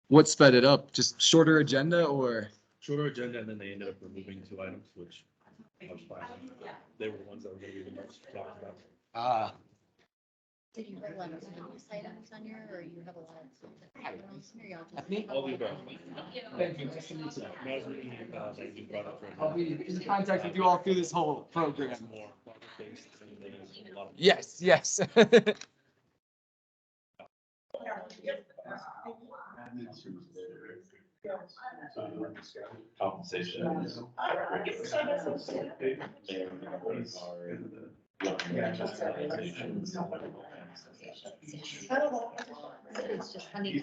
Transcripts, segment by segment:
What sped it up? Just shorter agenda or? Shorter agenda, and then they ended up removing 2 items, which I was fine. They were the ones that were gonna be the most talked about. Ah, Did you write a lot of news items on your, or you have a lot of? All the above. thank you. Nice to meet you. And I was reading, that you brought up right I'll now. be in contact with you all through this whole program. It's more project-based, and there's a lot of. Yes, yes. Compensation. It's just funny.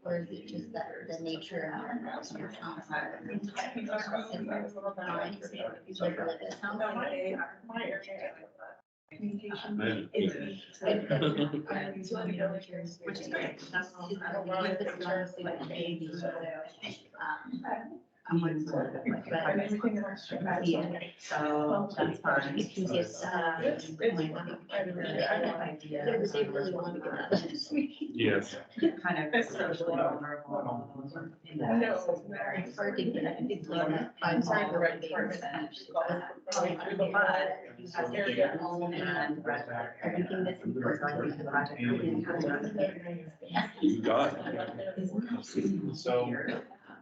Or is it just that the nature of your town? Which is great. I'm like, yeah, so that's fine. It's, they really want to get that this week. Yes. Kind of socially vulnerable. In that. It's hard to get it. It's like, I'm sorry, the right department. Everything that's important in the project. You got it. So.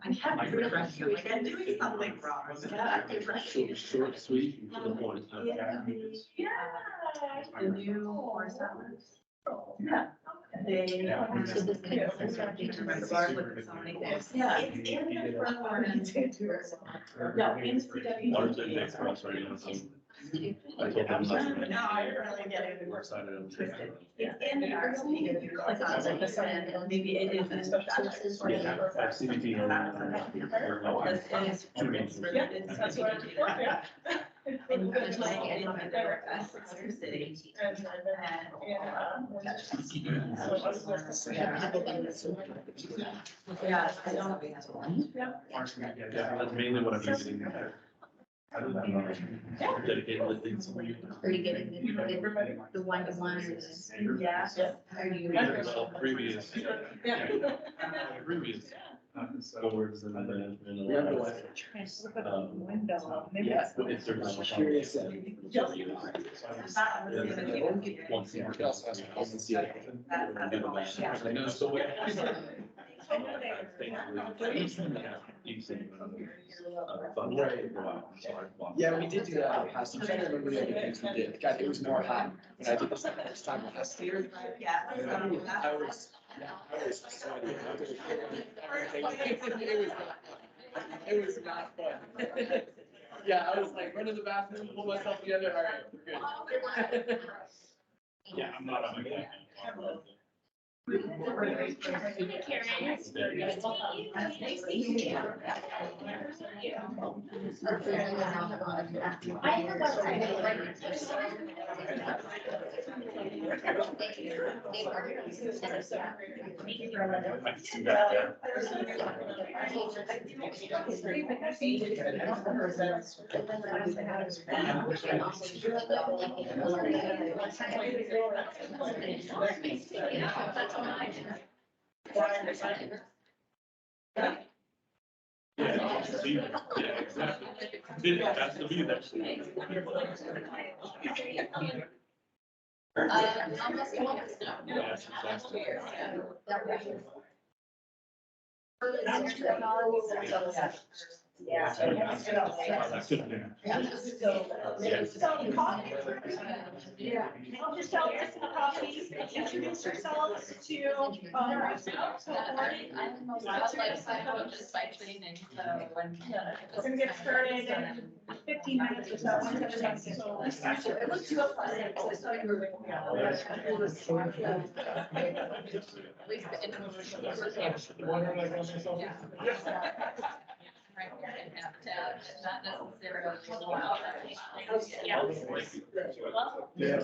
I have to refresh you, like I'm doing something wrong. Short, sweet, to the point. Yeah. The new horse hours. Yeah. They. So this kind of says that they Remember the bar with so many things. Yeah. Water to the next for us right now, so I told them last night. No, I really get it. We're excited. It's in there, so you can click on it, like this, and maybe it is. Yeah, I have CBT. That's what and you can like it in their sister city. Yeah, I don't. Yeah, that's mainly what I'm using. Dedicated things. Are you getting the one-to-one or the? Yeah. Are you? Well, previous. Previous. Boards and then. Yeah. It's sort of Curious. once a year. Yeah, we did do that in the past. I'm trying to remember the other things we did. God, it was more hot when I did this the first time last year. Yeah. I was sweaty. It was not fun. Yeah, I was like, run to the bathroom, pull myself together. All right, we're good. Yeah, I'm not on my. Yeah, exactly. That's the view, that's. Yeah. Yeah. I'll just tell you some copies, introduce yourselves to, we're gonna get started in 15 minutes or so. It looks too Yeah.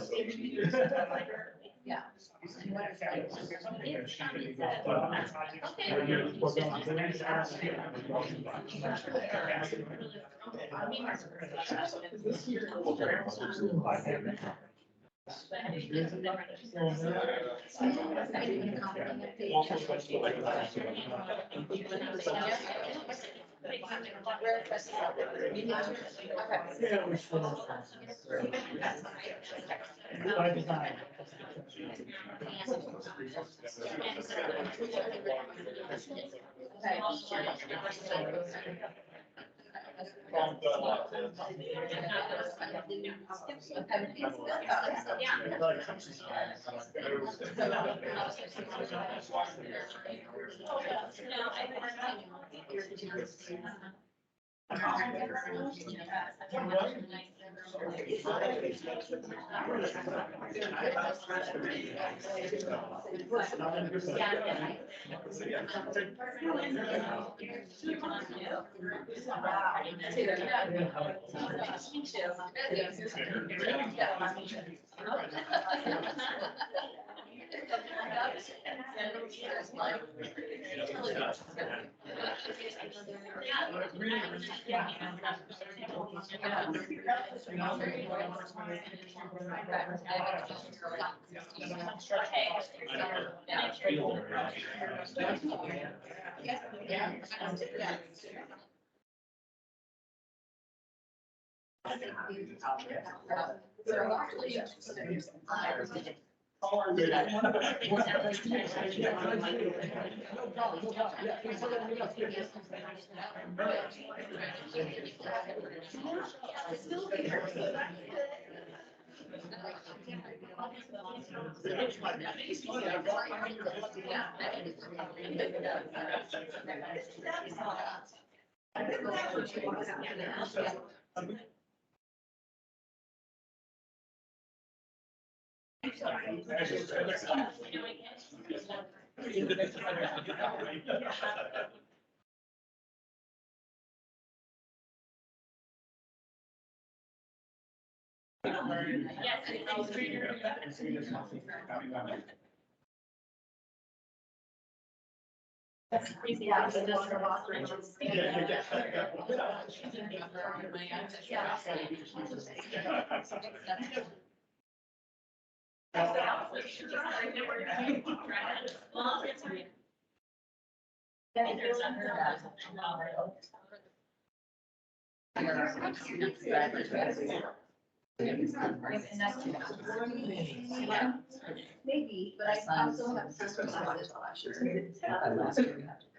Maybe, but I also have some classes.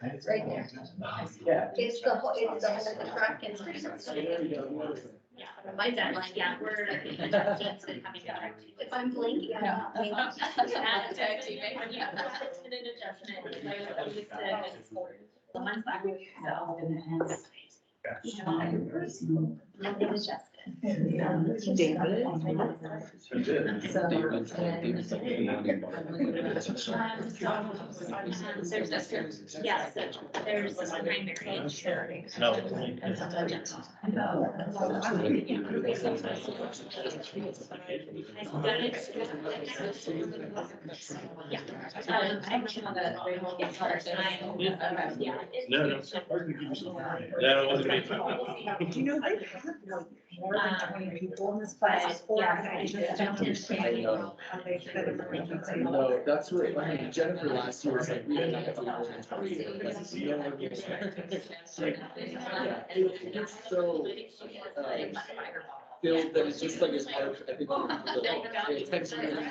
It's right there. It's the whole, the track and. My deadline, yeah, we're. If I'm blinking, I'm not blinking. Yeah. An adjustment, like, I would say, the months back, so. Nothing adjusted. There's a, yeah, so there's a primary insurance. No. Yeah. Actually, it's hard, yeah. No, no. That wasn't me. Do you know they have like more than 20 people in this class? It's four, and I just jumped in. No, that's what, I mean, Jennifer last year was like, we had like a lot of three, like, you know what I mean? Yeah, it's so, filled that it's just like it's hard, I think, the attention.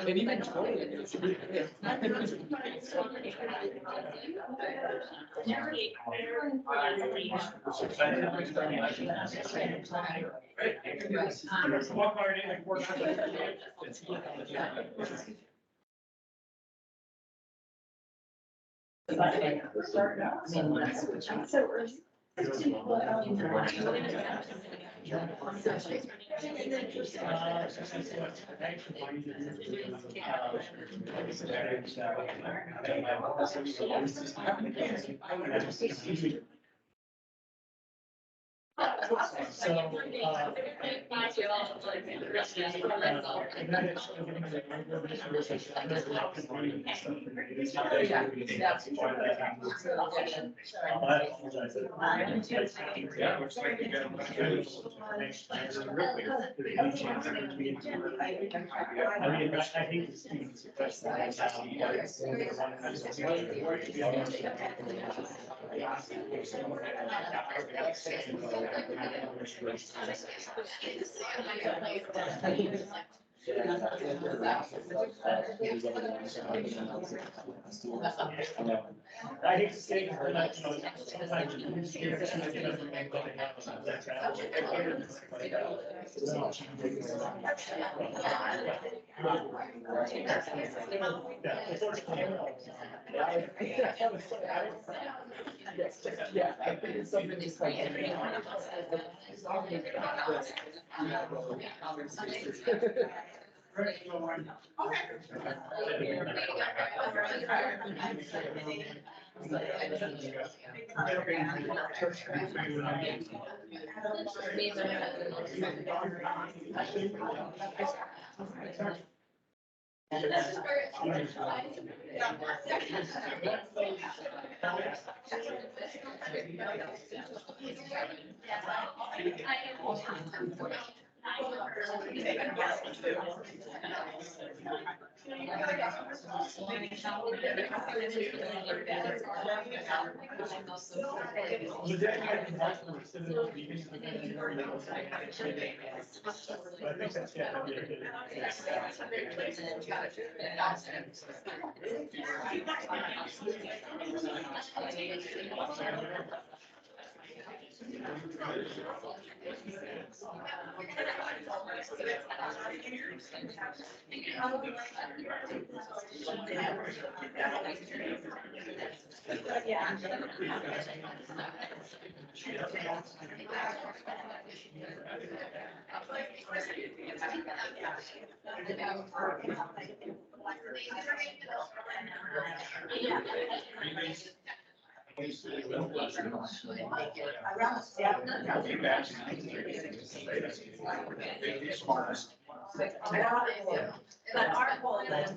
And even 20, it's really, So, I mean, I think the students. I hate to say it, but like, you know, sometimes you lose here, sometimes it doesn't make what they yeah, I think it's something that's like. But our goal is.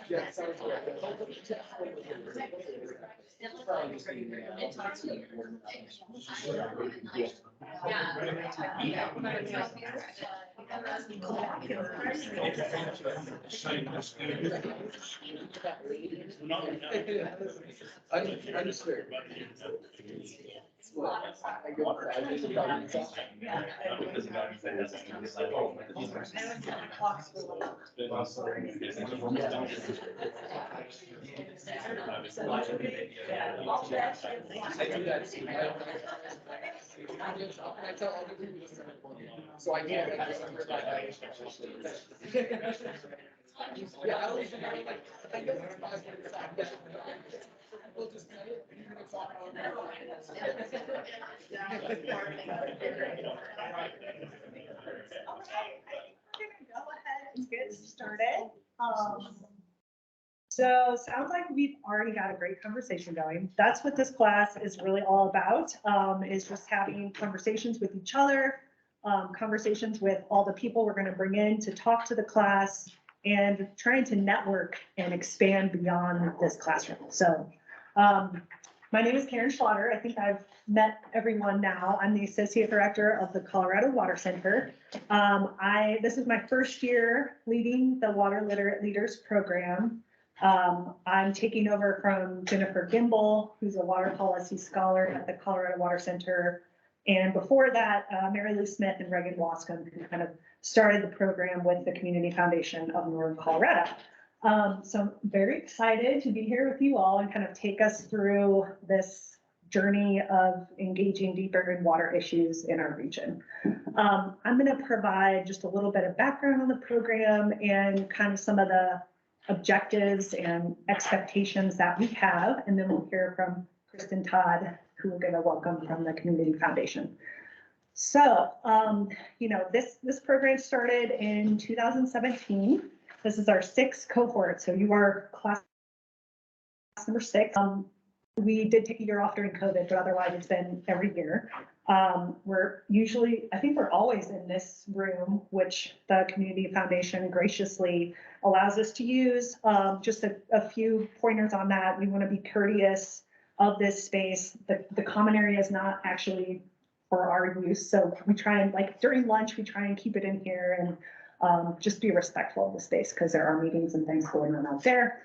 Yeah, sounds Understood. I do that too. I tell other people to send it for me. So I can't. Yeah, I always think like, I guess it's 5 minutes out. We'll just cut it. It's all on there. Go ahead and get started. So sounds like we've already got a great conversation going. That's what this class is really all about, is just having conversations with each other, conversations with all the people we're going to bring in to talk to the class, and trying to network and expand beyond this classroom. So my name is Karen Schlatter. I think I've met everyone now. I'm the Associate Director of the Colorado Water Center. This is my first year leading the Water Literate Leaders program. I'm taking over from Jennifer Gimbel, who's a water policy scholar at the Colorado Water Center. And before that, Mary Lou Smith and Reagan Wascom, who kind of started the program with the Community Foundation of Northern Colorado. So I'm very excited to be here with you all and kind of take us through this journey of engaging deeper in water issues in our region. I'm going to provide just a little bit of background on the program and kind of some of the objectives and expectations that we have, and then we'll hear from Kristen Todd, who will get a welcome from the Community Foundation. So, this program started in 2017. This is our 6th cohort, so you are class number 6. We did take a year off during COVID, but otherwise it's been every year. I think we're always in this room, which the Community Foundation graciously allows us to use. Just a few pointers on that. We want to be courteous of this space. The common area is not actually for our use. So we try and, like, during lunch, we try and keep it in here and just be respectful of the space because there are meetings and things going on out there.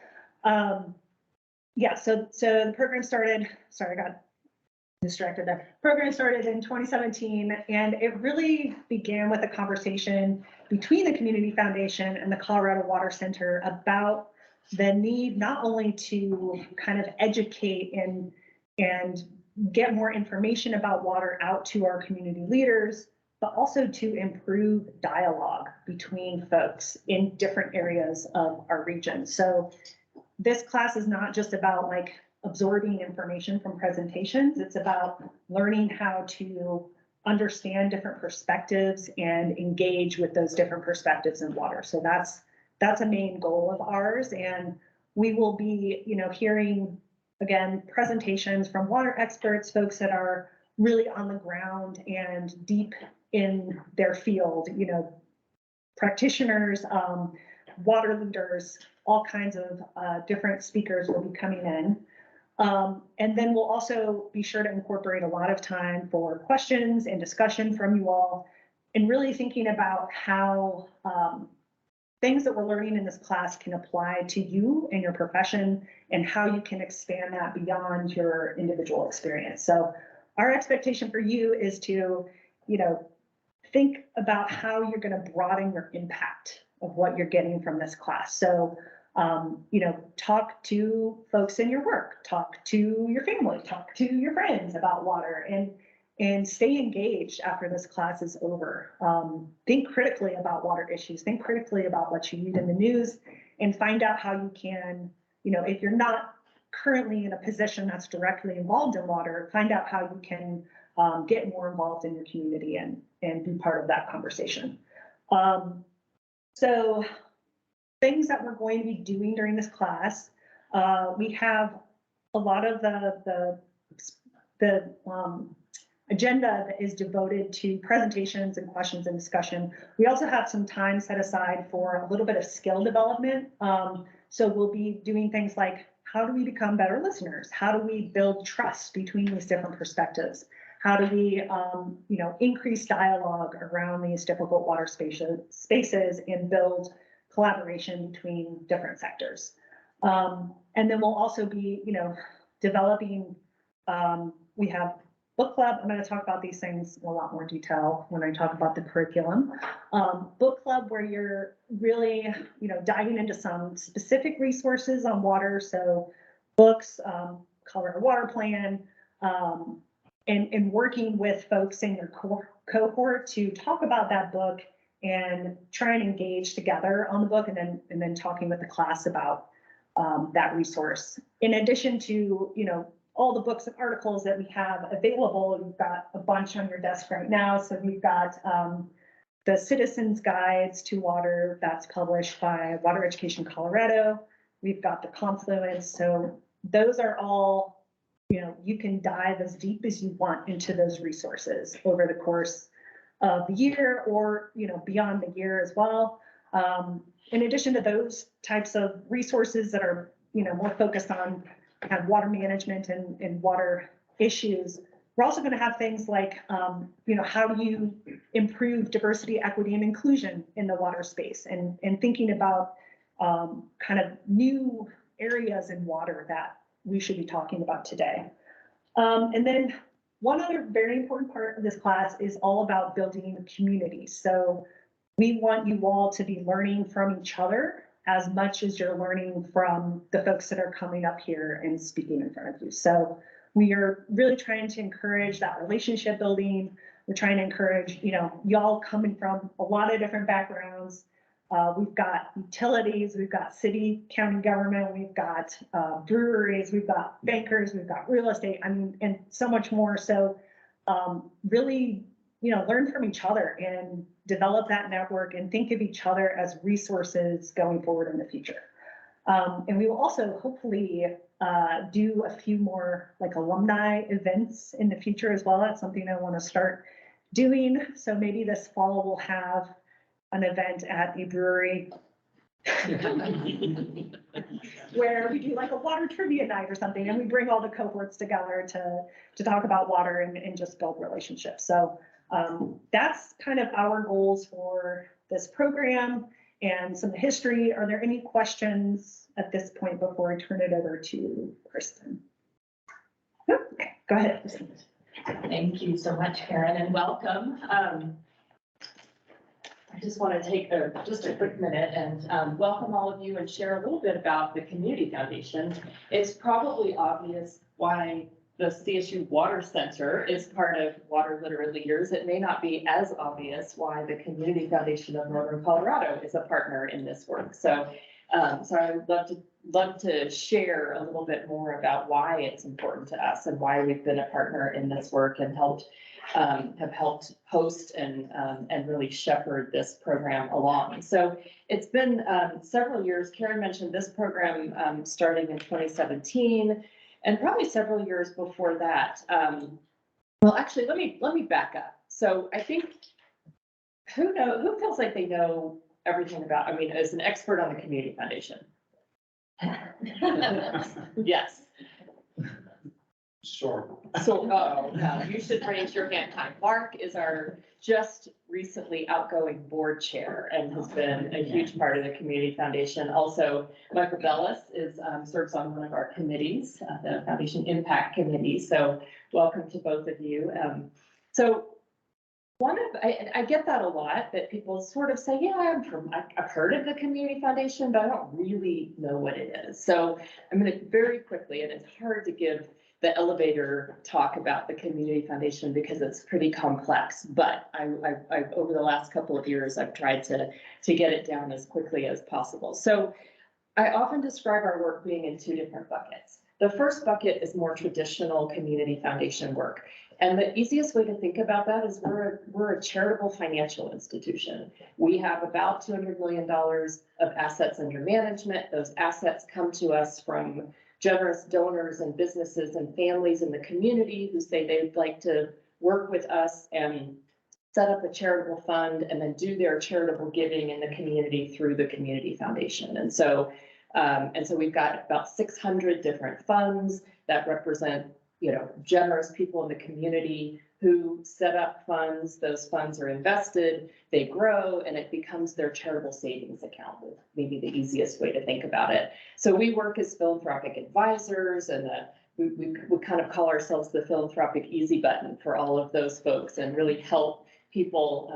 So the program started, sorry, I got distracted there. Program started in 2017, and it really began with a conversation between the Community Foundation and the Colorado Water Center about the need not only to kind of educate and get more information about water out to our community leaders, but also to improve dialogue between folks in different areas of our region. So this class is not just about like absorbing information from presentations. It's about learning how to understand different perspectives and engage with those different perspectives in water. So that's a main goal of ours. And we will be, hearing, again, presentations from water experts, folks that are really on the ground and deep in their field, practitioners, water leaders, all kinds of different speakers will be coming in. And then we'll also be sure to incorporate a lot of time for questions and discussion from you all, and really thinking about how things that we're learning in this class can apply to you and your profession, and how you can expand that beyond your individual experience. So our expectation for you is to, think about how you're going to broaden your impact of what you're getting from this class. So, talk to folks in your work, talk to your family, talk to your friends about water, and stay engaged after this class is over. Think critically about water issues, think critically about what you read in the news, and find out how you can, if you're not currently in a position that's directly involved in water, find out how you can get more involved in your community and be part of that conversation. So things that we're going to be doing during this class, we have a lot of the agenda that is devoted to presentations and questions and discussion. We also have some time set aside for a little bit of skill development. So we'll be doing things like, how do we become better listeners? How do we build trust between these different perspectives? How do we, increase dialogue around these difficult water spaces and build collaboration between different sectors? And then we'll also be, developing, we have book club. I'm going to talk about these things in a lot more detail when I talk about the curriculum. Book club, where you're really, diving into some specific resources on water. So books, Colorado Water Plan, and working with folks in your cohort to talk about that book and try and engage together on the book, and then talking with the class about that resource. In addition to, all the books and articles that we have available, you've got a bunch on your desk right now. So we've got the Citizens Guides to Water that's published by Water Education Colorado. We've got the Confluence. So those are all, you can dive as deep as you want into those resources over the course of the year, or, beyond the year as well. In addition to those types of resources that are, more focused on kind of water management and water issues, we're also going to have things like, how do you improve diversity, equity, and inclusion in the water space, and thinking about kind of new areas in water that we should be talking about today. And then one other very important part of this class is all about building a community. So we want you all to be learning from each other as much as you're learning from the folks that are coming up here and speaking in front of you. So We are really trying to encourage that relationship building. We're trying to encourage, y'all coming from a lot of different backgrounds. We've got utilities, we've got city, county government, we've got breweries, we've got bankers, we've got real estate, and so much more. So really, learn from each other and develop that network and think of each other as resources going forward in the future. And we will also hopefully do a few more like alumni events in the future as well. That's something I want to start doing. So maybe this fall we'll have an event at the brewery where we do like a water trivia night or something, and we bring all the cohorts together to talk about water and just build relationships. So that's kind of our goals for this program and some history. Are there any questions at this point before I turn it over to Kristen? Okay, go ahead, Kristen. Thank you so much, Karen, and welcome. I just want to take just a quick minute and welcome all of you and share a little bit about the Community Foundation. It's probably obvious why the CSU Water Center is part of Water Literate Leaders. It may not be as obvious why the Community Foundation of Northern Colorado is a partner in this work. So I would love to share a little bit more about why it's important to us and why we've been a partner in this work and have helped host and really shepherd this program along. So it's been several years. Karen mentioned this program starting in 2017 and probably several years before that. Well, actually, let me back up. So I think who feels like they know everything about, as an expert on the Community Foundation? Yes. Sure. So, oh, no, you should raise your hand time. Mark is our just recently outgoing board chair and has been a huge part of the Community Foundation. Also, Michael Bellis serves on one of our committees, the Foundation Impact Committee. So welcome to both of you. I get that a lot, that people sort of say, yeah, I've heard of the Community Foundation, but I don't really know what it is. So I'm going to very quickly, and it's hard to give the elevator talk about the Community Foundation because it's pretty complex, but I've over the last couple of years, I've tried to get it down as quickly as possible. So I often describe our work being in two different buckets. The first bucket is more traditional Community Foundation work. And the easiest way to think about that is we're a charitable financial institution. We have about $200 million of assets under management. Those assets come to us from generous donors and businesses and families in the community who say they'd like to work with us and set up a charitable fund and then do their charitable giving in the community through the Community Foundation. And so we've got about 600 different funds that represent, generous people in the community who set up funds. Those funds are invested, they grow, and it becomes their charitable savings account, maybe the easiest way to think about it. So we work as philanthropic advisors, and we kind of call ourselves the philanthropic easy button for all of those folks and really help people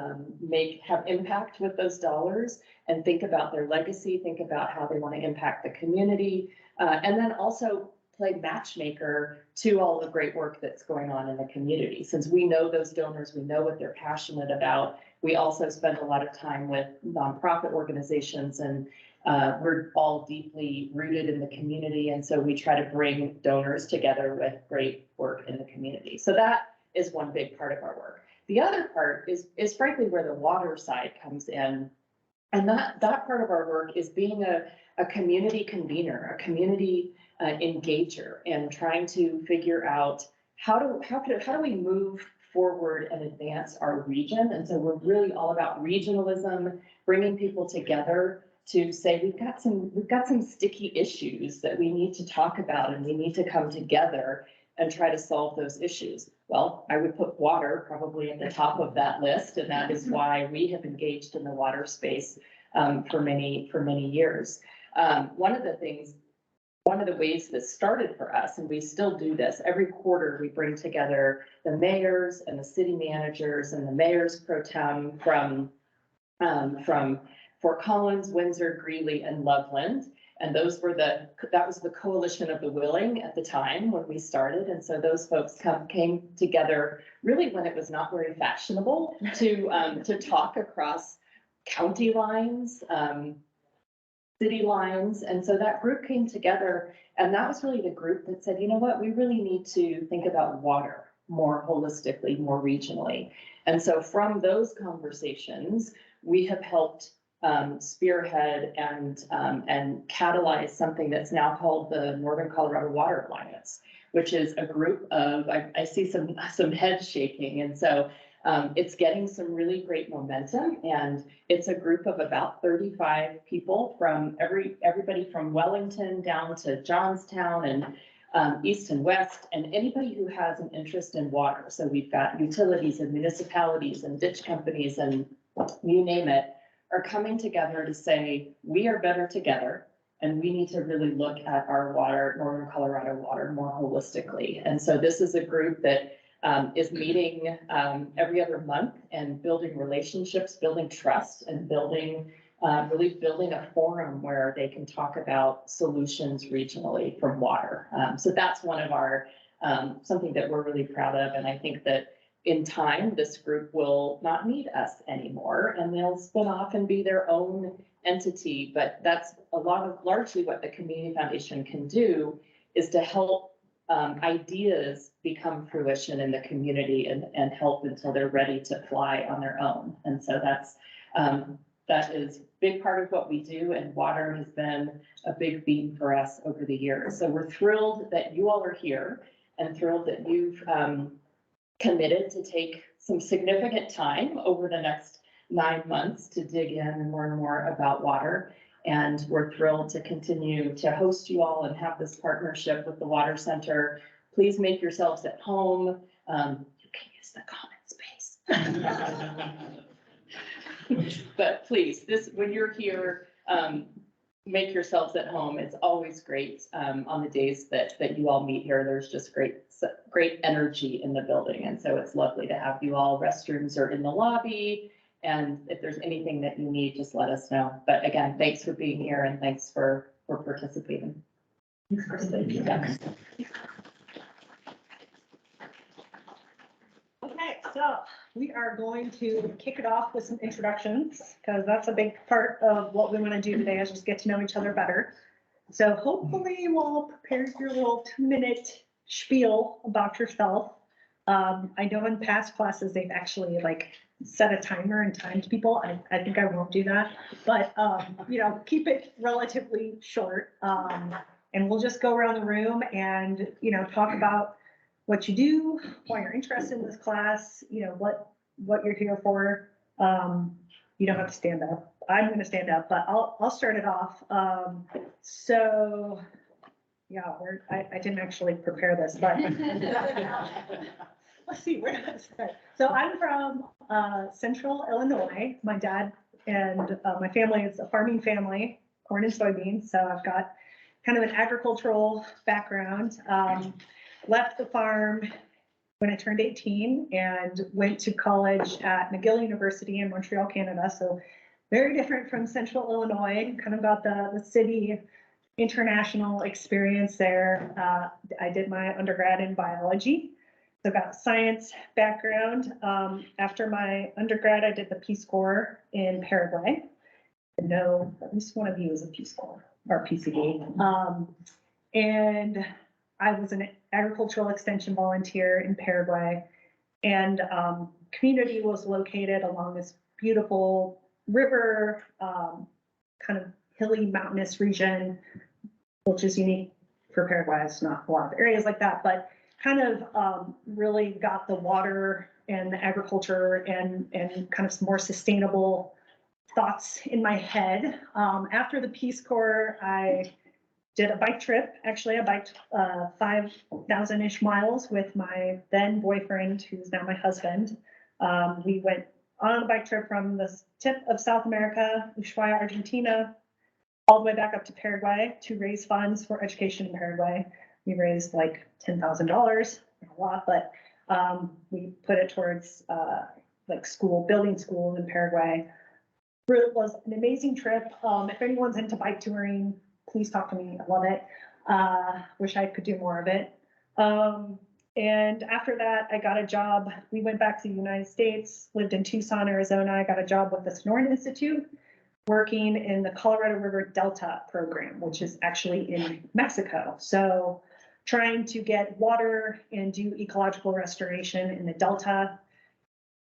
have impact with those dollars and think about their legacy, think about how they want to impact the community, and then also play matchmaker to all the great work that's going on in the community. Since we know those donors, we know what they're passionate about. We also spend a lot of time with nonprofit organizations, and we're all deeply rooted in the community. And so we try to bring donors together with great work in the community. So that is one big part of our work. The other part is frankly where the water side comes in. And that part of our work is being a community convener, a community engager, and trying to figure out how do we move forward and advance our region. And so we're really all about regionalism, bringing people together to say we've got some sticky issues that we need to talk about, and we need to come together and try to solve those issues. Well, I would put water probably at the top of that list, and that is why we have engaged in the water space for many years. One of the ways that started for us, and we still do this, every quarter we bring together the mayors and the city managers and the mayors pro tem from Fort Collins, Windsor, Greeley, and Loveland. And that was the coalition of the willing at the time when we started. And so those folks came together really when it was not very fashionable to talk across county lines, city lines. And so that group came together, and that was really the group that said, you know what, we really need to think about water more holistically, more regionally. And so from those conversations, we have helped spearhead and catalyze something that's now called the Northern Colorado Water Alliance, which is a group of, I see some heads shaking. And so it's getting some really great momentum, and it's a group of about 35 people from everybody from Wellington down to Johnstown and east and west, and anybody who has an interest in water. So we've got utilities and municipalities and ditch companies and you name it, are coming together to say, we are better together, and we need to really look at our water, Northern Colorado water, more holistically. And so this is a group that is meeting every other month and building relationships, building trust, and really building a forum where they can talk about solutions regionally from water. So that's one of our, something that we're really proud of. And I think that in time, this group will not need us anymore, and they'll spin off and be their own entity. But that's largely what the Community Foundation can do, is to help ideas become fruition in the community and help until they're ready to fly on their own. And so that is a big part of what we do, and water has been a big theme for us over the years. So we're thrilled that you all are here, and thrilled that you've committed to take some significant time over the next 9 months to dig in and learn more about water. And we're thrilled to continue to host you all and have this partnership with the Water Center. Please make yourselves at home. You can use the common space. But please, when you're here, make yourselves at home. It's always great on the days that you all meet here. There's just great energy in the building. And so it's lovely to have you all. Restrooms are in the lobby. And if there's anything that you need, just let us know. But again, thanks for being here, and thanks for participating. Okay, so we are going to kick it off with some introductions, because that's a big part of what we want to do today, is just get to know each other better. So hopefully we'll prepare your little 2-minute spiel about yourself. I know in past classes, they've actually set a timer and timed people. I think I won't do that, but keep it relatively short. And we'll just go around the room and, talk about what you do, why you're interested in this class, what you're here for. You don't have to stand up. I'm going to stand up, but I'll start it off. So yeah, I didn't actually prepare this, but let's see, where did I start? So I'm from Central Illinois. My dad and my family is a farming family, corn and soybeans. So I've got kind of an agricultural background. Left the farm when I turned 18 and went to college at McGill University in Montreal, Canada. So very different from Central Illinois, kind of got the city international experience there. I did my undergrad in biology. So I've got a science background. After my undergrad, I did the Peace Corps in Paraguay. I know at least one of you is a Peace Corps or PCD. And I was an agricultural extension volunteer in Paraguay, and community was located along this beautiful river, kind of hilly mountainous region, which is unique for Paraguay. It's not a lot of areas like that, but kind of really got the water and the agriculture and kind of some more sustainable thoughts in my head. After the Peace Corps, I did a bike trip. Actually, I biked 5,000-ish miles with my then boyfriend, who's now my husband. We went on a bike trip from the tip of South America, Ushuaia, Argentina, all the way back up to Paraguay to raise funds for education in Paraguay. We raised like $10,000, not a lot, but we put it towards building schools in Paraguay. It was an amazing trip. If anyone's into bike touring, please talk to me. I love it. Wish I could do more of it. And after that, I got a job. We went back to the United States, lived in Tucson, Arizona. I got a job with the Sonoran Institute, working in the Colorado River Delta program, which is actually in Mexico. So trying to get water and do ecological restoration in the Delta.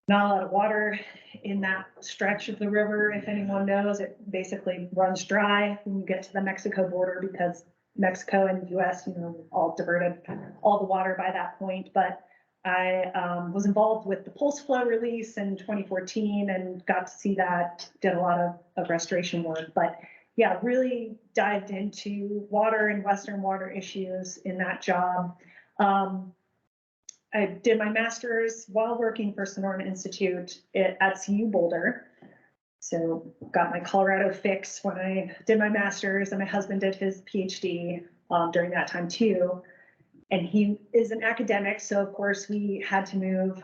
Not a lot of water in that stretch of the river. If anyone knows, it basically runs dry when you get to the Mexico border, because Mexico and the US, all diverted all the water by that point. But I was involved with the pulse flow release in 2014 and got to see that, did a lot of restoration work. But yeah, really dived into water and Western water issues in that job. I did my master's while working for Sonoran Institute at CU Boulder. So got my Colorado fix when I did my master's, and my husband did his PhD during that time too. And he is an academic, so of course we had to move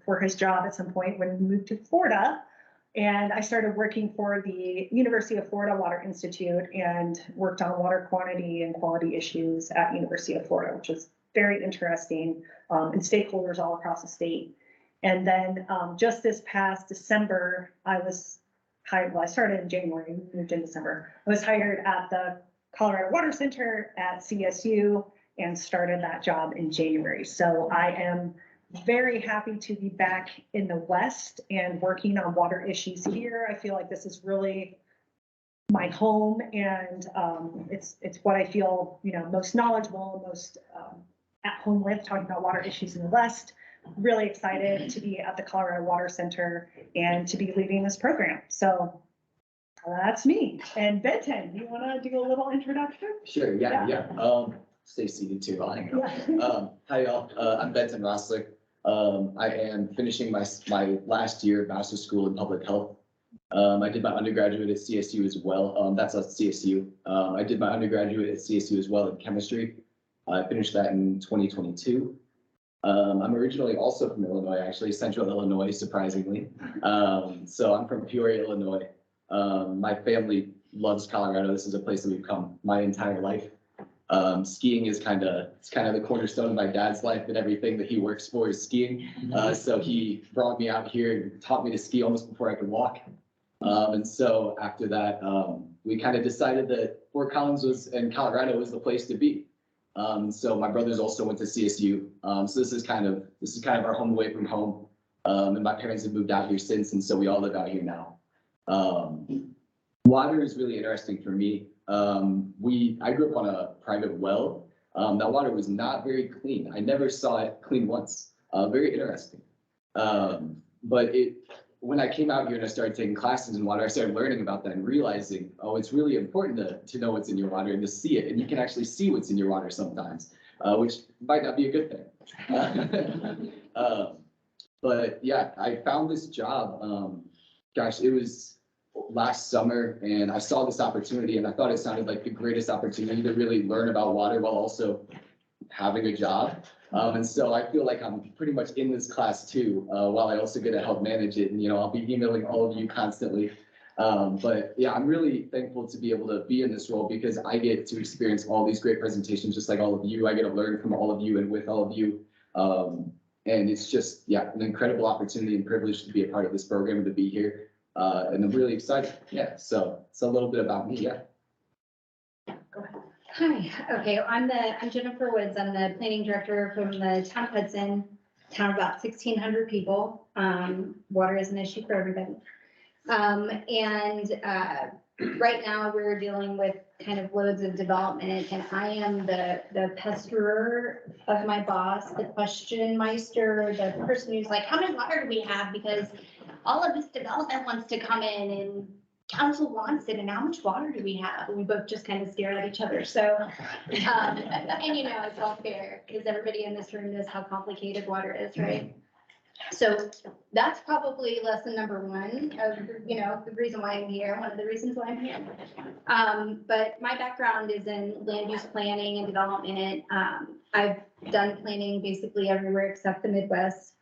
for his job at some point when we moved to Florida. And I started working for the University of Florida Water Institute and worked on water quantity and quality issues at University of Florida, which was very interesting, and stakeholders all across the state. And then just this past December, I was hired, well, I started in January, moved in December. I was hired at the Colorado Water Center at CSU and started that job in January. So I am very happy to be back in the West and working on water issues here. I feel like this is really my home, and it's what I feel, most knowledgeable, most at home with, talking about water issues in the West. Really excited to be at the Colorado Water Center and to be leading this program. So that's me. And Benton, you want to do a little introduction? Sure, yeah. Stay seated too, I'll hang out. Yeah. Hi y'all, I'm Benton Rossler. I am finishing my last year of master's school in public health. I did my undergraduate at CSU as well. That's at CSU. I did my undergraduate at CSU as well in chemistry. I finished that in 2022. I'm originally also from Illinois, actually, Central Illinois, surprisingly. So I'm from Peoria, Illinois. My family loves Colorado. This is a place that we've come my entire life. Skiing is kind of the cornerstone of my dad's life, and everything that he works for is skiing. So he brought me out here and taught me to ski almost before I could walk. And so after that, we kind of decided that Fort Collins and Colorado was the place to be. So my brothers also went to CSU. So this is kind of our home away from home. And my parents have moved out here since, and so we all live out here now. Water is really interesting for me. I grew up on a private well. That water was not very clean. I never saw it clean once. Very interesting. But when I came out here and I started taking classes in water, I started learning about that and realizing, it's really important to know what's in your water and to see it. And you can actually see what's in your water sometimes, which might not be a good thing. But yeah, I found this job. It was last summer, and I saw this opportunity, and I thought it sounded like the greatest opportunity to really learn about water while also having a job. And so I feel like I'm pretty much in this class too, while I also get to help manage it. And, I'll be emailing all of you constantly. But yeah, I'm really thankful to be able to be in this role, because I get to experience all these great presentations, just like all of you. I get to learn from all of you and with all of you. And it's just, an incredible opportunity and privilege to be a part of this program and to be here. And I'm really excited. Yeah, so it's a little bit about me. Yeah. Hi, okay, I'm Jennifer Woods. I'm the planning director from the town of Hudson, town of about 1,600 people. Water is an issue for everybody. Right now we're dealing with kind of loads of development, and I am the pesterer of my boss, the question meister, the person who's like, how much water do we have? Because all of this development wants to come in and council wants it, and how much water do we have? And we both just kind of stare at each other. So, and it's all fair, because everybody in this room knows how complicated water is, right? So that's probably lesson number one of, the reason why I'm here, one of the reasons why I'm here. But my background is in land use planning and development. I've done planning basically everywhere except the Midwest.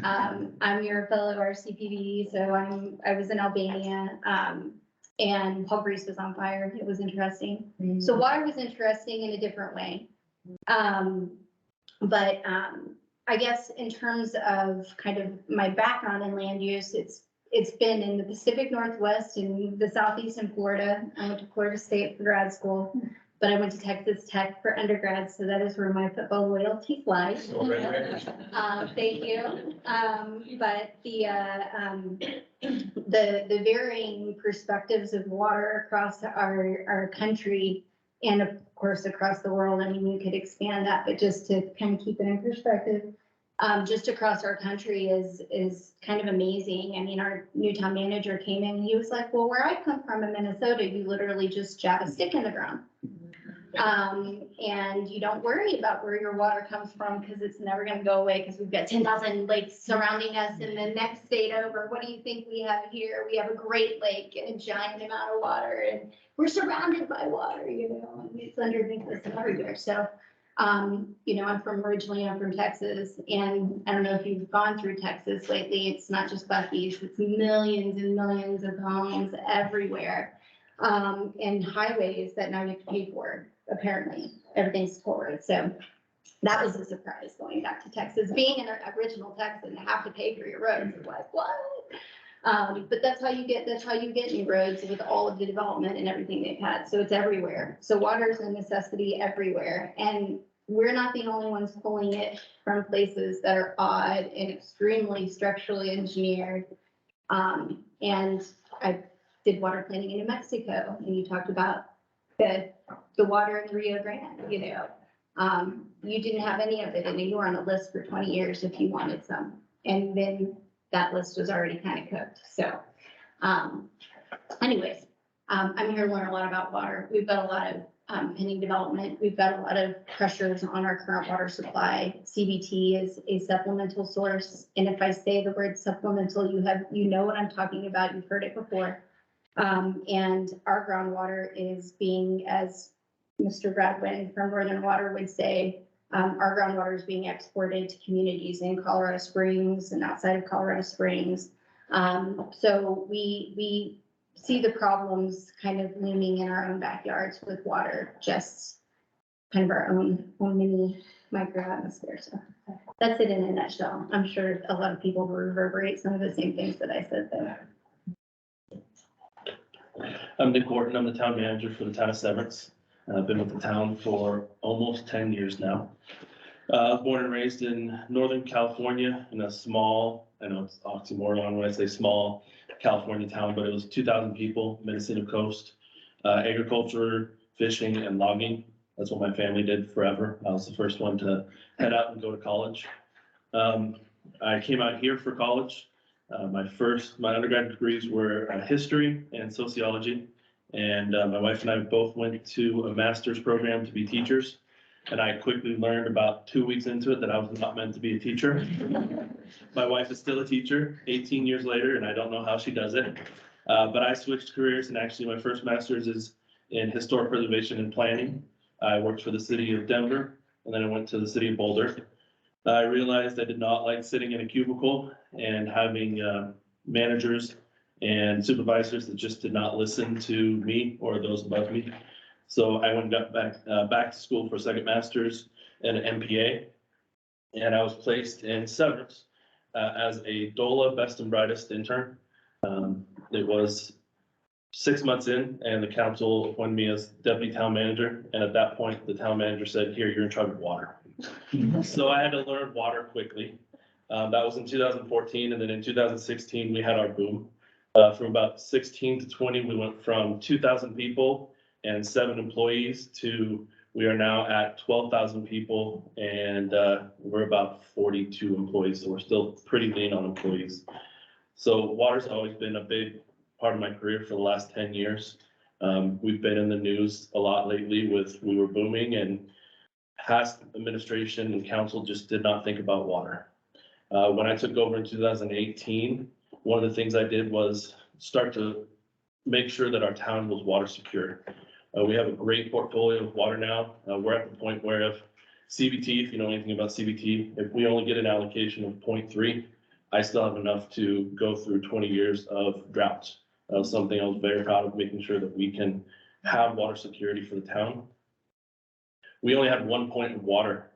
I'm your fellow RCPD, so I was in Albania. and Paul Grease was on fire. It was interesting. So water was interesting in a different way. But I guess in terms of kind of my background in land use, it's been in the Pacific Northwest and the Southeast in Florida. I went to Florida State for grad school, but I went to Texas Tech for undergrad, so that is where my football loyalty lies. Thank you. But the varying perspectives of water across our country and of course across the world, I mean, you could expand that, but just to kind of keep it in perspective, just across our country is kind of amazing. I mean, our new town manager came in and he was like, well, where I come from in Minnesota, you literally just jab a stick in the ground. And you don't worry about where your water comes from because it's never going to go away because we've got 10,000 lakes surrounding us in the next state over. What do you think we have here? We have a great lake and a giant amount of water and we're surrounded by water, you know, and it's underneath us and everywhere. So, you know, I'm from Texas, and I don't know if you've gone through Texas lately. It's not just Buc-ee's, it's millions and millions of homes everywhere. And highways that now you have to pay for, apparently, everything's forward. So that was a surprise going back to Texas. Being an original Texan, to have to pay for your roads, it's like, what? But that's how you get new roads with all of the development and everything they've had. So it's everywhere. So water is a necessity everywhere. And we're not the only ones pulling it from places that are odd and extremely structurally engineered. And I did water planning in New Mexico, and you talked about the water in Rio Grande, you know. You didn't have any of it, and you were on a list for 20 years if you wanted some. And then that list was already kind of cooked. So anyways, I'm here to learn a lot about water. We've got a lot of pending development. We've got a lot of pressures on our current water supply. CBT is a supplemental source. And if I say the word supplemental, you know what I'm talking about. You've heard it before. And our groundwater is being, as Mr. Bradwin from Northern Water would say, our groundwater is being exported to communities in Colorado Springs and outside of Colorado Springs. So we see the problems kind of looming in our own backyards with water, just kind of our own mini micro atmosphere. So that's it in a nutshell. I'm sure a lot of people will reverberate some of the same things that I said there. I'm Nick Wharton. I'm the town manager for the town of Severance. I've been with the town for almost 10 years now. I was born and raised in Northern California in a small, I know it's oxymoron when I say small California town, but it was 2,000 people, Mendocino coast, agriculture, fishing, and logging. That's what my family did forever. I was the first one to head out and go to college. I came out here for college. My undergraduate degrees were history and sociology. And my wife and I both went to a master's program to be teachers. And I quickly learned about 2 weeks into it that I was not meant to be a teacher. My wife is still a teacher 18 years later, and I don't know how she does it. But I switched careers, and actually my first master's is in historic preservation and planning. I worked for the city of Denver, and then I went to the city of Boulder. I realized I did not like sitting in a cubicle and having managers and supervisors that just did not listen to me or those above me. So I went and got back to school for a second master's and an MPA. And I was placed in Severance as a DOLA Best and Brightest intern. It was 6 months in, and the council appointed me as deputy town manager. And at that point, the town manager said, here, you're in charge of water. So I had to learn water quickly. That was in 2014. And then in 2016, we had our boom. From about 16 to 20, we went from 2,000 people and 7 employees to we are now at 12,000 people and we're about 42 employees. So we're still pretty lean on employees. So water's always been a big part of my career for the last 10 years. We've been in the news a lot lately with we were booming, and past administration and council just did not think about water. When I took over in 2018, one of the things I did was start to make sure that our town was water secure. We have a great portfolio of water now. We're at the point where if CBT, if you know anything about CBT, if we only get an allocation of 0.3, I still have enough to go through 20 years of droughts. That was something I was very proud of, making sure that we can have water security for the town. We only had one point of water.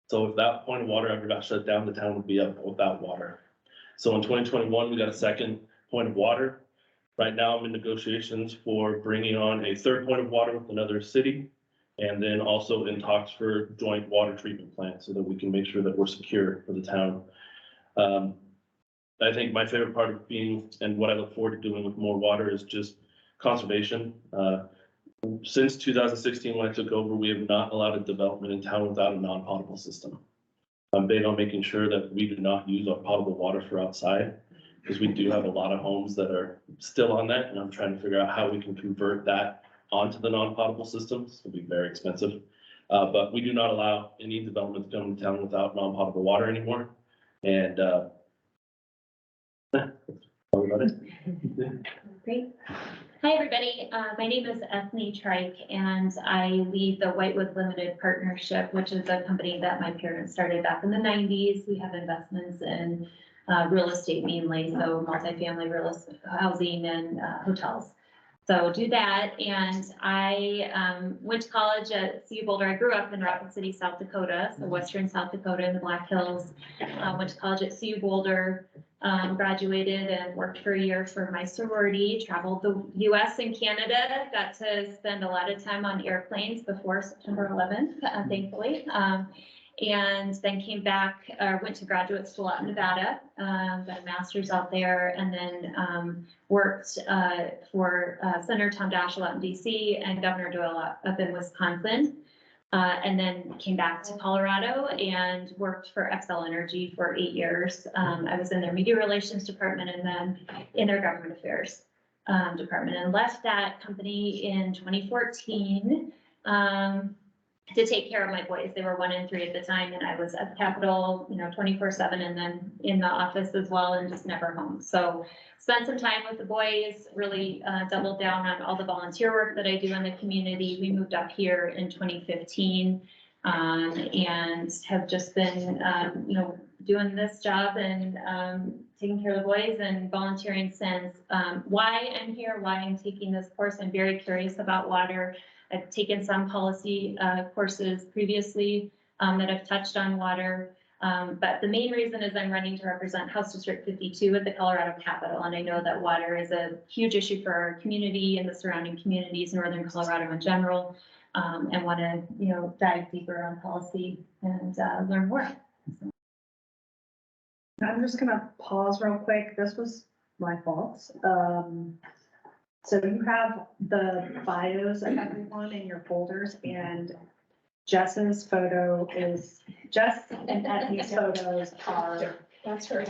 So if that point of water ever got shut down, the town would be up without water. So in 2021, we got a second point of water. Right now, I'm in negotiations for bringing on a third point of water with another city. And then also in talks for joint water treatment plants so that we can make sure that we're secure for the town. I think my favorite part of being and what I look forward to doing with more water is just conservation. Since 2016, when I took over, we have not allowed a development in town without a non-potable system. I'm big on making sure that we do not use our potable water for outside, because we do have a lot of homes that are still on that, and I'm trying to figure out how we can convert that onto the non-potable systems. It'll be very expensive, but we do not allow any development to come to town without non-potable water anymore. And probably about it. Great. Hi, everybody. My name is Ethne Trike, and I lead the Whitewood Limited Partnership, which is a company that my parents started back in the 90s. We have investments in real estate mainly, so multifamily real estate, housing and hotels. So do that. And I went to college at CU Boulder. I grew up in Rapid City, South Dakota, so Western South Dakota in the Black Hills. Went to college at CU Boulder. Graduated and worked for a year for my sorority, traveled the US and Canada, got to spend a lot of time on airplanes before September 11th, thankfully. And then came back, went to graduate school out in Nevada, got a master's out there, and then worked for Senator Tom Daschle out in DC and Governor Doyle up in Wisconsin. And then came back to Colorado and worked for Xcel Energy for 8 years. I was in their media relations department and then in their government affairs department, and left that company in 2014 to take care of my boys. They were 1 and 3 at the time, and I was at the Capitol, 24/7, and then in the office as well, and just never home. So spent some time with the boys, really doubled down on all the volunteer work that I do in the community. We moved up here in 2015 and have just been, doing this job and taking care of the boys and volunteering since. Why I'm here, why I'm taking this course, I'm very curious about water. I've taken some policy courses previously that have touched on water. But the main reason is I'm running to represent House District 52 at the Colorado Capitol. And I know that water is a huge issue for our community and the surrounding communities, Northern Colorado in general, and want to, dive deeper on policy and learn more. I'm just gonna pause real quick. This was my fault. So you have the bios of everyone in your folders, and Jess's photo is, Jess and Ethne's photos are. That's her.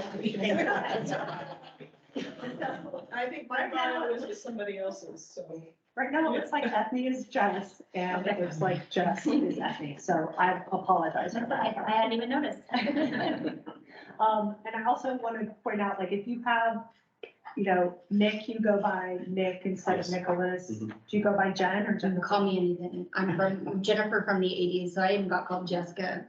I think my bio is with somebody else's, so. Right now, it looks like Ethne is Jess, and it looks like Jess is Ethne, so I apologize for that. I hadn't even noticed. And I also want to point out, like, if you have, Nick, you go by Nick instead of Nicholas. Mhm. Do you go by Jen or Jen? Call me anything. I'm from Jennifer from the 80s, so I even got called Jessica.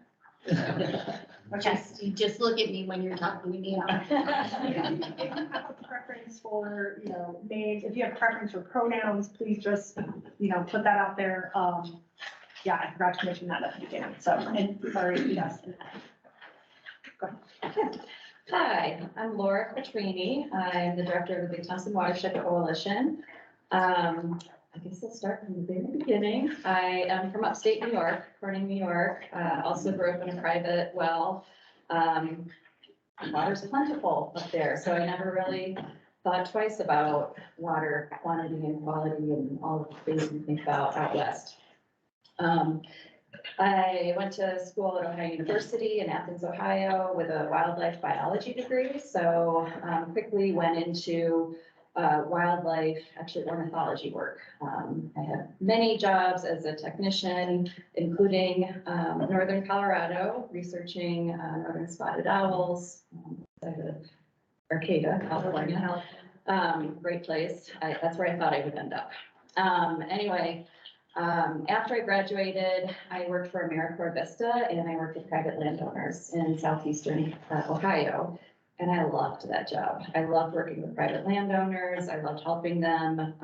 Just look at me when you're talking to me. If you have a preference for, names, if you have preference for pronouns, please just, put that out there. Yeah, I forgot to mention that at the beginning, so, and sorry, yes. Go ahead. Hi, I'm Laura Petrini. I'm the director of the Big Thompson Watershed Coalition. I guess I'll start from the very beginning. I am from upstate New York, Corning, New York. Also grew up in a private well. Water's plentiful up there, so I never really thought twice about water quantity and quality and all the things you think about out west. I went to school at Ohio University in Athens, Ohio with a wildlife biology degree. So quickly went into wildlife, actually ornithology work. I had many jobs as a technician, including Northern Colorado, researching northern spotted owls, Arcata, California. Great place. That's where I thought I would end up. Anyway, after I graduated, I worked for AmeriCorps Vista, and I worked with private landowners in southeastern Ohio. And I loved that job. I loved working with private landowners. I loved helping them,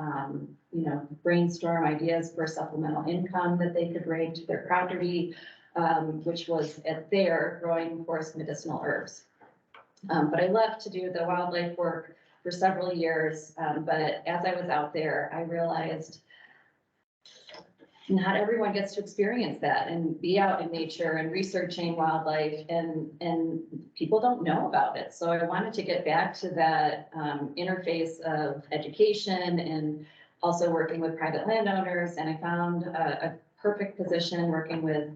brainstorm ideas for supplemental income that they could bring to their property, which was at their growing forest medicinal herbs. But I left to do the wildlife work for several years. But as I was out there, I realized not everyone gets to experience that and be out in nature and researching wildlife, and people don't know about it. So I wanted to get back to that interface of education and also working with private landowners. And I found a perfect position working with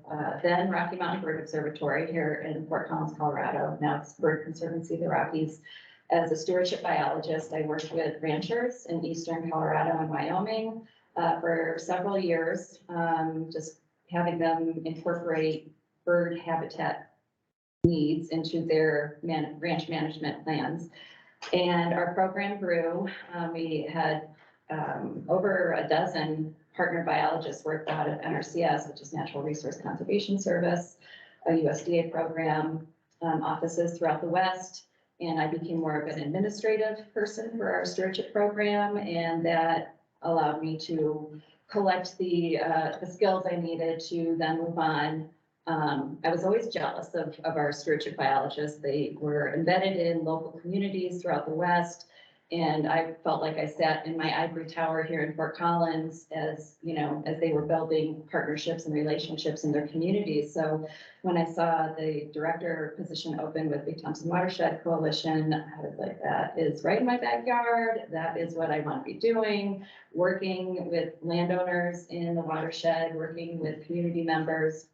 then Rocky Mountain Bird Observatory here in Fort Collins, Colorado. Now it's Bird Conservancy of the Rockies. As a stewardship biologist, I worked with ranchers in eastern Colorado and Wyoming for several years, just having them incorporate bird habitat needs into their ranch management plans. And our program grew. We had over a dozen partner biologists worked out of NRCS, which is Natural Resource Conservation Service, a USDA program, offices throughout the West. And I became more of an administrative person for our stewardship program, and that allowed me to collect the skills I needed to then move on. I was always jealous of our stewardship biologists. They were embedded in local communities throughout the West. And I felt like I sat in my ivory tower here in Fort Collins as they were building partnerships and relationships in their communities. So when I saw the director position open with Big Thompson Watershed Coalition, I was like, that is right in my backyard. That is what I want to be doing, working with landowners in the watershed, working with community members.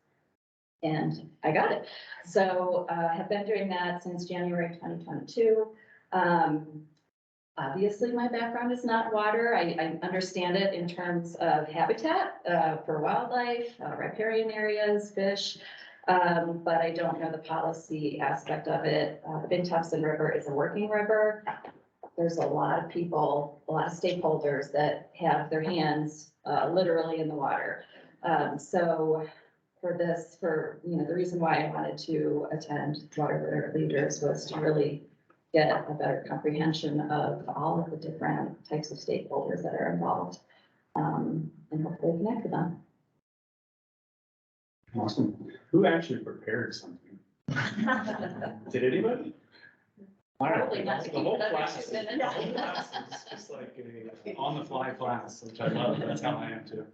And I got it. So I have been doing that since January 2022. Obviously, my background is not water. I understand it in terms of habitat for wildlife, riparian areas, fish, but I don't know the policy aspect of it. The Big Thompson River is a working river. There's a lot of people, a lot of stakeholders that have their hands literally in the water. So the reason why I wanted to attend Water Literate Leaders was to really get a better comprehension of all of the different types of stakeholders that are involved, and hopefully connect with them. Awesome. Who actually prepared something? Did anybody? Probably not to The keep whole it under class 2 minutes. the whole class is just like a on-the-fly class, which I love. That's how I am too.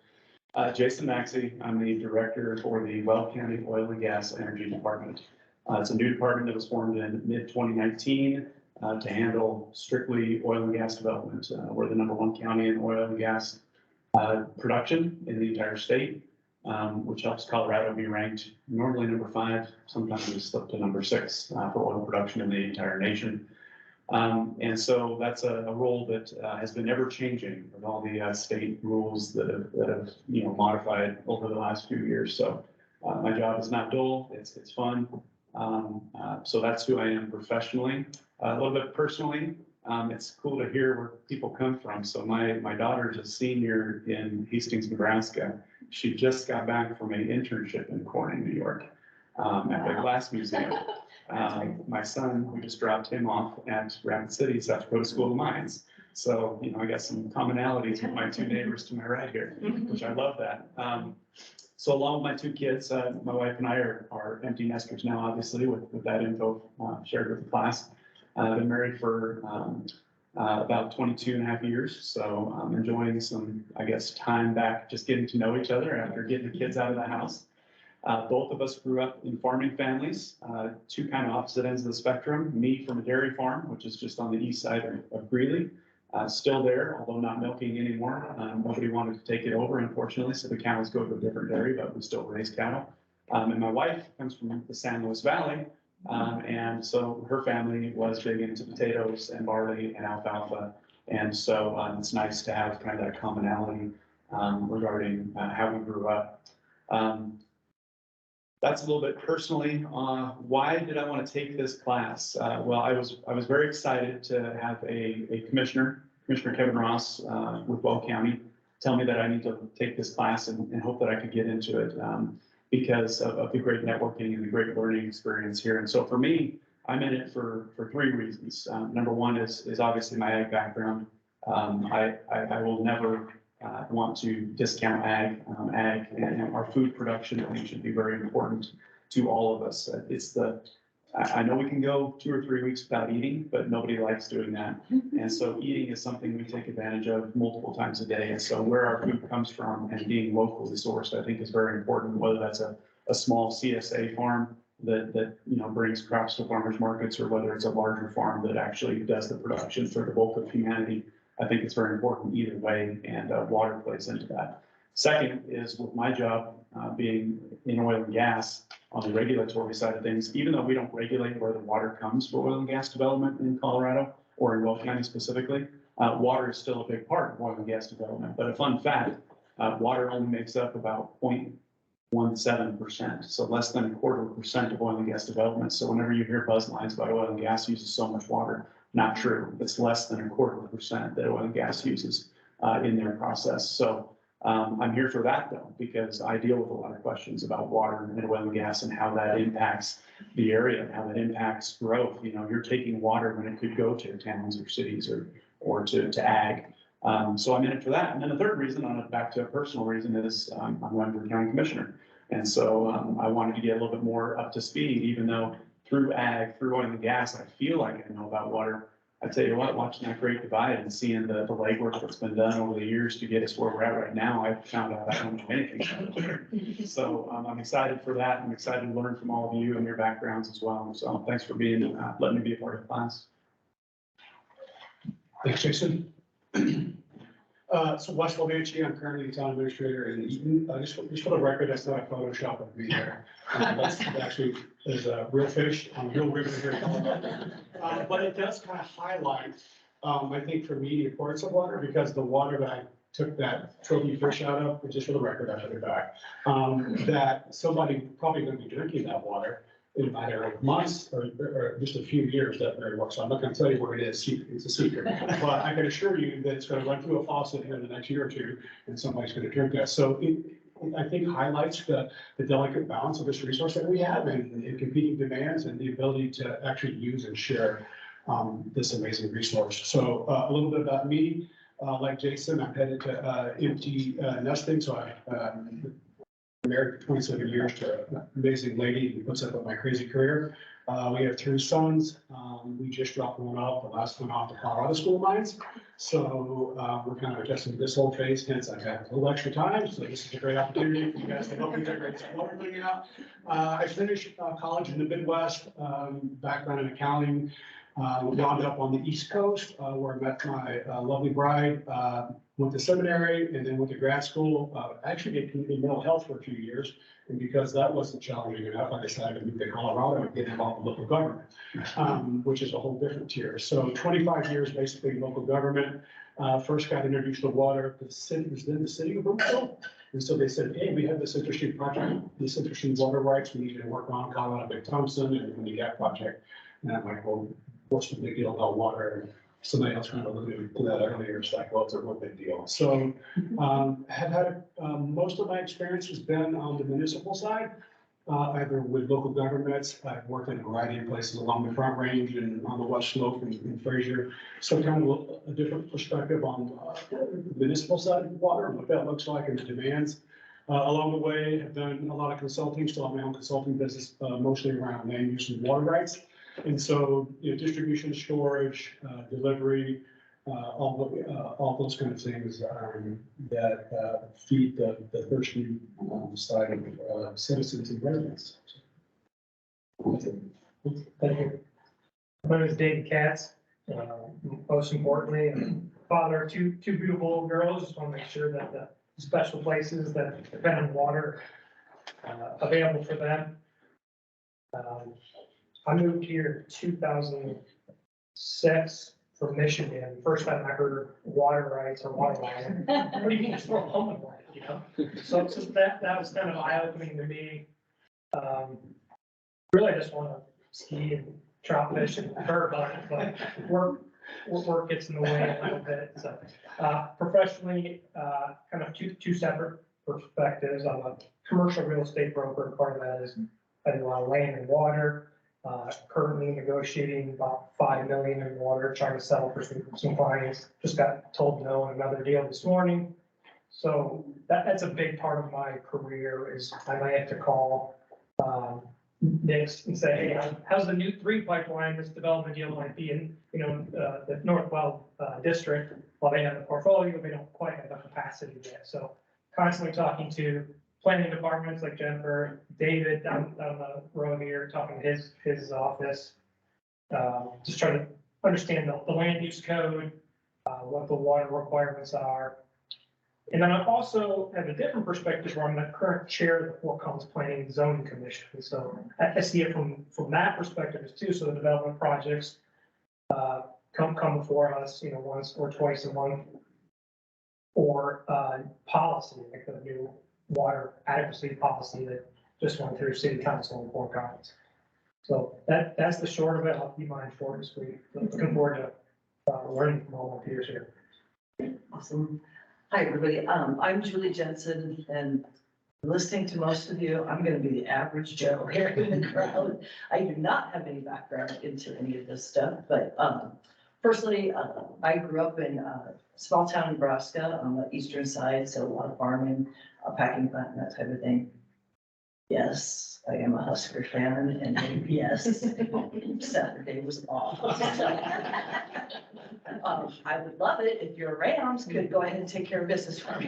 Jason Maxey, I'm the director for the Weld County Oil and Gas Energy Department. It's a new department that was formed in mid-2019 to handle strictly oil and gas development. We're the #1 county in oil and gas production in the entire state, which helps Colorado be ranked normally #5. Sometimes we slip to #6 for oil production in the entire nation. And so that's a role that has been ever changing with all the state rules that have modified over the last few years. So my job is not dull, it's fun. So that's who I am professionally. A little bit personally, it's cool to hear where people come from. So my daughter is a senior in Hastings, Nebraska. She just got back from an internship in Corning, New York, at the Glass Museum. My son, we just dropped him off at Rapid City South Dakota School of Mines. So, I got some commonalities with my two neighbors to my right here, which I love that. So along with my two kids, my wife and I are empty nesters now, obviously, with that info shared with the class. I've been married for about 22 and a half years. So I'm enjoying some, time back, just getting to know each other after getting the kids out of the house. Both of us grew up in farming families, two kind of opposite ends of the spectrum. Me from a dairy farm, which is just on the east side of Greeley. Still there, although not milking anymore. Nobody wanted to take it over, unfortunately, so the cows go to a different dairy, but we still raise cattle. And my wife comes from the San Luis Valley, and so her family was big into potatoes and barley and alfalfa. And so it's nice to have kind of that commonality regarding how we grew up. That's a little bit personally. Why did I want to take this class? Well, I was very excited to have a Commissioner Kevin Ross with Weld County tell me that I need to take this class and hope that I could get into it because of the great networking and the great learning experience here. And so for me, I'm in it for three reasons. Number one is obviously my ag background. I will never want to discount ag. Ag and our food production, I think, should be very important to all of us. I know we can go 2 or 3 weeks without eating, but nobody likes doing that. And so eating is something we take advantage of multiple times a day. And so where our food comes from and being locally sourced, I think is very important, whether that's a small CSA farm that, you know, brings crops to farmers markets, or whether it's a larger farm that actually does the production for the bulk of humanity. I think it's very important either way, and water plays into that. Second is with my job being in oil and gas on the regulatory side of things, even though we don't regulate where the water comes for oil and gas development in Colorado or in Will County specifically, water is still a big part of oil and gas development. But a fun fact, water only makes up about 0.17%, so less than 0.25% of oil and gas development. So whenever you hear buzz lines about oil and gas uses so much water, not true. It's less than 0.25% that oil and gas uses in their process. So I'm here for that though, because I deal with a lot of questions about water and oil and gas and how that impacts the area and how that impacts growth. You know, you're taking water when it could go to towns or cities or to ag. So I'm in it for that. And then the third reason, back to a personal reason, is I'm running for county commissioner. And so I wanted to get a little bit more up to speed, even though through ag, through oil and gas, I feel like I know about water. I tell you what, watching that great divide and seeing the legwork that's been done over the years to get us where we're at right now, I found out I don't know anything about it. So I'm excited for that. I'm excited to learn from all of you and your backgrounds as well. So thanks for letting me be a part of the class. Thanks, Jason. So Wes Lovici, I'm currently the town administrator in Eaton. Just for the record, that's not a Photoshop of me there. That's actually is a real fish on real river here. But it does kind of highlight, I think for me, the importance of water, because the water that I took that trophy fish out of, just for the record, I took it back, that somebody probably going to be drinking that water in a matter of months or just a few years, that very well. So I'm not going to tell you where it is. It's a secret. But I can assure you that it's going to run through a faucet here in the next year or two, and somebody's going to drink that. So it, I think, highlights the delicate balance of this resource that we have and competing demands and the ability to actually use and share this amazing resource. So a little bit about me. Like Jason, I'm headed to empty nesting. So I'm married for 27 years to an amazing lady who puts up with my crazy career. We have 2 sons. We just dropped one off, the last one off the Colorado School of Mines. So we're kind of adjusting to this whole phase, hence I've got a little extra time. So this is a great opportunity for you guys to help me figure everything out. I finished college in the Midwest, background in accounting. Wound up on the East Coast, where I met my lovely bride, went to seminary and then went to grad school. Actually did community mental health for a few years. And because that wasn't challenging enough, I decided to move to Colorado and get involved in local government, which is a whole different tier. So 25 years basically in local government. First got introduced to water. The city was then the city of Brooksville. And so they said, hey, we have this interesting project, this interesting water rights we need to work on, Colorado Big Thompson and the GAP project. And I'm like, well, what's the big deal about water? And somebody else kind of alluded to that earlier. It's like, well, it's a real big deal. So have had most of my experience has been on the municipal side, either with local governments. I've worked in a variety of places along the Front Range and on the West Slope in Fraser. So kind of a different perspective on the municipal side of water and what that looks like and the demands. Along the way, I've done a lot of consulting, still have my own consulting business, mostly around land use and water rights. And so, you know, distribution, storage, delivery, all those kind of things that feed the thirsty side of citizens and residents. Thank you. My name is David Katz. Most importantly, father of two beautiful little girls. Just want to make sure that the special places that depend on water available for them. I moved here in 2006 from Michigan. First time I heard water rights or water line. What do you mean just throw a pump in it, you know? So that was kind of eye-opening to me. Really, I just want to ski and trout fish and bird hunt, but work gets in the way a little bit. So professionally, kind of two separate perspectives. I'm a commercial real estate broker. Part of that is I do a lot of land and water. Currently negotiating about 5 million in water, trying to settle for some clients. Just got told no on another deal this morning. So that's a big part of my career is I might have to call next and say, hey, how's the new 3 pipeline, this development deal might be in, the Northwell district. While they have the portfolio, they don't quite have the capacity yet. So constantly talking to planning departments like Jennifer, David down the road here, talking to his office. Just trying to understand the land use code, what the water requirements are. And then I also have a different perspective where I'm the current chair of the Fort Collins Planning and Zoning Commission. So I see it from that perspective too. So the development projects come before us, once or twice a month. Or policy, like the new water adequacy policy that just went through city council in Fort Collins. So that's the short of it. I'll keep mine short and sweet. Looking forward to learning from all my peers here. Awesome. Hi, everybody. I'm Julie Jensen, and listening to most of you, I'm going to be the average Joe here in the crowd. I do not have any background into any of this stuff, but personally, I grew up in small town Nebraska on the eastern side, so a lot of farming, packing plant, and that type of thing. Yes, I am a Husker fan, and yes, Saturday was awful. I would love it if your Rams could go ahead and take care of business for me.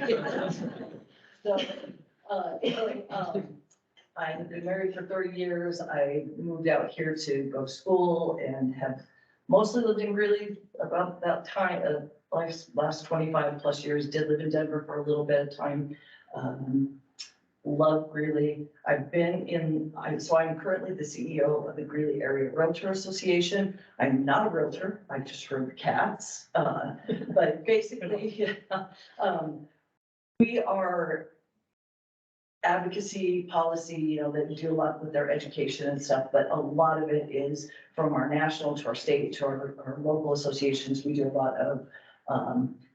So, anyway, I have been married for 30 years. I moved out here to go to school and have mostly lived in Greeley about that time of last 25 plus years. Did live in Denver for a little bit of time. Love Greeley. I'm currently the CEO of the Greeley Area Realtor Association. I'm not a realtor. I just heard cats. But basically, we are advocacy policy, they do a lot with their education and stuff, but a lot of it is from our national to our state to our local associations. We do a lot of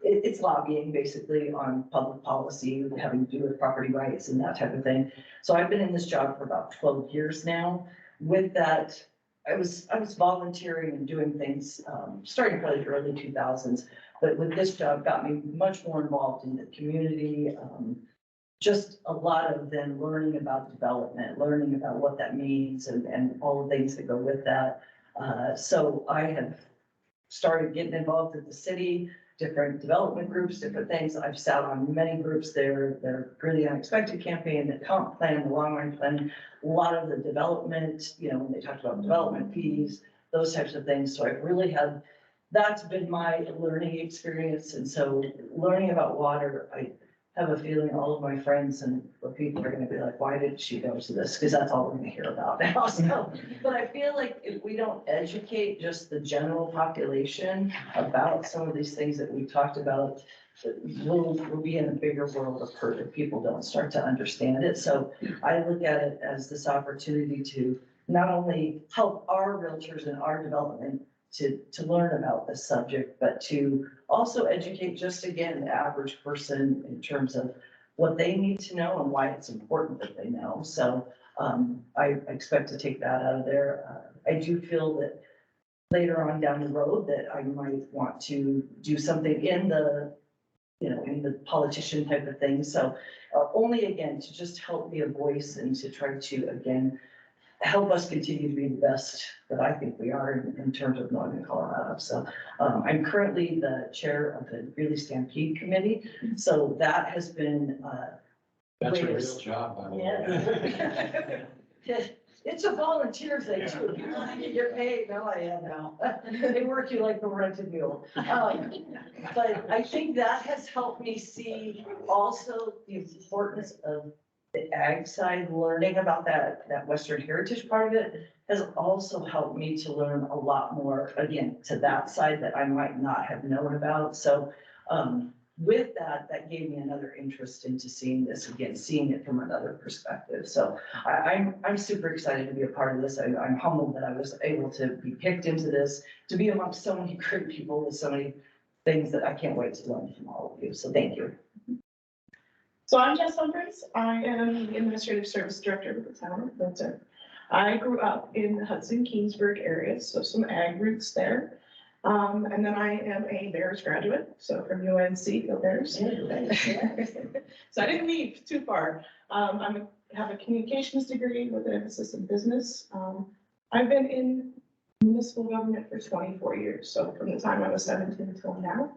it's lobbying basically on public policy, having to do with property rights and that type of thing. So I've been in this job for about 12 years now. With that, I was volunteering and doing things, starting probably the early 2000s, but with this job got me much more involved in the community. Just a lot of then learning about development, learning about what that means and all the things that go with that. So I have started getting involved with the city, different development groups, different things. I've sat on many groups there. They're really unexpected campaign, the comp plan, the long range plan, a lot of the development, when they talked about development fees, those types of things. So I've really had, that's been my learning experience. And so learning about water, I have a feeling all of my friends and people are going to be like, why did she go to this? Because that's all we're going to hear about now. So, but I feel like if we don't educate just the general population about some of these things that we've talked about, we'll be in a bigger world of hurt if people don't start to understand it. So I look at it as this opportunity to not only help our realtors and our development to learn about this subject, but to also educate just again, the average person in terms of what they need to know and why it's important that they know. So I expect to take that out of there. I do feel that later on down the road that I might want to do something in the, in the politician type of thing. So only again, to just help be a voice and to try to, again, help us continue to be the best that I think we are in terms of Northern Colorado. So I'm currently the chair of the Greeley Stampede Committee. So that has been. That's a real job, by the way. Yeah. It's a volunteer thing too. If you want to get paid, no, I am now. They work you like the rented mule. But I think that has helped me see also the importance of the ag side, learning about that Western heritage part of it has also helped me to learn a lot more, again, to that side that I might not have known about. So with that gave me another interest into seeing this again, seeing it from another perspective. So I'm super excited to be a part of this. I'm humbled that I was able to be picked into this, to be amongst so many great people with so many things that I can't wait to learn from all of you. So thank you. So I'm Jess Humphries. I am the Administrative Service Director with the town of Windsor. I grew up in the Hudson Kingsburg area, so some ag roots there. And then I am a Bears graduate, so from UNC, go Bears. So I didn't leave too far. Have a communications degree with an emphasis in business. I've been in municipal government for 24 years, so from the time I was 17 until now.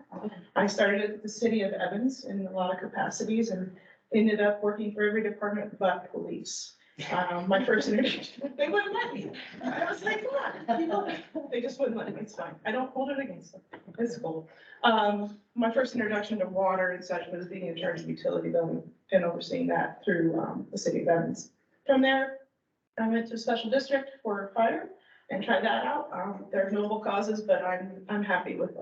I started at the city of Evans in a lot of capacities and ended up working for every department but police. My first introduction, they wouldn't let me. I was like, come on, people, they just wouldn't let me. It's fine. I don't hold it against them. It's cool. My first introduction to water and such was being in charge of utility billing and overseeing that through the city of Evans. From there, I went to special district for fire and tried that out. There are noble causes, but I'm happy with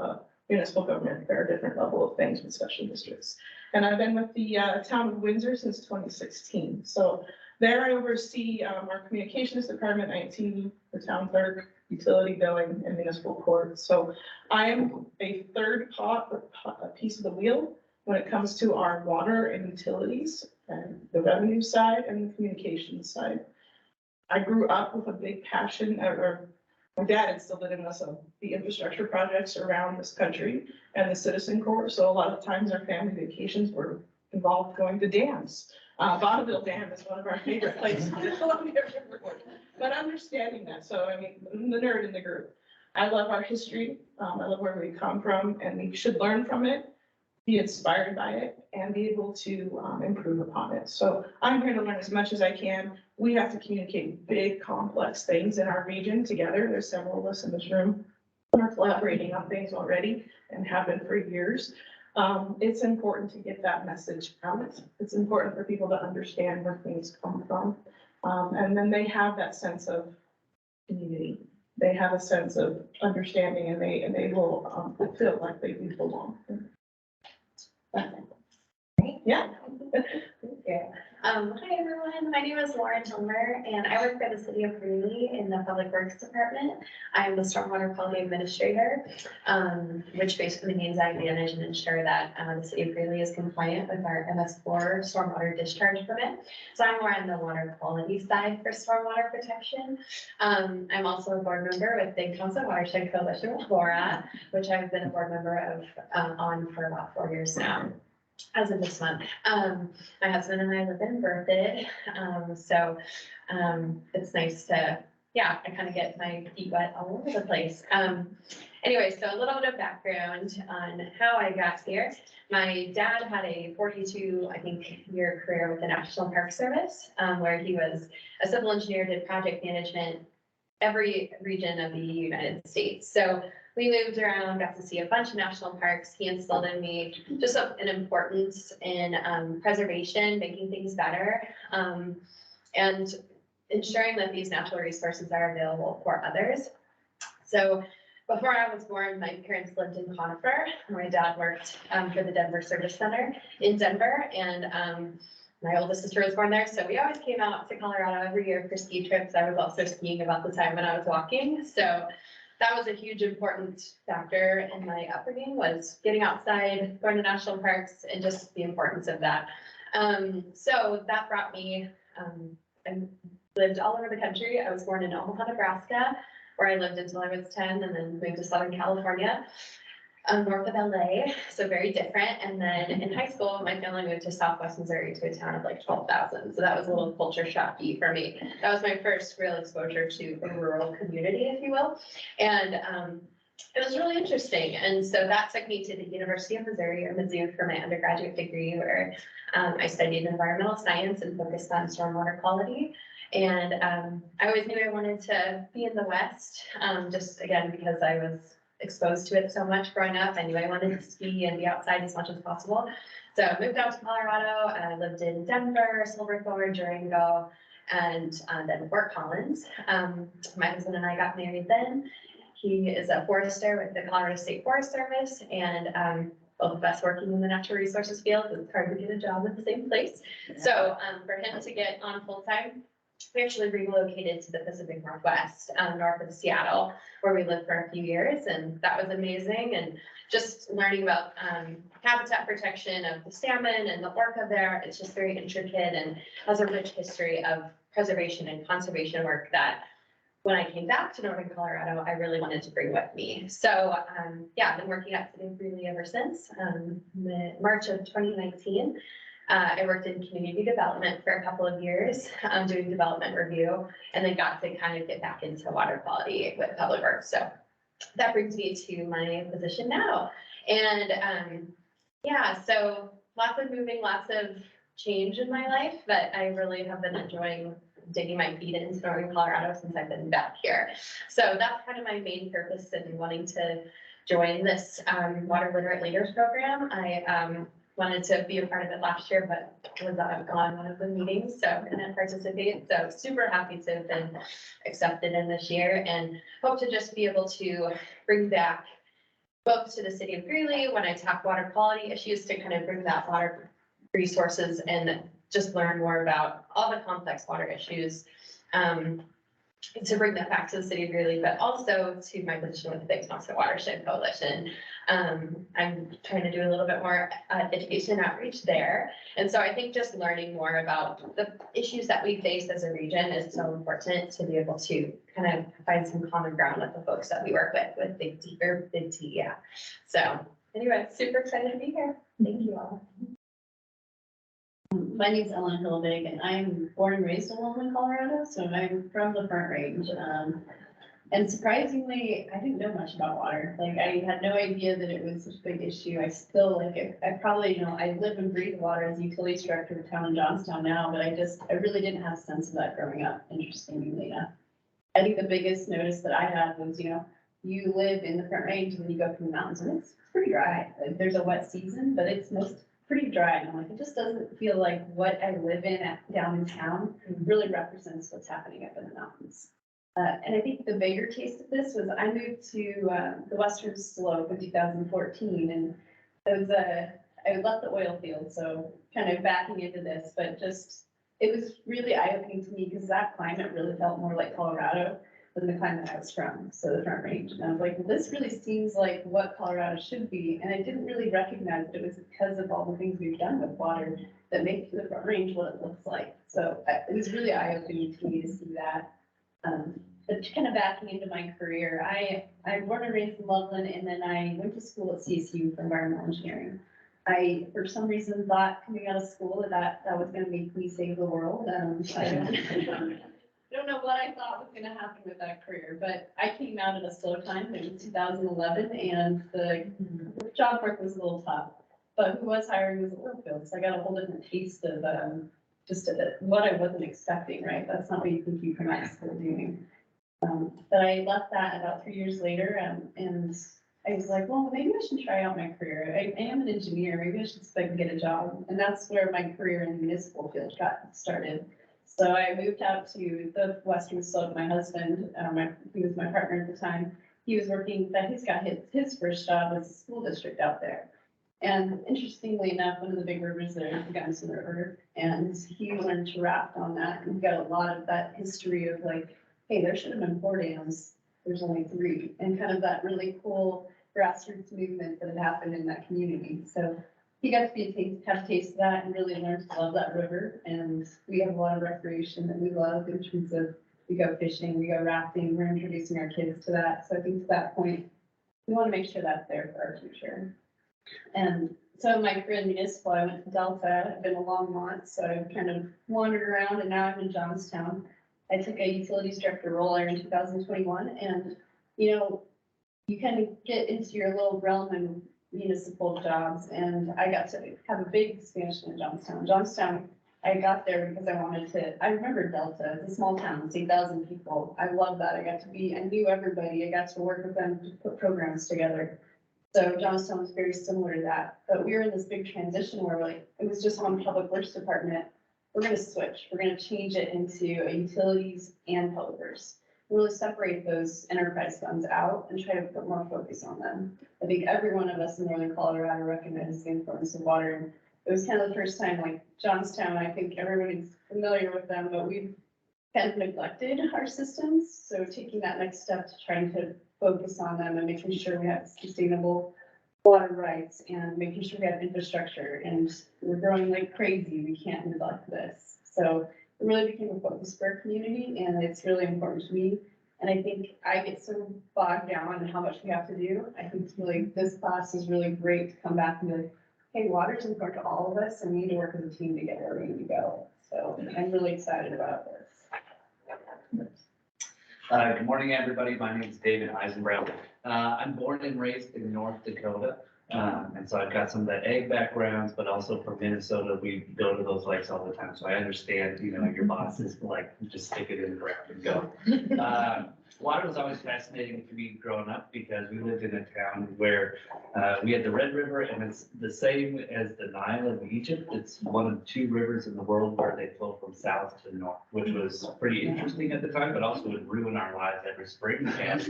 municipal government. There are different level of things with special districts. And I've been with the town of Windsor since 2016. So there I oversee our communications department, IT, the town clerk, utility billing, and municipal court. So I am a third piece of the wheel when it comes to our water and utilities and the revenue side and the communications side. I grew up with a big passion, or my dad instilled it in us, of the infrastructure projects around this country and the citizen corps. So a lot of times our family vacations were involved going to dams. Bonneville Dam is one of our favorite places in Columbia River. But understanding that, so I mean, I'm the nerd in the group. I love our history. I love where we come from, and we should learn from it, be inspired by it, and be able to improve upon it. So I'm here to learn as much as I can. We have to communicate big, complex things in our region together. There's several of us in this room who are collaborating on things already and have been for years. It's important to get that message out. It's important for people to understand where things come from. And then they have that sense of community. They have a sense of understanding, and they will feel like they do belong. Yeah. Hi everyone, my name is Lauren Tilmer and I work for the city of Greeley in the Public Works Department. I'm the Stormwater Quality Administrator, which basically means I manage and ensure that the city of Greeley is compliant with our MS4 stormwater discharge permit. So I'm more on the water quality side for stormwater protection. I'm also a board member with Big Thompson Watershed Coalition with Laura, which I've been a board member of on for about 4 years now. As of this month. My husband and I live in Berthoud, so it's nice to, I kind of get my feet wet all over the place. Anyway, so a little bit of background on how I got here. My dad had a 42, I think, year career with the National Park Service, where he was a civil engineer, did project management, every region of the United States. So we moved around, got to see a bunch of national parks. He instilled in me just an importance in preservation, making things better, and ensuring that these natural resources are available for others. So before I was born, my parents lived in Conifer. My dad worked for the Denver Service Center in Denver, and my oldest sister was born there, so we always came out to Colorado every year for ski trips. I was also skiing about the time when I was walking, so that was a huge important factor in my upbringing, was getting outside, going to national parks, and just the importance of that. So that brought me, I lived all over the country. I was born in Omaha, Nebraska, where I lived until I was 10, and then moved to Southern California, north of LA, so very different. And then in high school, my family moved to Southwest Missouri to a town of like 12,000. So that was a little culture shocky for me. That was my first real exposure to a rural community, if you will. And it was really interesting. And so that took me to the University of Missouri, or Mizzou, for my undergraduate degree, where I studied environmental science and focused on stormwater quality. And I always knew I wanted to be in the West, just again, because I was exposed to it so much growing up. I knew I wanted to ski and be outside as much as possible. So I moved out to Colorado, and I lived in Denver, Silverthorne, Durango, and then Fort Collins. My husband and I got married then. He is a forester with the Colorado State Forest Service, and both of us working in the natural resources field. It's hard to get a job at the same place. So for him to get on full time, we actually relocated to the Pacific Northwest, north of Seattle, where we lived for a few years, and that was amazing. And just learning about habitat protection of the salmon and the orca there, it's just very intricate and has a rich history of preservation and conservation work that when I came back to Northern Colorado, I really wanted to bring with me. So, yeah, I've been working at City of Greeley ever since, March of 2019. I worked in community development for a couple of years, doing development review, and then got to kind of get back into water quality with public works. So that brings me to my position now. And yeah, so lots of moving, lots of change in my life, but I really have been enjoying digging my feet into Northern Colorado since I've been back here. So that's kind of my main purpose in wanting to join this Water Literate Leaders program. I wanted to be a part of it last year, but was on one of the meetings, so couldn't participate. So super happy to have been accepted in this year and hope to just be able to bring back both to the City of Greeley when I talk water quality issues to kind of bring that water resources and just learn more about all the complex water issues, to bring that back to the City of Greeley, but also to my position with the Big Sponsorship Watershed Coalition. I'm trying to do a little bit more education outreach there. And so I think just learning more about the issues that we face as a region is so important to be able to kind of find some common ground with the folks that we work with Big T, yeah. So anyway, super excited to be here. Thank you all. My name's Ellen Hillbig, and I'm born and raised in Loveland, Colorado, so I'm from the Front Range. And surprisingly, I didn't know much about water. Like, I had no idea that it was such a big issue. I still, like, I probably, I live and breathe water as utilities director of town in Johnstown now, but I really didn't have a sense of that growing up, interestingly enough. I think the biggest notice that I had was, you live in the Front Range and then you go from the mountains and it's pretty dry. Like, there's a wet season, but it's pretty dry. And I'm like, it just doesn't feel like what I live in down in town really represents what's happening up in the mountains. And I think the bigger taste of this was I moved to the Western Slope in 2014, and I left the oil field, so kind of backing into this, but just, it was really eye-opening to me because that climate really felt more like Colorado than the climate I was from, so the Front Range. And I was like, well, this really seems like what Colorado should be. And I didn't really recognize that it was because of all the things we've done with water that make the Front Range what it looks like. So it was really eye-opening to me to see that. But kind of backing into my career, I'm born and raised in Loveland, and then I went to school at CSU for environmental engineering. I, for some reason, thought coming out of school that was going to make me save the world. I don't know what I thought was going to happen with that career, but I came out at a slow time in 2011, and the job work was a little tough. But who was hiring was the oil field, so I got a whole different taste of what I wasn't expecting. Right, that's not what you think you come out of school doing. But I left that about 3 years later, and I was like, well, maybe I should try out my career. I am an engineer. Maybe I should see if I can get a job, and that's where my career in the municipal field got started. So I moved out to the Western Slope. My husband, he was my partner at the time. He was working, he's got his first job as a school district out there. And interestingly enough, one of the big rivers there is the Gunnison River. And he learned to raft on that. And he got a lot of that history of like, hey, there should have been 4 dams. There's only 3. And kind of that really cool grassroots movement that had happened in that community. So he got to have a taste of that and really learned to love that river. And we have a lot of recreation that we love in terms of, we go fishing, we go rafting, we're introducing our kids to that. So I think to that point, we want to make sure that's there for our future. And so in my career in municipal, I went to Delta. I've been a Longmont, so I've kind of wandered around, and now I'm in Johnstown. I took a utilities director role there in 2021, and you kind of get into your little realm in municipal jobs, and I got to have a big expansion in Johnstown. Johnstown, I got there because I remember Delta, it's a small town, it's 8,000 people. I love that. I knew everybody. I got to work with them to put programs together. So Johnstown was very similar to that, but we were in this big transition where it was just one public works department. We're going to switch. We're going to change it into a utilities and public works. Really separate those enterprise funds out and try to put more focus on them. I think every one of us in Northern Colorado recognizes the importance of water. And it was kind of the first time, like Johnstown, I think everybody's familiar with them, but we've kind of neglected our systems. So taking that next step to trying to focus on them and making sure we have sustainable water rights and making sure we have infrastructure, and we're growing like crazy. We can't neglect this. So it really became a focus for our community, and it's really important to me. And I think I get so bogged down in how much we have to do. I think it's really, this class is really great to come back and be like, hey, water is important to all of us, and we need to work as a team to get where we need to go. So I'm really excited about this. Good morning, everybody. My name is David Eisenbrow. I'm born and raised in North Dakota. And so I've got some of the ag backgrounds, but also from Minnesota, we go to those lakes all the time. So I understand, you know, your boss is like, just stick it in the ground and go. Water was always fascinating to me growing up because we lived in a town where we had the Red River, and it's the same as the Nile in Egypt. It's one of 2 rivers in the world where they flow from south to north, which was pretty interesting at the time, but also would ruin our lives every spring. And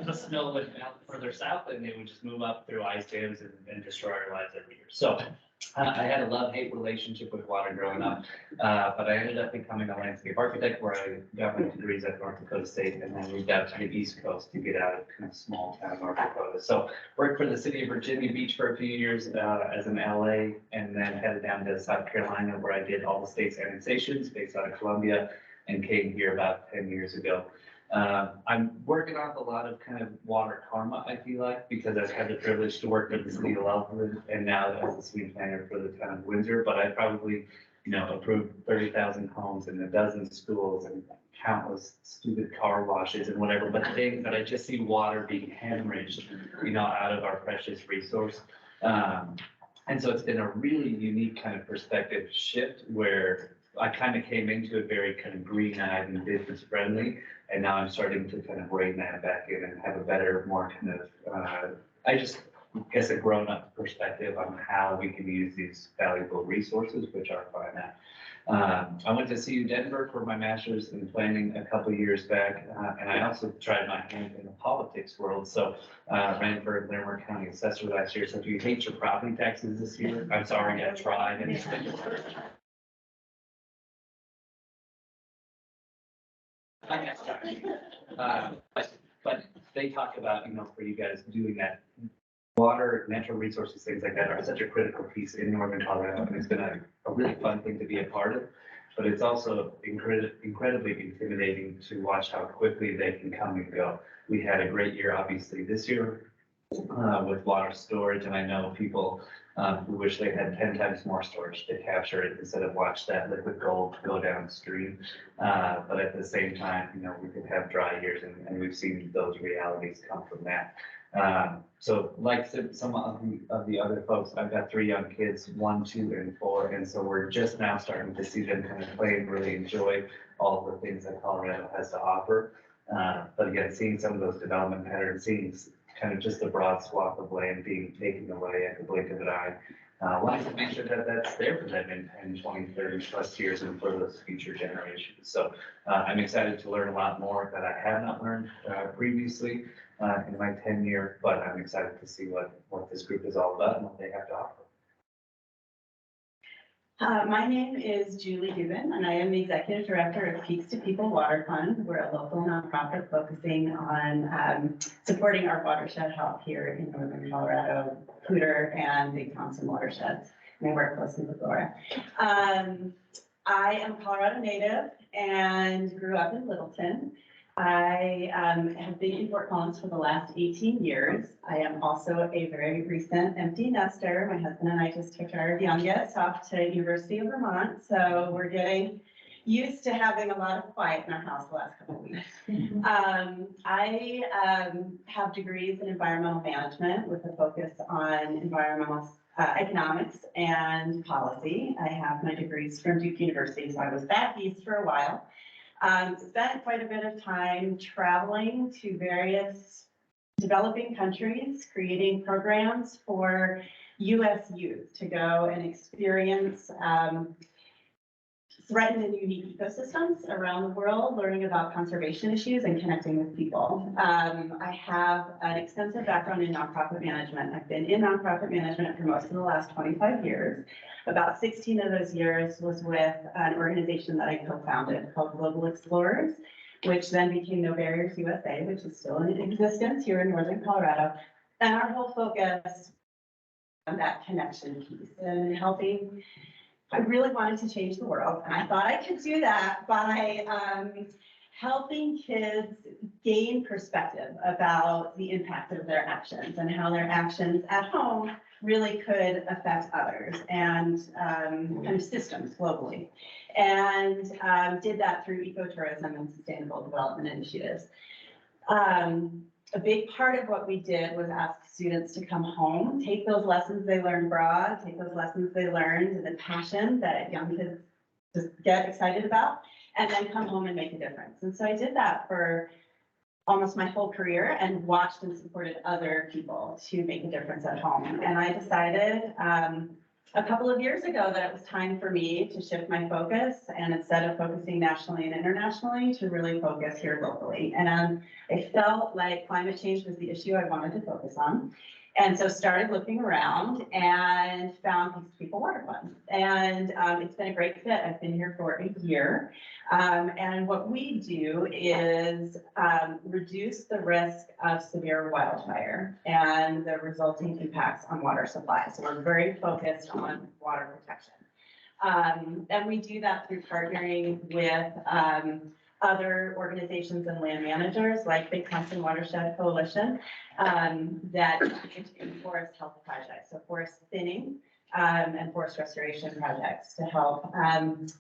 the snow would melt further south, and they would just move up through ice dams and destroy our lives every year. So I had a love-hate relationship with water growing up, but I ended up becoming a landscape architect where I got my degrees at North Dakota State and then moved out to the East Coast to get out of kind of small town North Dakota. So worked for the city of Virginia Beach for a few years as an LA, and then headed down to South Carolina where I did all the state's annexations based out of Columbia and came here about 10 years ago. I'm working off a lot of kind of water karma, I feel like, because I've had the privilege to work with the city of Loveland and now as the city planner for the town of Windsor, but I probably, you know, approved 30,000 homes and a dozen schools and countless stupid car washes and whatever, but things that I just see water being hemorrhaged, you know, out of our precious resource. And so it's been a really unique kind of perspective shift where I kind of came into it very kind of green-eyed and business-friendly, and now I'm starting to kind of rein that back in and have a better, more kind of, I just guess a grown-up perspective on how we can use these valuable resources, which are finite. I went to CU Denver for my master's in planning a couple of years back, and I also tried my hand in the politics world. So ran for Larimer County Assessor last year. So if you hate your property taxes this year, I'm sorry, I tried. And but they talk about, you know, for you guys doing that, water, natural resources, things like that are such a critical piece in Northern Colorado, and it's been a really fun thing to be a part of. But it's also incredibly intimidating to watch how quickly they can come and go. We had a great year, obviously, this year with water storage, and I know people who wish they had 10 times more storage to capture it instead of watch that liquid gold go downstream. But at the same time, you know, we could have dry years, and we've seen those realities come from that. So like some of the other folks, I've got 3 young kids, 1, 2, and 4, and so we're just now starting to see them kind of play and really enjoy all the things that Colorado has to offer. But again, seeing some of those development patterns, seeing kind of just a broad swath of land being taken away at the blink of an eye. Wanting to make sure that that's there for them in 10, 20, 30 plus years and for those future generations. So I'm excited to learn a lot more that I have not learned previously in my tenure, but I'm excited to see what this group is all about and what they have to offer. My name is Julie Dubin, and I am the Executive Director of Peaks to People Water Fund. We're a local nonprofit focusing on supporting our watershed health here in Northern Colorado, Cooter and Big Thompson watersheds. And I work closely with Laura. I am a Colorado native and grew up in Littleton. I have been in Fort Collins for the last 18 years. I am also a very recent empty nester. My husband and I just took our youngest off to University of Vermont, so we're getting used to having a lot of quiet in our house the last couple of weeks. I have degrees in environmental management with a focus on environmental economics and policy. I have my degrees from Duke University, so I was back east for a while. Spent quite a bit of time traveling to various developing countries, creating programs for U.S. youth to go and experience threatened and unique ecosystems around the world, learning about conservation issues and connecting with people. I have an extensive background in nonprofit management. I've been in nonprofit management for most of the last 25 years. About 16 of those years was with an organization that I co-founded called Global Explorers, which then became No Barriers USA, which is still in existence here in Northern Colorado. And our whole focus on that connection piece and helping I really wanted to change the world, and I thought I could do that by helping kids gain perspective about the impact of their actions and how their actions at home really could affect others and kind of systems globally. And did that through ecotourism and sustainable development initiatives. A big part of what we did was ask students to come home, take those lessons they learned abroad, take those lessons they learned and the passion that young kids just get excited about, and then come home and make a difference. And so I did that for almost my whole career and watched and supported other people to make a difference at home. And I decided a couple of years ago that it was time for me to shift my focus, and instead of focusing nationally and internationally, to really focus here locally. And I felt like climate change was the issue I wanted to focus on. And so started looking around and found Peace to People Water Fund. And it's been a great fit. I've been here for a year. And what we do is reduce the risk of severe wildfire and the resulting impacts on water supply. So we're very focused on water protection. And we do that through partnering with other organizations and land managers like Big Thompson Watershed Coalition that do forest health projects, so forest thinning and forest restoration projects to help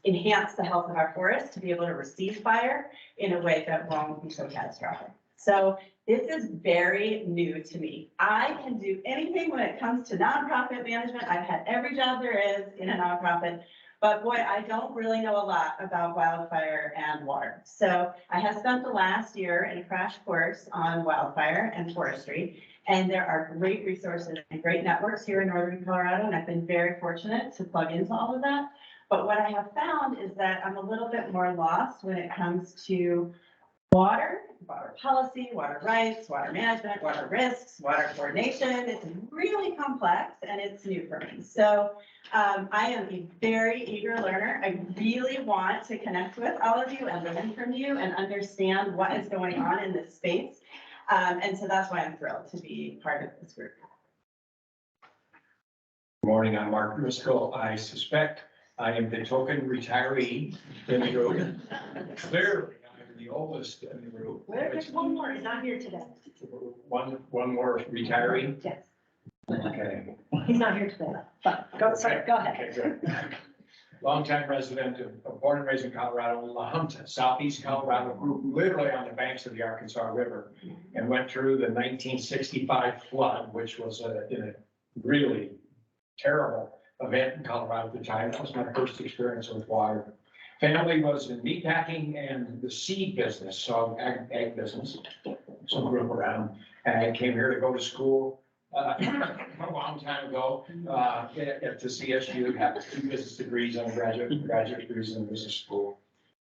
enhance the health of our forests to be able to receive fire in a way that won't be so catastrophic. So this is very new to me. I can do anything when it comes to nonprofit management. I've had every job there is in a nonprofit. But boy, I don't really know a lot about wildfire and water. So I have spent the last year in a crash course on wildfire and forestry. And there are great resources and great networks here in Northern Colorado. And I've been very fortunate to plug into all of that. But what I have found is that I'm a little bit more lost when it comes to water policy, water rights, water management, water risks, water coordination. It's really complex and it's new for me. So I am a very eager learner. I really want to connect with all of you and learn from you and understand what is going on in this space. And so that's why I'm thrilled to be part of this group. Good morning, I'm Mark Driscoll. I suspect I am the token retiree in the group. Clearly, I'm the oldest in the group. There's one more, he's not here today. One more retiree? Yes. Okay. He's not here today, but go ahead. Okay, good. Longtime resident of born and raised in Colorado, La Junta, southeast Colorado, grew literally on the banks of the Arkansas River and went through the 1965 flood, which was a really terrible event in Colorado at the time. That was my first experience with water. Family was in meatpacking and the seed business, so egg business. So grew up around, and I came here to go to school a long time ago at the CSU, have 2 business degrees, undergraduate and graduate degrees in business school.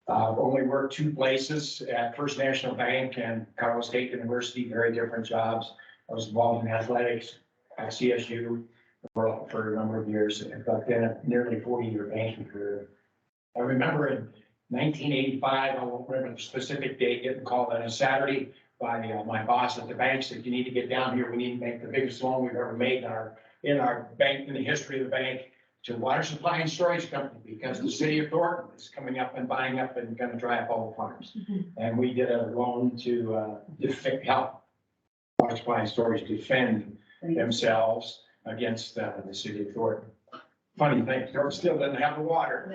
Only worked 2 places at First National Bank and Colorado State University, very different jobs. I was involved in athletics at CSU for a number of years, but then a nearly 40-year banking career. I remember in 1985, I won't remember the specific date, getting called on a Saturday by my boss at the bank, said, you need to get down here. We need to make the biggest loan we've ever made in our bank, in the history of the bank, to Water Supply and Storage Company, because the city of Thornton is coming up and buying up and going to dry up all the farms. And we did a loan to help Water Supply and Storage defend themselves against the city of Thornton. Funny thing, Thornton still doesn't have the water.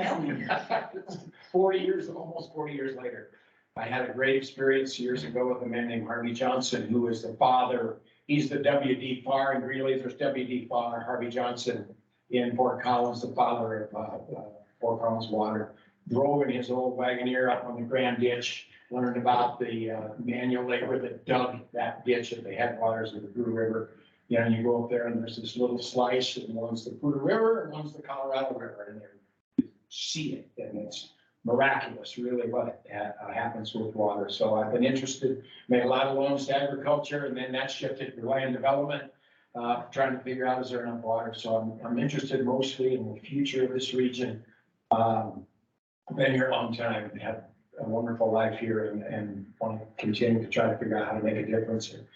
40 years, almost 40 years later. I had a great experience years ago with a man named Harvey Johnson, who is the father. He's the W.D. Farr in Greeley. There's W.D. Farr, Harvey Johnson in Fort Collins, the father of Fort Collins Water. Drove in his old Wagoneer up on the Grand Ditch, learned about the manual labor that dug that ditch at the headwaters of the Blue River. You know, you go up there and there's this little slice, and one's the Poudre River and one's the Colorado River, and you see it, and it's miraculous, really, what happens with water. So I've been interested, made a lot of loans to agriculture, and then that shifted to land development, trying to figure out is there enough water. So I'm interested mostly in the future of this region. I've been here a long time, had a wonderful life here, and want to continue to try to figure out how to make a difference. And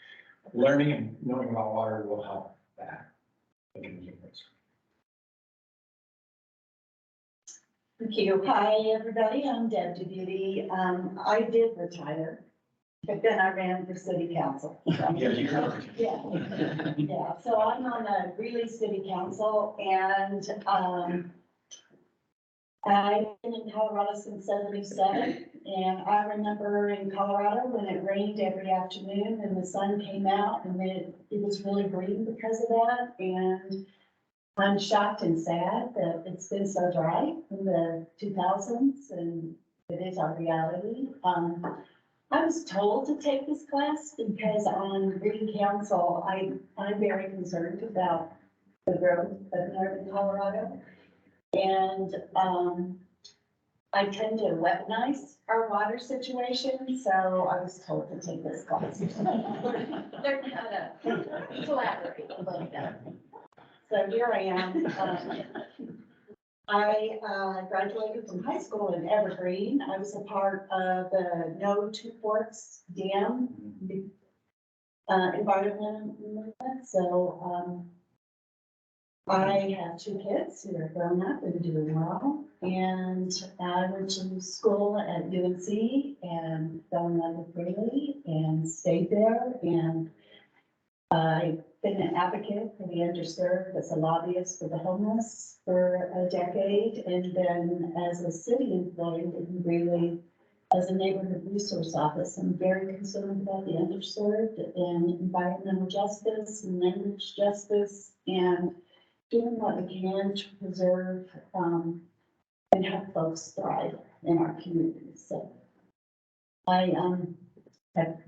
learning and knowing about water will help that. Thank you. Hi, everybody. I'm Deb DeBeauty. I did retire, but then I ran for city council. Yeah, you heard. Yeah, yeah. So I'm on the Greeley City Council and, I've been in Colorado since '77. And I remember in Colorado when it rained every afternoon and the sun came out and it was really green because of that. And I'm shocked and sad that it's been so dry in the 2000s and it is our reality. I was told to take this class because on Green Council, I'm very concerned about the growth of northern Colorado. And I tend to weaponize our water situation, so I was told to take this class. Learn how to collaborate a little bit. So here I am. I graduated from high school in Evergreen. I was a part of the No Two Forks Dam environment movement. So I have two kids who are grown up and doing well. And I went to school at UNC and fell in love with Greeley and stayed there. And I've been an advocate for the underserved as a lobbyist for the homeless for a decade. And then as a city employee in Greeley, as a neighborhood resource office, I'm very concerned about the underserved and environmental justice and language justice and doing what we can to preserve and help folks thrive in our communities. So I have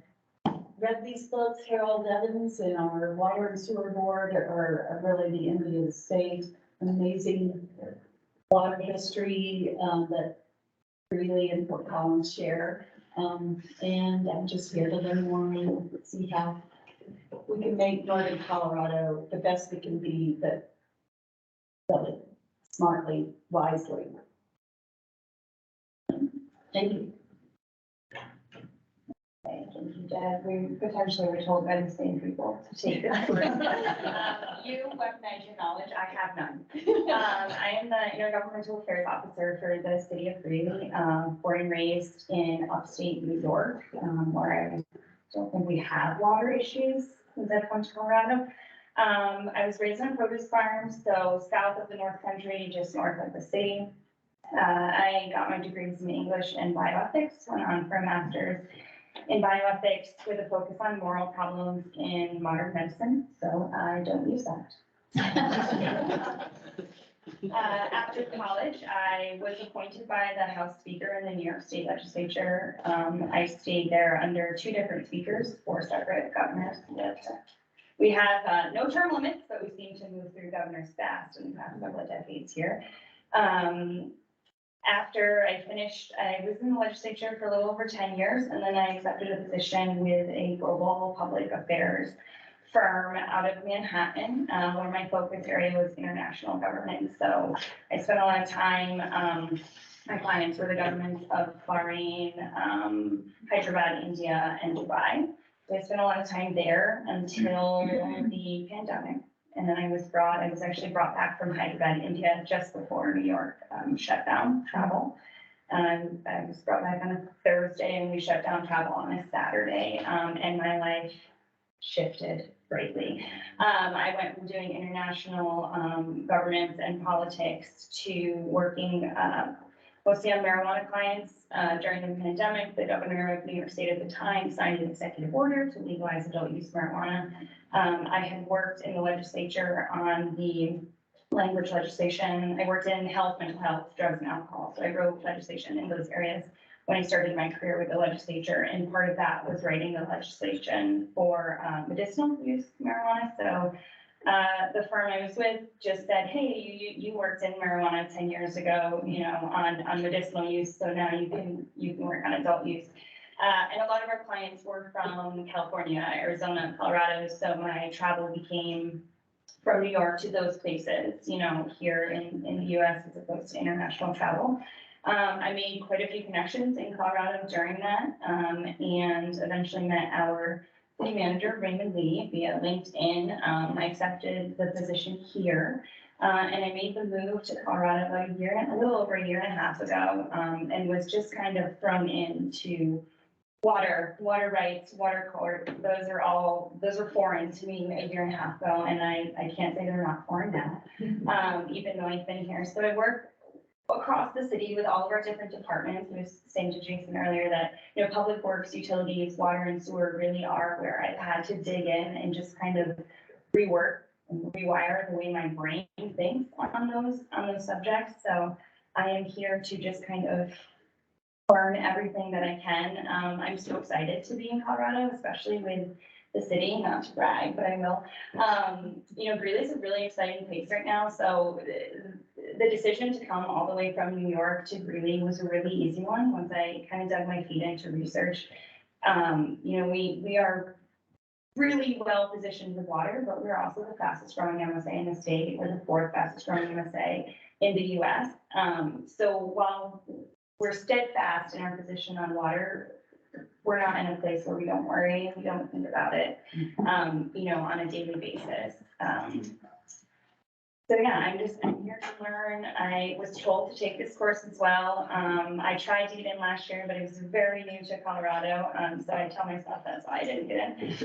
read these books. Harold Evans and our Water and Sewer Board are really the envy of the state. Amazing water history that Greeley and Fort Collins share. And I'm just here to learn more and see how we can make northern Colorado the best it can be, but really smartly, wisely. Thank you. Thank you, Deb. We potentially were told by the same people to take this. You weaponize your knowledge, I have none. I am the Intergovernmental Affairs Officer for the city of Greeley, born and raised in upstate New York, where I don't think we have water issues since I've come to Colorado. I was raised on a produce farm, so south of the North Country, just north of the city. I got my degrees in English and bioethics, went on for a master's in bioethics with a focus on moral problems in modern medicine, so I don't use that. After college, I was appointed by the House Speaker in the New York State Legislature. I stayed there under two different speakers, 4 separate governors. We have no term limits, but we seem to move through governors fast in the past couple of decades here. After I finished, I was in the legislature for a little over 10 years, and then I accepted a position with a global public affairs firm out of Manhattan, where my focus area was international government. So I spent a lot of time, my clients were the governments of Bahrain, Hyderabad, India, and Dubai. So I spent a lot of time there until the pandemic. And then I was actually brought back from Hyderabad, India, just before New York shut down travel. I was brought back on a Thursday and we shut down travel on a Saturday, and my life shifted greatly. I went from doing international governance and politics to working mostly on marijuana clients. During the pandemic, the governor of New York State at the time signed an executive order to legalize adult use marijuana. I had worked in the legislature on the language legislation. I worked in health, mental health, drugs, and alcohol. So I wrote legislation in those areas when I started my career with the legislature. And part of that was writing the legislation for medicinal use marijuana. So the firm I was with just said, hey, you worked in marijuana 10 years ago, on medicinal use. So now you can work on adult use. And a lot of our clients were from California, Arizona, Colorado. So my travel became from New York to those places, here in the US as opposed to international travel. I made quite a few connections in Colorado during that, and eventually met our city manager, Raymond Lee, via LinkedIn. I accepted the position here. And I made the move to Colorado about a little over a year and a half ago, and was just kind of thrown into water rights, water court. Those are foreign to me a year and a half ago, and I can't say they're not foreign now, even though I've been here. So I work across the city with all of our different departments. I was saying to Jason earlier that, public works, utilities, water and sewer really are where I've had to dig in and just kind of rework and rewire the way my brain thinks on those subjects. So I am here to just kind of learn everything that I can. I'm so excited to be in Colorado, especially with the city, not to brag, but I will. Greeley's a really exciting place right now. So the decision to come all the way from New York to Greeley was a really easy one once I kind of dug my feet into research. We are really well positioned with water, but we're also the fastest growing MSA in the state. We're the 4th fastest growing MSA in the US. So while we're steadfast in our position on water, we're not in a place where we don't worry, we don't think about it, on a daily basis. So yeah, I'm here to learn. I was told to take this course as well. I tried to get in last year, but it was very new to Colorado. So I tell myself that's why I didn't get in.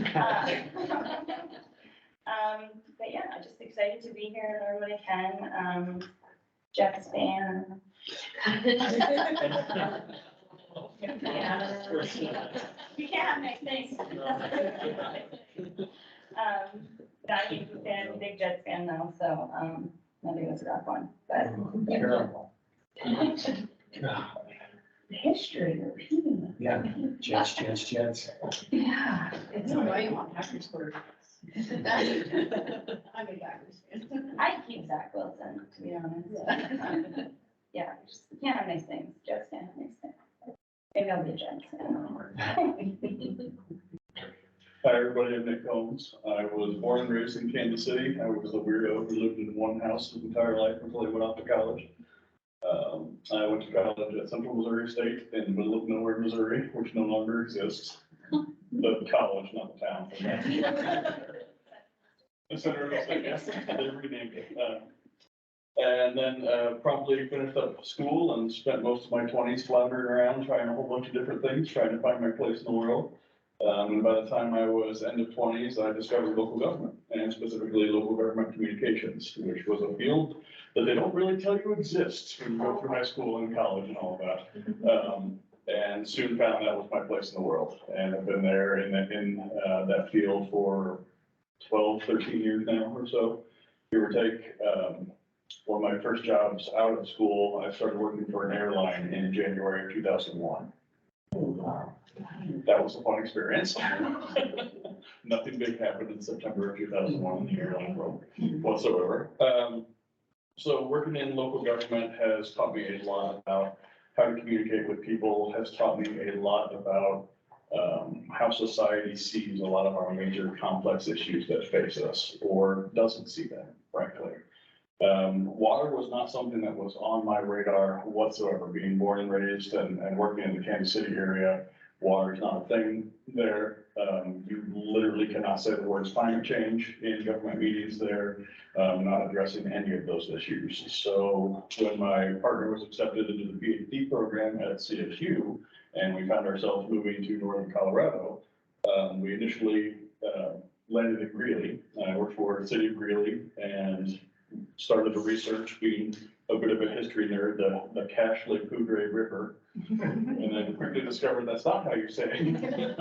But yeah, I'm just excited to be here and learn what I can. Jeff's fan. Yeah. You can't have nice things. Not a huge fan, big Jets fan though, so, I think it's a rough one, but. The history, repeating. Yeah, Jets. Yeah. It's a way on Packers for. I'm a Packers fan. I keep Zach Wilson, to be honest. Yeah, just can't have nice things, Jets can't have nice things. Maybe I'll be a Jets fan. Hi, everybody, I'm Nick Combs. I was born and raised in Kansas City. I was a weirdo who lived in one house his entire life until I went off to college. I went to college at Central Missouri State in the middle of nowhere, Missouri, which no longer exists. The college, not the town. The center of the state, yes, they renamed it. And then promptly finished up school and spent most of my 20s floundering around, trying a whole bunch of different things, trying to find my place in the world. And by the time I was end of 20s, I discovered local government, and specifically local government communications, which was a field that they don't really tell you exists when you go through high school and college and all of that. And soon found that was my place in the world, and I've been there in that field for 12, 13 years now or so, give or take. One of my first jobs out of school, I started working for an airline in January of 2001. That was a fun experience. Nothing big happened in September of 2001 in the airline world whatsoever. So working in local government has taught me a lot about how to communicate with people, has taught me a lot about how society sees a lot of our major complex issues that face us, or doesn't see them, frankly. Water was not something that was on my radar whatsoever, being born and raised and working in the Kansas City area. Water is not a thing there. You literally cannot say the words climate change in government meetings there, not addressing any of those issues. So when my partner was accepted into the PhD program at CSU, and we found ourselves moving to northern Colorado, we initially landed in Greeley. I worked for the city of Greeley and started the research, being a bit of a history nerd, the Cache Le Poudre River. And then quickly discovered that's not how you say it.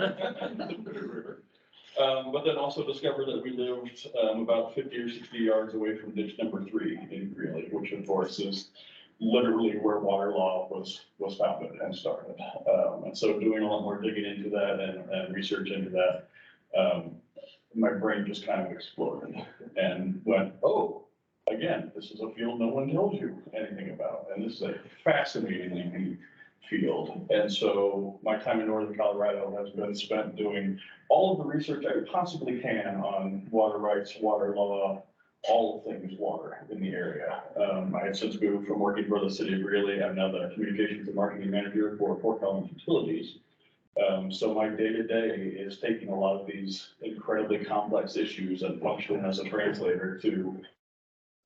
But then also discovered that we lived about 50 or 60 yards away from ditch number 3 in Greeley, which of course is literally where water law was founded and started. And so doing a lot more digging into that and research into that, my brain just kind of exploded and went, oh, again, this is a field no one tells you anything about. And this is a fascinatingly neat field. And so my time in northern Colorado has been spent doing all of the research I possibly can on water rights, water law, all things water in the area. I have since moved from working for the city of Greeley. I'm now the communications and marketing manager for Fort Collins Utilities. So my day-to-day is taking a lot of these incredibly complex issues and functioning as a translator to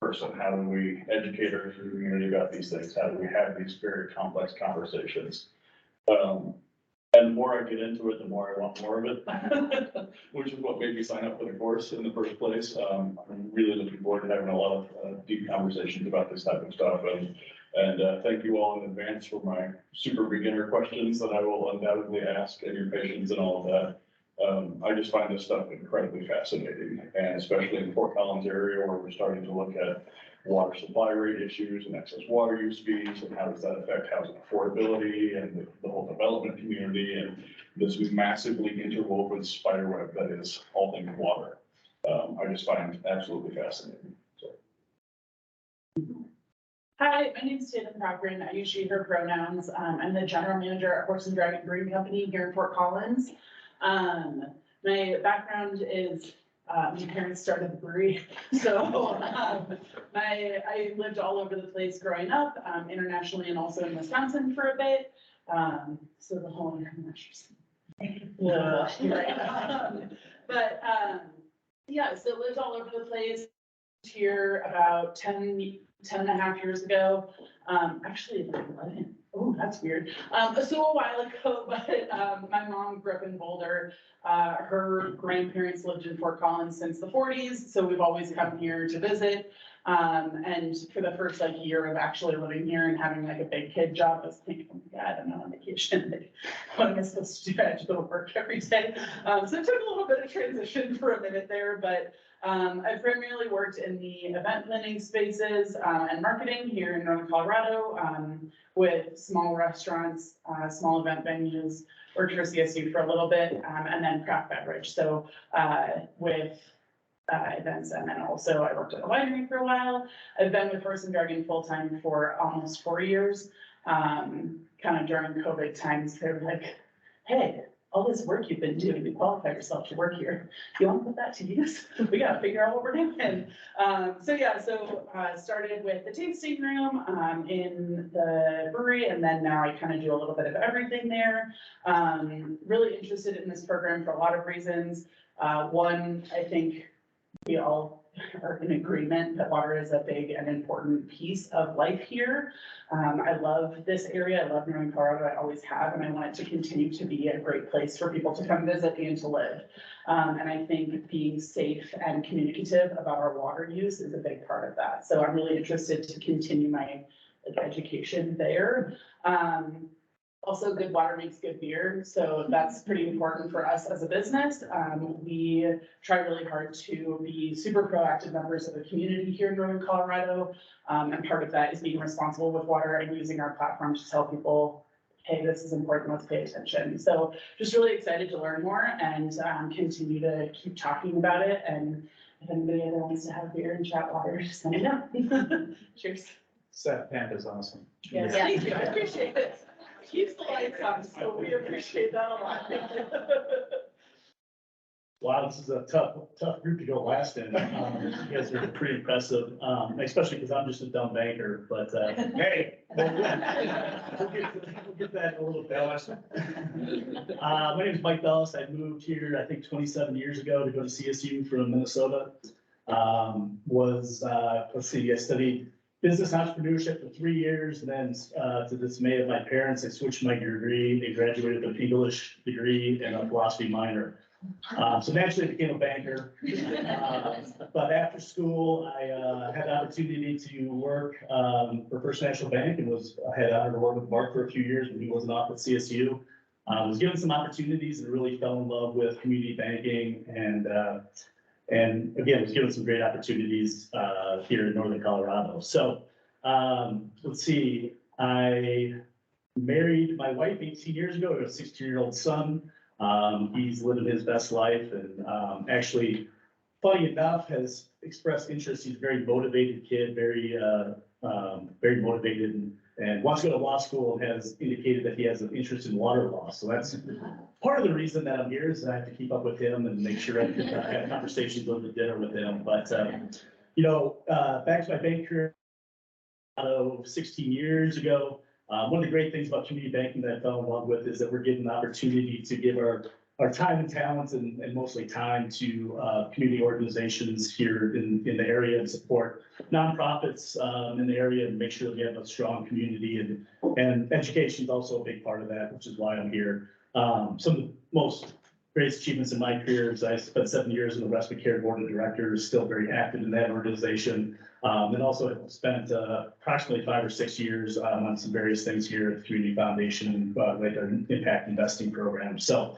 person? How do we educate our community about these things? How do we have these very complex conversations? And the more I get into it, the more I want more of it, which is what made me sign up for the course in the first place. I'm really looking forward to having a lot of deep conversations about this type of stuff. And thank you all in advance for my super beginner questions that I will undoubtedly ask, and your patience and all of that. I just find this stuff incredibly fascinating, and especially in Fort Collins area where we're starting to look at water supply rate issues and excess water use fees, and how does that affect housing affordability and the whole development community, and this massively interwoven spider web that is all things water. I just find it absolutely fascinating. So. Hi, my name is Taylor Cochran. I use she, her pronouns. I'm the general manager at Horse and Dragon Brewing Company here in Fort Collins. My background is my parents started the brewery, so I lived all over the place growing up, internationally and also in Wisconsin for a bit. So the whole international. Yeah, so lived all over the place. Here about 10 and a half years ago. Actually, 11. Oh, that's weird. So a while ago, but my mom grew up in Boulder. Her grandparents lived in Fort Collins since the 40s, so we've always come here to visit. And for the first year of actually living here and having a big kid job, I was thinking, oh my God, I'm not on vacation. What am I supposed to do? I have to go to work every day. So it took a little bit of transition for a minute there, but I've primarily worked in the event planning spaces and marketing here in Northern Colorado with small restaurants, small event venues, worked for CSU for a little bit, and then craft beverage. So with events, and then also I worked at a winery for a while. I've been with Horse and Dragon full-time for almost 4 years. Kind of during COVID times, they were like, hey, all this work you've been doing to qualify yourself to work here, you want to put that to use? We got to figure out what we're doing. Started with the tasting room in the brewery, and then now I kind of do a little bit of everything there. Really interested in this program for a lot of reasons. One, I think we all are in agreement that water is a big and important piece of life here. I love this area. I love Northern Colorado. I always have, and I want it to continue to be a great place for people to come visit and to live. And I think being safe and communicative about our water use is a big part of that. So I'm really interested to continue my education there. Also, good water makes good beer, so that's pretty important for us as a business. We try really hard to be super proactive members of the community here in Northern Colorado, and part of that is being responsible with water and using our platform to tell people, hey, this is important, let's pay attention. So just really excited to learn more and continue to keep talking about it. And if anybody ever wants to have a beer and chat water, just let me know. Cheers. Seth Panda's awesome. Yes, thank you, I appreciate it. Keeps the lights on, so we appreciate that a lot. Wow, this is a tough group to go last in. You guys are pretty impressive, especially because I'm just a dumb banker, but, hey. We'll get that in a little bit. My name is Mike Bellis. I moved here, I think 27 years ago to go to CSU from Minnesota. I studied business entrepreneurship for 3 years, and then to the dismay of my parents, I switched my degree. They graduated with an English degree and a philosophy minor. So naturally I became a banker. But after school, I had the opportunity to work for First National Bank, and had the honor to work with Mark for a few years when he wasn't off at CSU. Was given some opportunities and really fell in love with community banking, and again, was given some great opportunities here in Northern Colorado. So let's see, I married my wife 18 years ago. I have a 16-year-old son. He's living his best life, and actually, funny enough, has expressed interest. He's a very motivated kid, very motivated, and wants to go to law school, and has indicated that he has an interest in water law. So that's part of the reason that I'm here, is that I have to keep up with him and make sure I can have conversations over dinner with him. But, back to my bank career 16 years ago. One of the great things about community banking that I fell in love with is that we're given the opportunity to give our our time and talents and mostly time to community organizations here in the area and support nonprofits in the area and make sure that we have a strong community, and education is also a big part of that, which is why I'm here. Some of the most greatest achievements in my career is I spent 7 years in the respiratory care board of directors, still very active in that organization. And also have spent approximately 5 or 6 years on some various things here at the Community Foundation, like our impact investing program. So,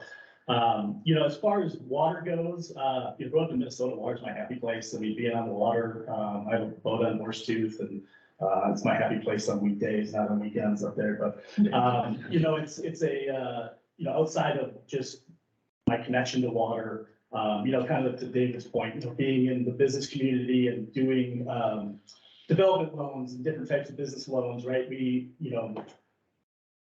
you know, as far as water goes, you know, growing up in Minnesota, water's my happy place. I mean, being on the water, I have a boat on Horsetooth, and it's my happy place on weekdays, not on weekends up there. But, you know, it's a, you know, outside of just my connection to water, you know, kind of to David's point, you know, being in the business community and doing development loans and different types of business loans, right? We, you know,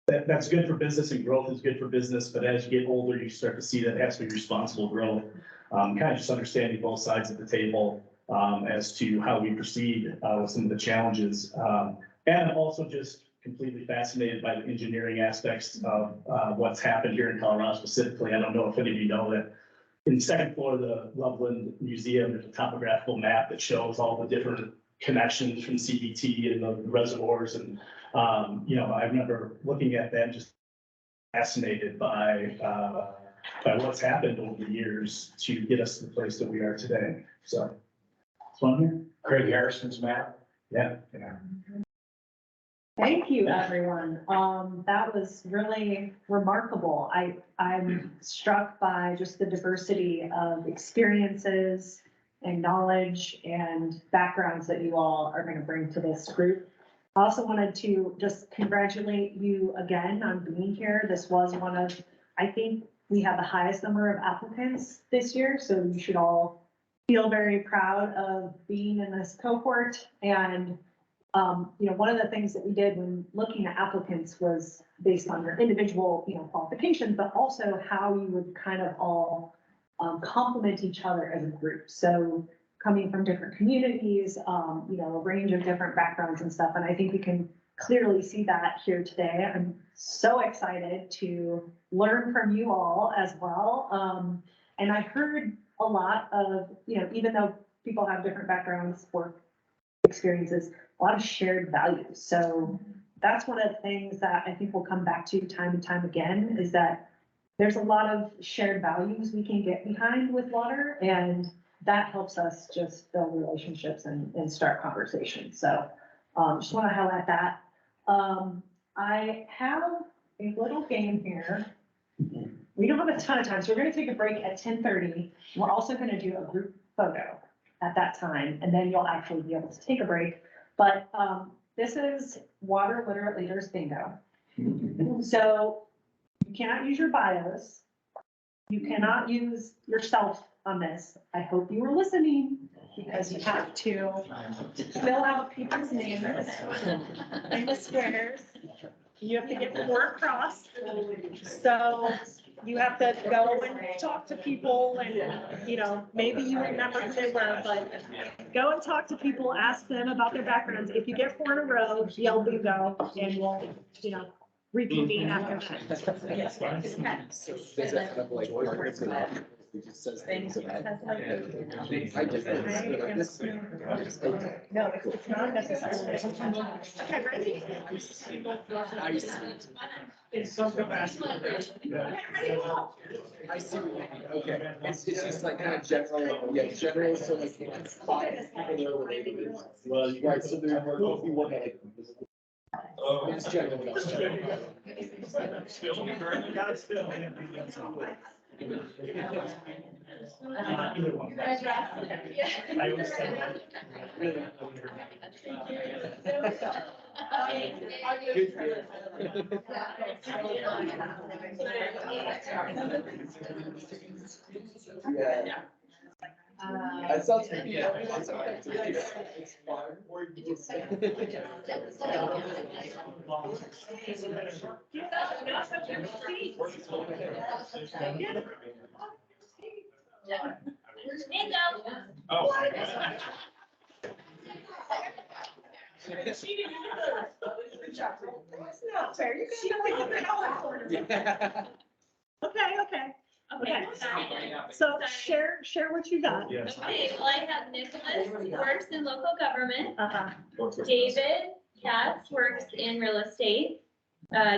that's good for business, and growth is good for business. But as you get older, you start to see that it has to be responsible growth. Kind of just understanding both sides of the table as to how we proceed with some of the challenges. And also just completely fascinated by the engineering aspects of what's happened here in Colorado specifically. I don't know if any of you know that in the second floor of the Loveland Museum, there's a topographical map that shows all the different connections from CBT and the reservoirs. And, you know, I remember looking at that and just fascinated by what's happened over the years to get us to the place that we are today. So, it's fun here. Craig Harrison's map. Yeah. Thank you, everyone. That was really remarkable. I'm struck by just the diversity of experiences and knowledge and backgrounds that you all are going to bring to this group. I also wanted to just congratulate you again on being here. This was one of, I think we have the highest number of applicants this year, so you should all feel very proud of being in this cohort. And you know, one of the things that we did when looking at applicants was based on your individual, you know, qualifications, but also how you would kind of all complement each other as a group. So coming from different communities, you know, a range of different backgrounds and stuff. And I think we can clearly see that here today. I'm so excited to learn from you all as well. And I heard a lot of, you know, even though people have different backgrounds, work experiences, a lot of shared values. So that's one of the things that I think we'll come back to time and time again, is that there's a lot of shared values we can get behind with water, and that helps us just build relationships and start conversations. So just want to highlight that. I have a little game here. We don't have a ton of time, so we're going to take a break at 10:30. We're also going to do a group photo at that time, and then you'll actually be able to take a break. But this is Water Literate Leaders Bingo. So you cannot use your bios. You cannot use yourself on this. I hope you were listening, because you have to fill out people's names in the squares. You have to get 4 across. So you have to go and talk to people, and, you know, maybe you remember who they were, but go and talk to people, ask them about their backgrounds. If you get 4 in a row, yell bingo, and we'll, you know, reconvene after that. Does it have like words in it? It just says things about. I just. No, it's not necessary. Okay, ready? I see. In some capacity. I see what you mean. Okay, it's just like kind of general, yeah, general, so like it's 5 people that are related. Well, right, so there are, if you want to like. It's general. Either one. I always say that. Yeah. That sounds pretty good. It's fun. Oh. That's not fair. You can. Okay. Okay, so share what you got. Yes. Okay, well, I have Nicholas, works in local government. Uh-huh. David Katz works in real estate.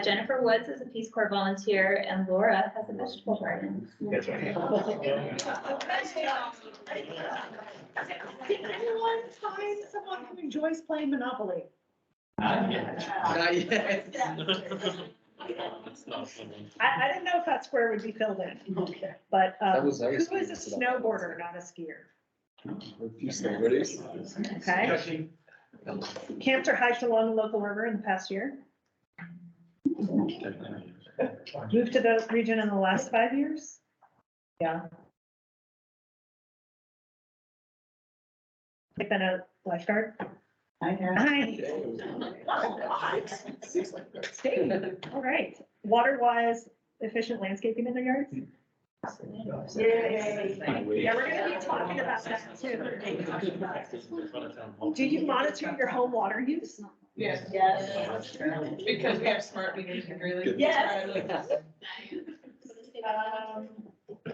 Jennifer Woods is a Peace Corps volunteer, and Laura has a vegetable garden. That's right. Did anyone find someone who enjoys playing Monopoly? Not yet. I didn't know if that square would be filled in. Okay. But, That was very who is a sweet. snowboarder, not a skier? A few snowboarders. Okay. Camped or hiked along the local river in the past year? Moved to the region in the last 5 years? Yeah. I've been a lifeguard? I have. All right. Water-wise, efficient landscaping in the yards? Yay. Yeah, we're gonna be talking about that too. Do you monitor your home water use? Yes. Yes. Because we have smart meters, we really. Yes.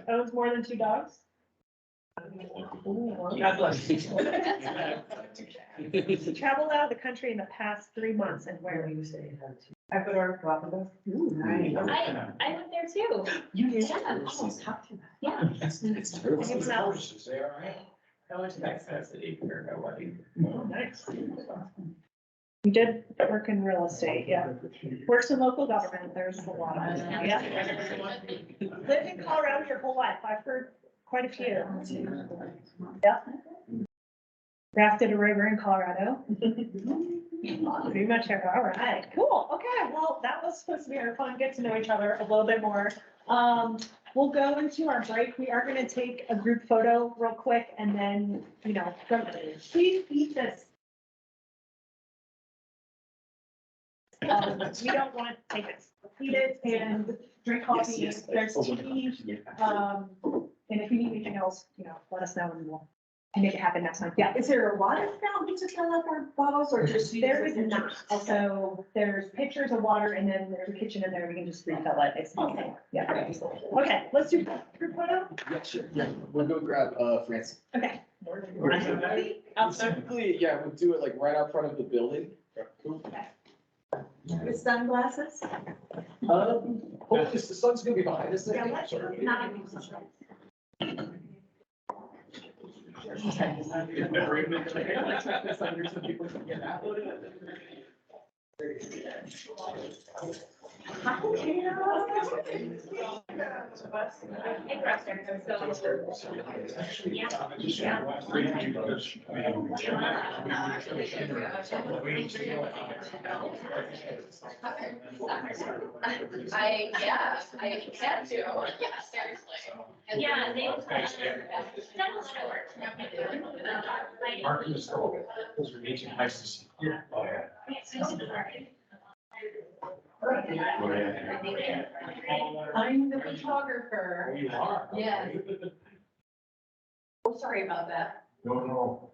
Owns more than 2 dogs? God bless you. Traveled out of the country in the past 3 months, and where? Ecuador, Galapagos. I went there too. You did? Yeah. Almost talked to that. Yeah. It's terrible. Anyone else? They all right? I went to Mexico City for a wedding. Oh, nice. You did work in real estate, yeah. Works in local government, there's a lot of it. Yeah. Lived in Colorado your whole life, I've heard quite a few. Yeah. Rafted a river in Colorado. Pretty much ever, all right, cool, okay, well, that was supposed to be our fun, get to know each other a little bit more. We'll go into our break, we are gonna take a group photo real quick, and then, please eat this. We don't want to take it, eat it and drink coffee, there's tea. And if you need anything else, let us know and we'll make it happen next time. Yeah. Is there a water fountain to fill up our bottles or just? There is not. So there's pictures of water and then there's a kitchen in there. We can just refill it. It's okay. Yeah. Okay, let's do group photo. Yeah, sure. Yeah, we'll go grab, Francie. Okay. Typically, yeah, we'll do it like right out front of the building. With sunglasses? Hopefully the sun's gonna be behind us. Yeah, let's not. I can do, yeah, seriously. Yeah, they. Mark and Nicole, those are ancient nice to see. Yeah. Oh, yeah. I'm the photographer. Oh, you are? Yeah. Oh, sorry about that. No.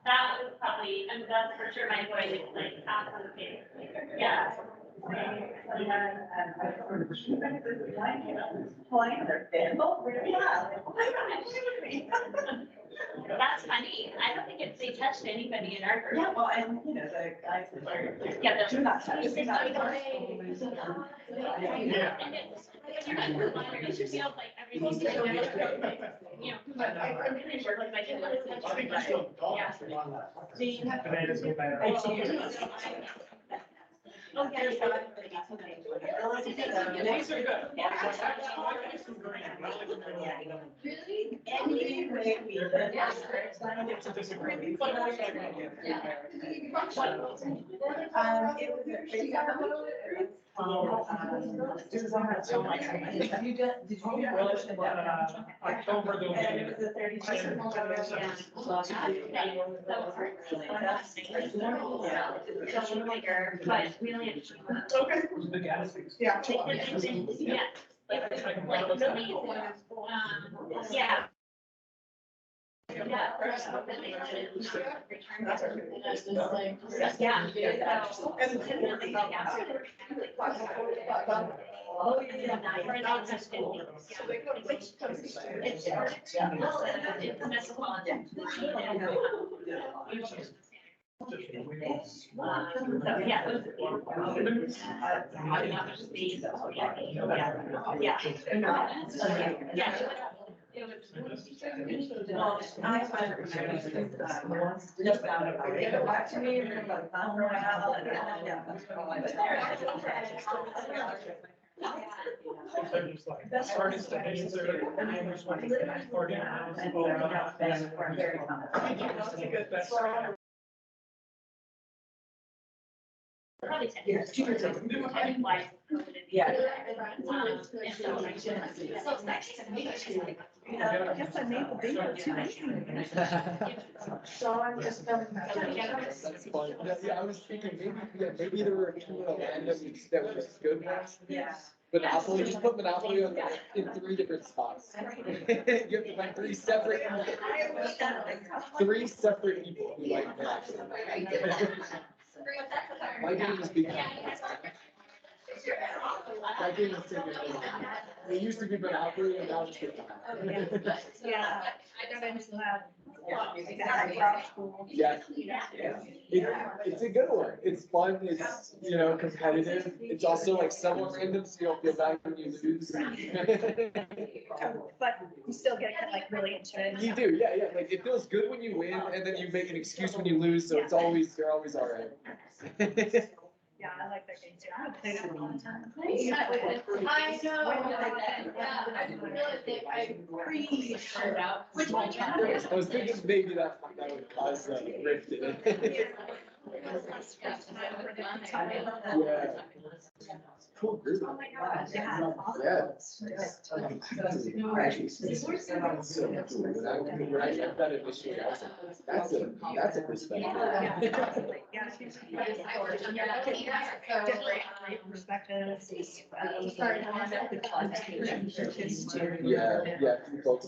That was probably, and that's for sure my voice, like, absolutely. Yeah. That's funny. I don't think they touched anybody in our group. Yeah, well, and you know, the guys that are. Yeah, they're Do not touch. Yeah. And it's, when you're in the line, it just feels like everything's like, you know, but I'm pretty sure like my kid was touching. Yeah. Bananas go bad. Oh, yeah. These are good. Really? Any way we could. It's a disagreement. It was October, there'll be. But really. Okay. The gas. Yeah. Yeah. Like really, yeah. Yeah. Oh, yeah. That's starting stations are. Probably 10 years. Yeah. I guess I made the bigger too. So I'm just. That's fun. Yeah, I was thinking maybe there were two randoms that were just good ones. Yeah. Monopoly, just put Monopoly in 3 different spots. You have to find 3 separate people who like Monopoly. My game is big. My game is taking over. It used to be Monopoly and now it's good. Yeah, I got into that. Yeah. It's a good one. It's fun. It's, you know, competitive. It's also like somewhat random, so you don't feel bad when you lose. But you still get like really into it. You do, yeah. Like it feels good when you win, and then you make an excuse when you lose, so it's always, you're always all right. Yeah, I like that game too. I haven't played it in a long time. I know. Yeah, I didn't realize that I pre-showed out. Which one? I was thinking maybe that would cause a rift in it. Yeah. Cool group. Oh my gosh, yeah. Yeah. When I read that initially, I was like, that's a perspective. Yeah, she's different perspectives. Yeah, folks.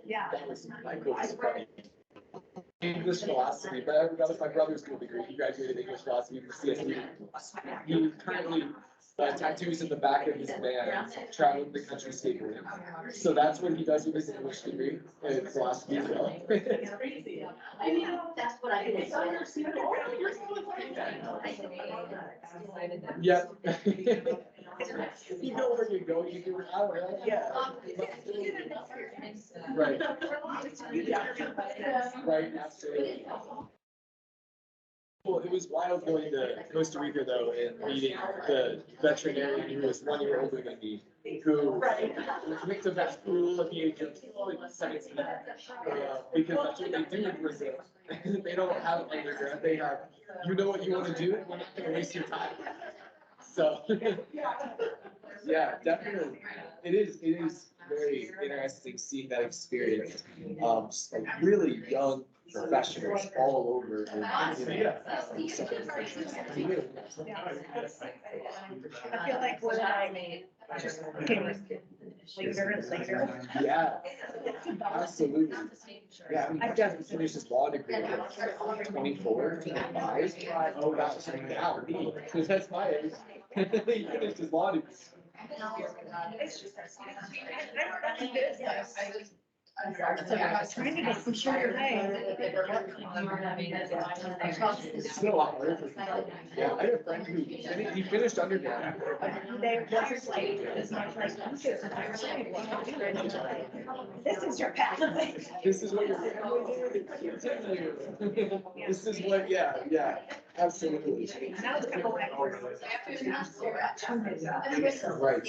Yeah. That was Michael. English philosophy, but I got my brother's school degree. He graduated English philosophy from CSU. He currently tattoos in the back of his van, traveling the country skateboarding. So that's what he does with his English degree and philosophy as well. I mean, that's what I did. Yep. You know where you're going, you do it out, right? Yeah. Right. Right, absolutely. Well, it was wild going to Costa Rica though and meeting the veterinarian who was 1 year older than me, who went to vet school at the age of like 17. Because that's what they do in Brazil. They don't have undergrad, they have, you know what you want to do, we're not gonna waste your time. So. Yeah, definitely. It is very interesting seeing that experience, just like really young professionals all over. And, I feel like we're like just getting later and later. Yeah, absolutely. Yeah, I mean, I just finished this law degree at 24, 25. Oh, gosh, now, me, because that's my age. He finished his law degree. It's just, I don't know business. Trying to get some shorter Still a lot harder for people. Yeah, I had a friend who, he finished undergrad. They wasn't like, as much like, this is your path. This is what your family did. This is what, yeah, absolutely. Now it's gonna go back. Right.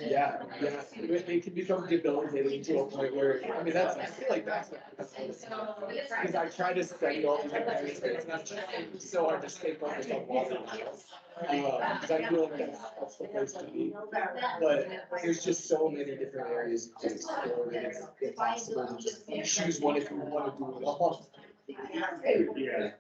Yeah, it can become debilitating to a point where, I mean, I feel like that's because I try to study all these different areas, and I'm trying so hard to stay focused on water. Because I feel like that's the place to be. But there's just so many different areas to explore that it's impossible to just choose one if you want to do it all. It is.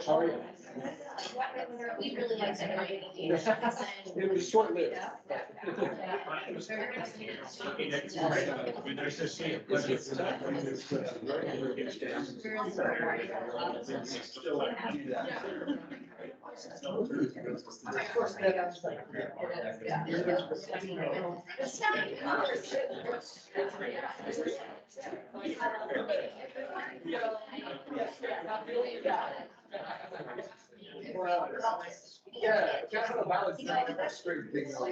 Oh, yeah. We really like that. It was short-lived. Nice to see Yeah, that's what about it's not a straight thing. So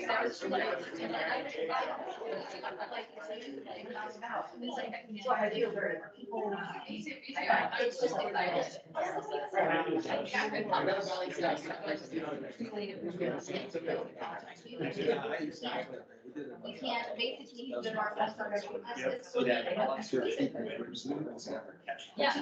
I feel very. It's just we can't basically use the Northwest Summer classes. Yeah.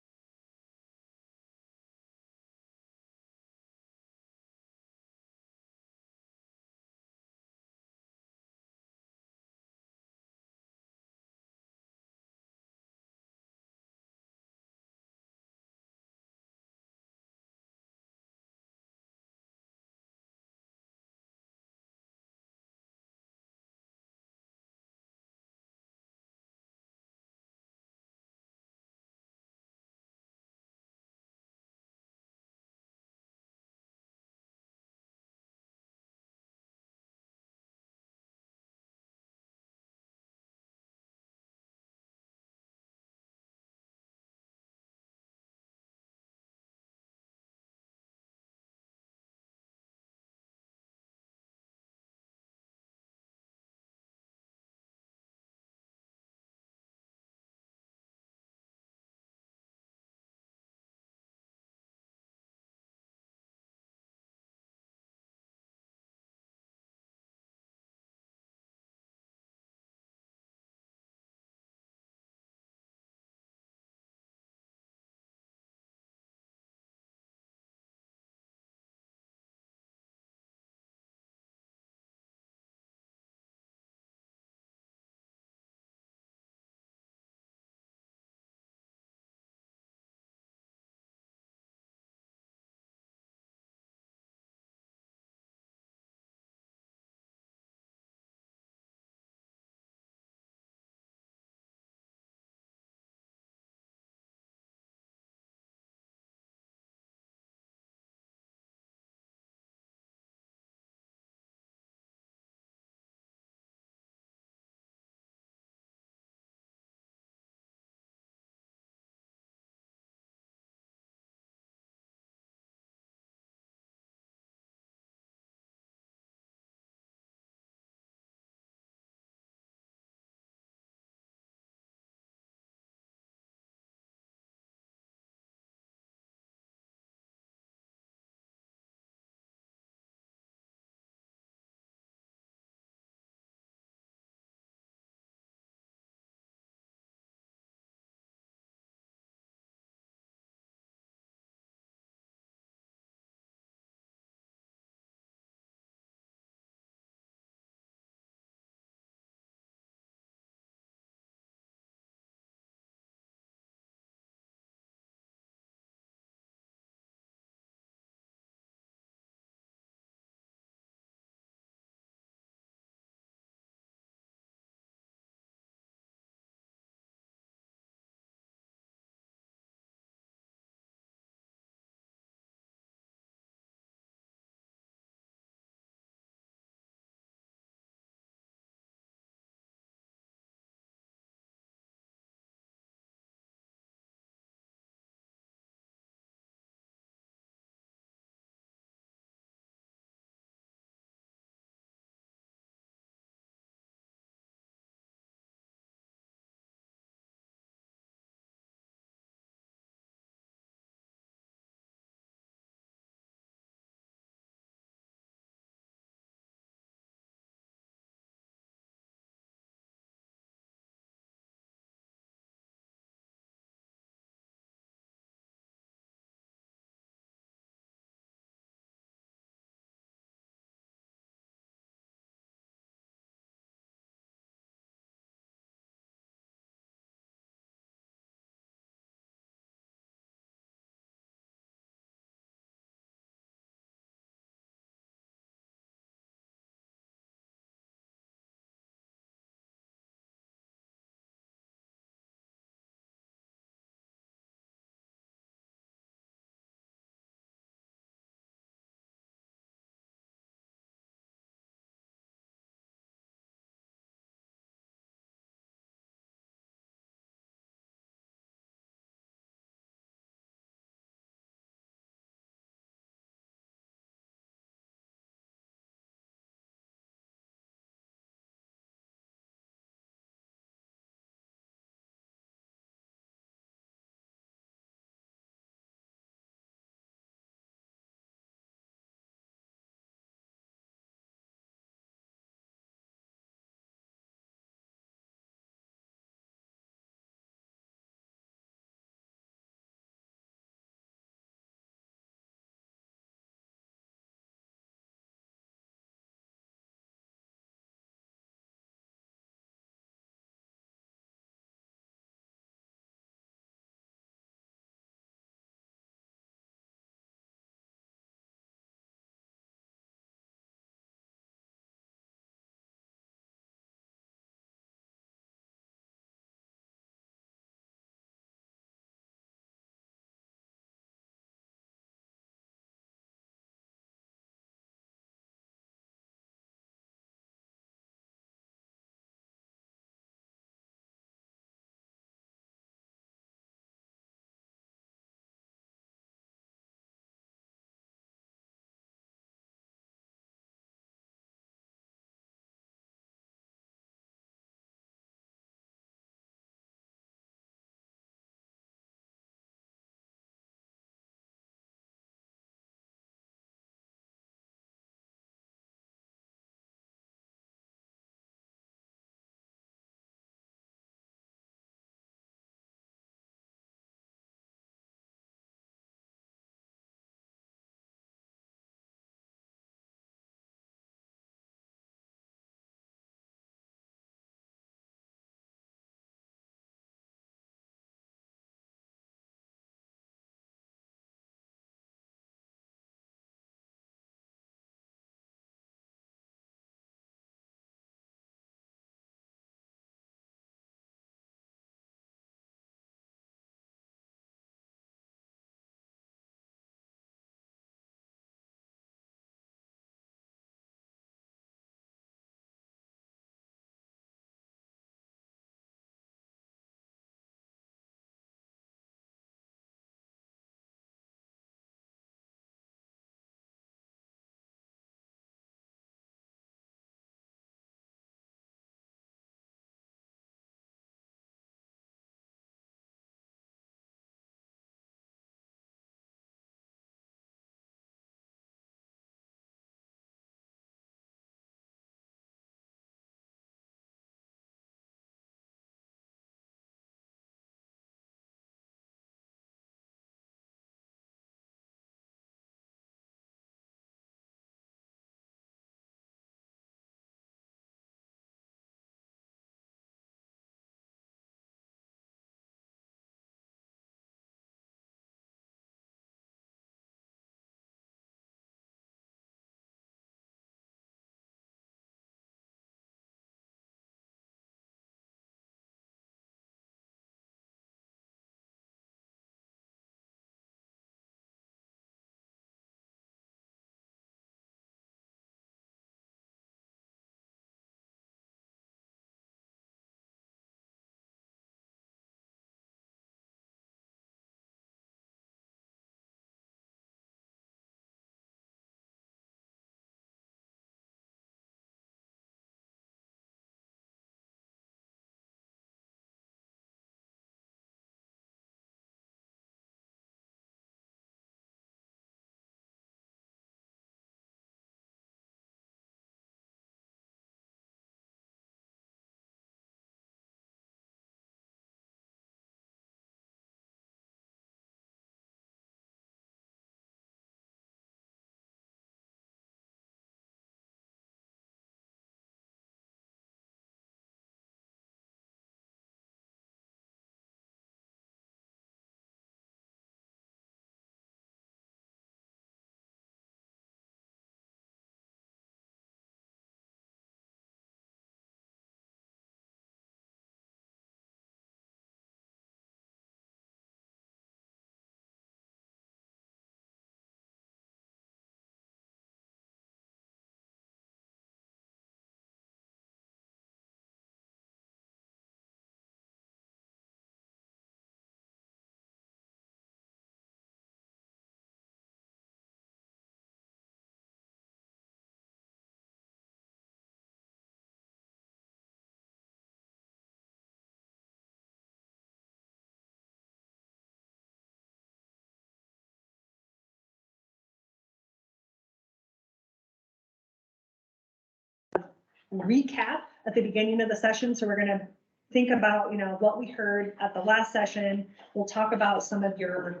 recap at the beginning of the session. So we're going to think about, what we heard at the last session. We'll talk about some of your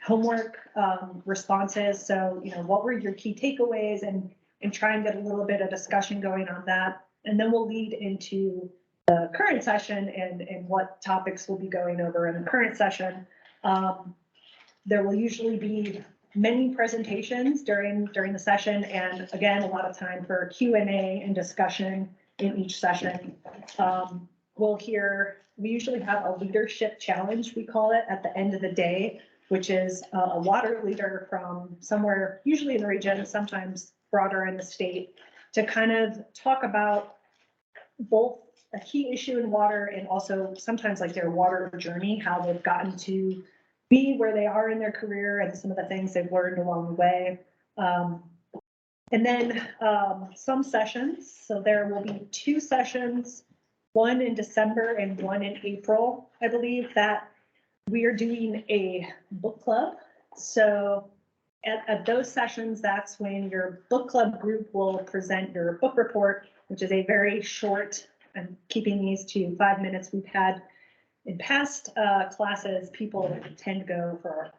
homework responses. So, what were your key takeaways and try and get a little bit of discussion going on that. And then we'll lead into the current session and what topics we'll be going over in the current session. There will usually be many presentations during the session, and again, a lot of time for Q&A and discussion in each session. We usually have a leadership challenge, we call it, at the end of the day, which is a water leader from somewhere, usually in the region, sometimes broader in the state, to kind of talk about both a key issue in water and also sometimes like their water journey, how they've gotten to be where they are in their career and some of the things they've learned along the way. And then some sessions. So there will be 2 sessions, one in December and one in April, I believe, that we are doing a book club. So at those sessions, that's when your book club group will present your book report, which is a very short, I'm keeping these to 5 minutes. We've had in past classes, people tend to go for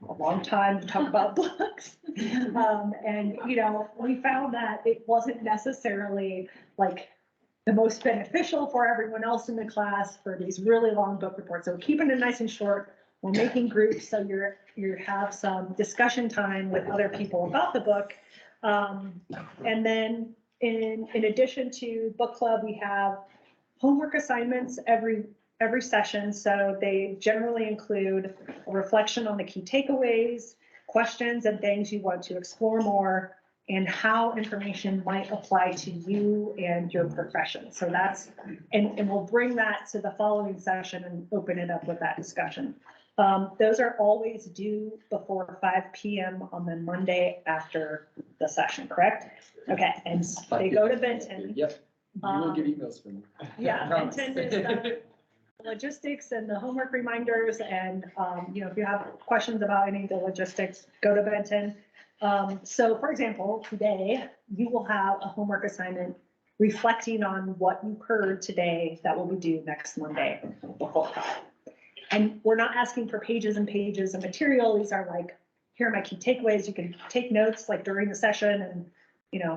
a long time to talk about books. And, we found that it wasn't necessarily like the most beneficial for everyone else in the class for these really long book reports. So keeping it nice and short. We're making groups so you have some discussion time with other people about the book. And then in addition to book club, we have homework assignments every session. So they generally include a reflection on the key takeaways, questions and things you want to explore more, and how information might apply to you and your profession. So and we'll bring that to the following session and open it up with that discussion. Those are always due before 5 p.m. on the Monday after the session, correct? Okay, and they go to Benton. Yep, you will get emails from me. Yeah, Benton is the logistics and the homework reminders, and if you have questions about any of the logistics, go to Benton. So for example, today you will have a homework assignment reflecting on what you heard today that will be due next Monday before 5. And we're not asking for pages and pages of material. These are like, here are my key takeaways. You can take notes like during the session, and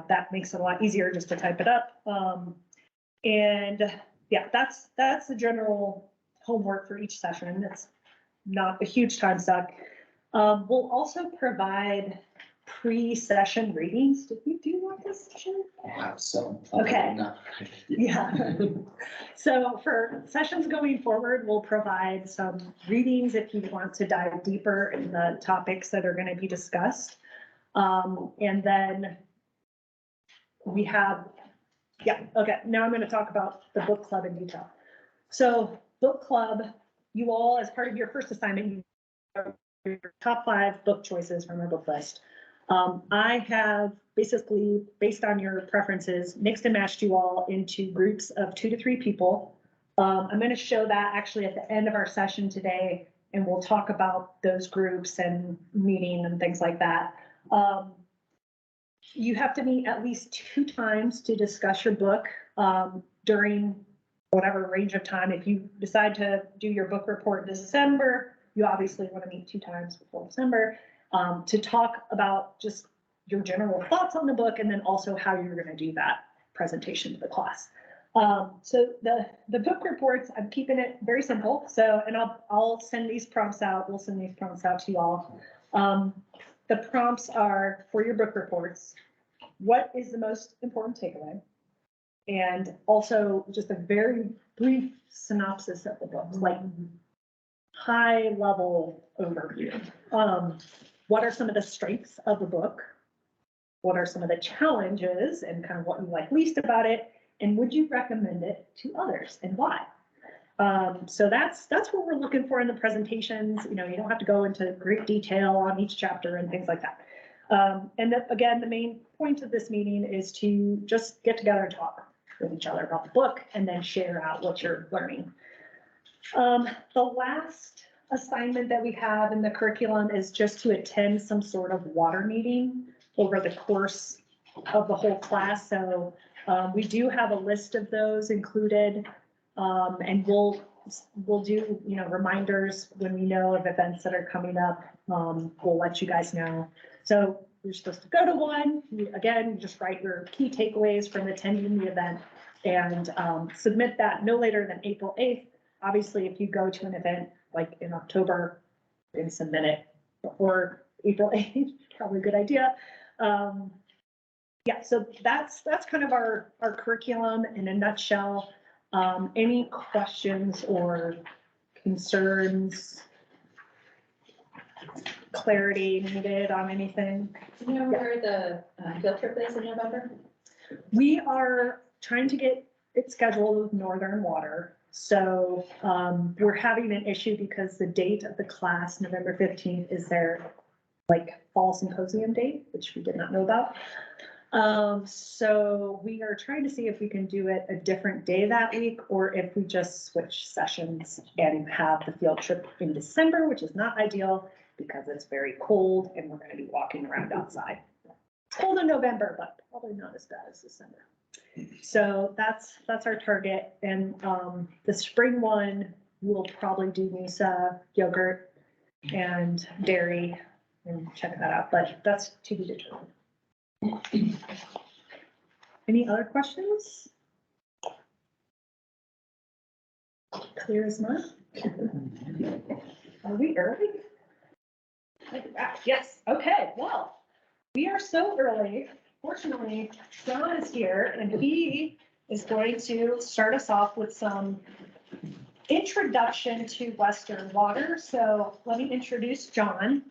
that makes it a lot easier just to type it up. And yeah, that's the general homework for each session. It's not a huge time suck. We'll also provide pre-session readings. Did we do that this session? Wow, so. Okay. Yeah. So for sessions going forward, we'll provide some readings if you want to dive deeper in the topics that are going to be discussed. And then we have, okay, now I'm going to talk about the book club in detail. So book club, you all, as part of your first assignment, you have your top 5 book choices from our book list. I have basically, based on your preferences, mixed and matched you all into groups of 2 to 3 people. I'm going to show that actually at the end of our session today, and we'll talk about those groups and meeting and things like that. You have to meet at least 2 times to discuss your book during whatever range of time. If you decide to do your book report in December, you obviously want to meet 2 times before December to talk about just your general thoughts on the book, and then also how you're going to do that presentation to the class. So the book reports, I'm keeping it very simple. So, and I'll send these prompts out. We'll send these prompts out to you all. The prompts are for your book reports. What is the most important takeaway? And also just a very brief synopsis of the book, like high level overview. What are some of the strengths of the book? What are some of the challenges and kind of what you like least about it? And would you recommend it to others, and why? So that's what we're looking for in the presentations. You don't have to go into great detail on each chapter and things like that. And again, the main point of this meeting is to just get together and talk with each other about the book, and then share out what you're learning. The last assignment that we have in the curriculum is just to attend some sort of water meeting over the course of the whole class. So We do have a list of those included, and we'll do, reminders when we know of events that are coming up. We'll let you guys know. So you're supposed to go to one. Again, just write your key takeaways from attending the event and submit that no later than April 8th. Obviously, if you go to an event like in October, you can submit it before April 8th, probably a good idea. Yeah, so that's kind of our curriculum in a nutshell. Any questions or concerns? Clarity needed on anything? Do you know where the field trip is in November? We are trying to get it scheduled with Northern Water. So we're having an issue because the date of the class, November 15th, is their fall symposium date, which we did not know about. So we are trying to see if we can do it a different day that week, or if we just switch sessions and have the field trip in December, which is not ideal because it's very cold and we're going to be walking around outside. It's cold in November, but probably not as bad as December. So that's our target. And the spring one, we'll probably do Nisa, yogurt, and dairy, and check that out, but that's to be determined. Any other questions? Clear as mud? Are we early? Yes, okay, well, we are so early. Fortunately, John is here and he is going to start us off with some introduction to Western Water. So let me introduce John.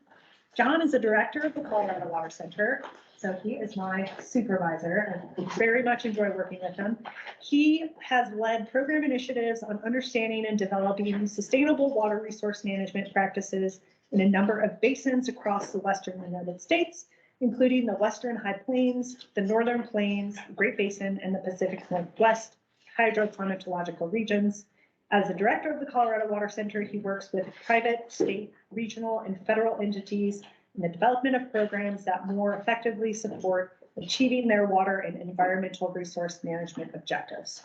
John is the director of the Colorado Water Center. So he is my supervisor and I very much enjoy working with him. He has led program initiatives on understanding and developing sustainable water resource management practices in a number of basins across the Western United States, including the Western High Plains, the Northern Plains, Great Basin, and the Pacific Northwest hydroclimatological regions. As the director of the Colorado Water Center, he works with private, state, regional, and federal entities in the development of programs that more effectively support achieving their water and environmental resource management objectives.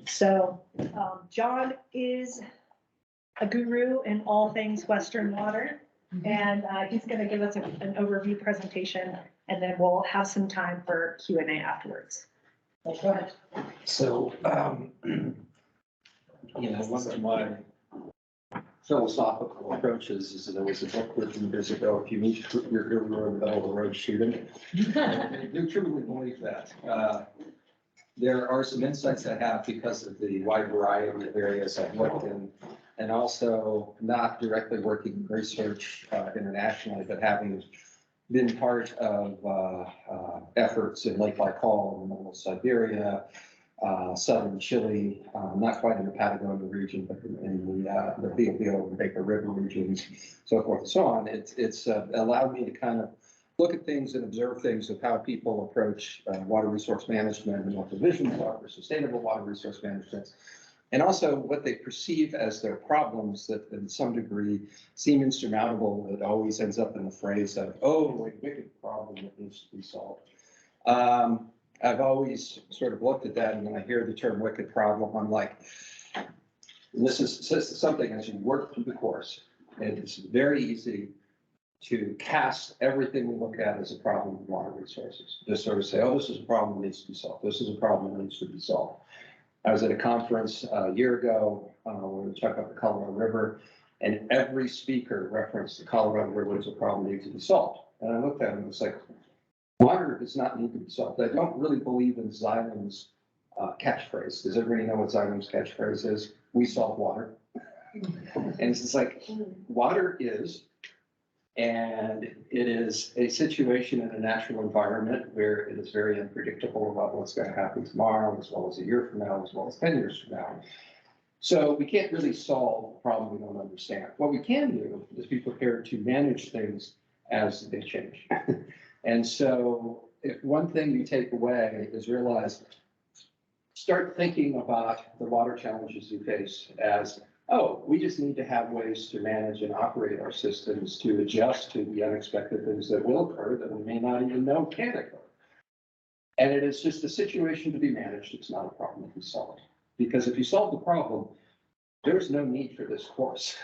So John is a guru in all things Western water, and he's going to give us an overview presentation, and then we'll have some time for Q&A afterwards. So go ahead. So, one of my philosophical approaches is that there was a book written years ago, if you meet your hero in the middle of the road, shoot him. I do truly believe that. There are some insights I have because of the wide variety of areas I've worked in, and also not directly working in research internationally, but having been part of efforts in Lake Baikal in the middle of Siberia, southern Chile, not quite in the Patagonia region, but in the Biobío and Baker River regions, so forth and so on. It's allowed me to kind of look at things and observe things of how people approach water resource management and what the visions are for sustainable water resource management, and also what they perceive as their problems that in some degree seem insurmountable, that always ends up in the phrase of, oh, a wicked problem that needs to be solved. I've always sort of looked at that, and when I hear the term wicked problem, I'm like, this is something as you work through the course, and it's very easy to cast everything we look at as a problem of water resources. Just sort of say, oh, this is a problem that needs to be solved. This is a problem that needs to be solved. I was at a conference a year ago where we talked about the Colorado River, and every speaker referenced the Colorado River as a problem that needs to be solved. And I looked at him and was like, water does not need to be solved. I don't really believe in Xylem's catchphrase. Does everybody know what Xylem's catchphrase is? We solve water. And it's just like, water is, and it is a situation in a natural environment where it is very unpredictable about what's going to happen tomorrow, as well as a year from now, as well as 10 years from now. So we can't really solve a problem we don't understand. What we can do is be prepared to manage things as they change. And so if one thing you take away is realize, start thinking about the water challenges you face as, oh, we just need to have ways to manage and operate our systems to adjust to the unexpected things that will occur that we may not even know can occur. And it is just a situation to be managed. It's not a problem to be solved. Because if you solve the problem, there's no need for this course.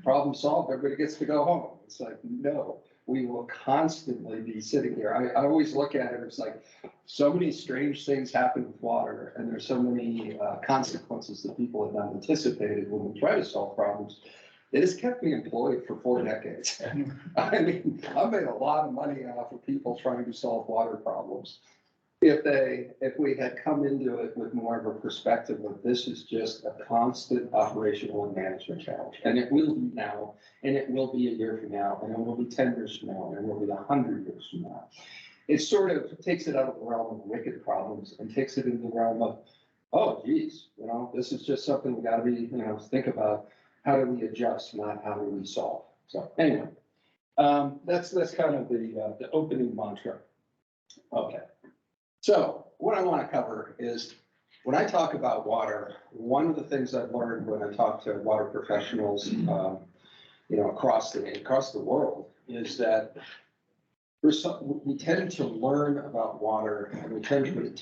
Problem solved, everybody gets to go home. It's like, no, we will constantly be sitting here. I always look at it, it's like, so many strange things happen with water, and there's so many consequences that people have not anticipated when we try to solve problems. It has kept me employed for 4 decades. I mean, I've made a lot of money off of people trying to solve water problems. If we had come into it with more of a perspective of this is just a constant operational and management challenge, and it will be now, and it will be a year from now, and it will be 10 years from now, and it will be 100 years from now. It sort of takes it out of the realm of wicked problems and takes it into the realm of, oh, geez, this is just something we got to be, think about. How do we adjust, not how do we solve? So anyway, that's kind of the opening mantra. Okay. So what I want to cover is when I talk about water, one of the things I've learned when I talk to water professionals, across the world is that we tend to learn about water and we tend to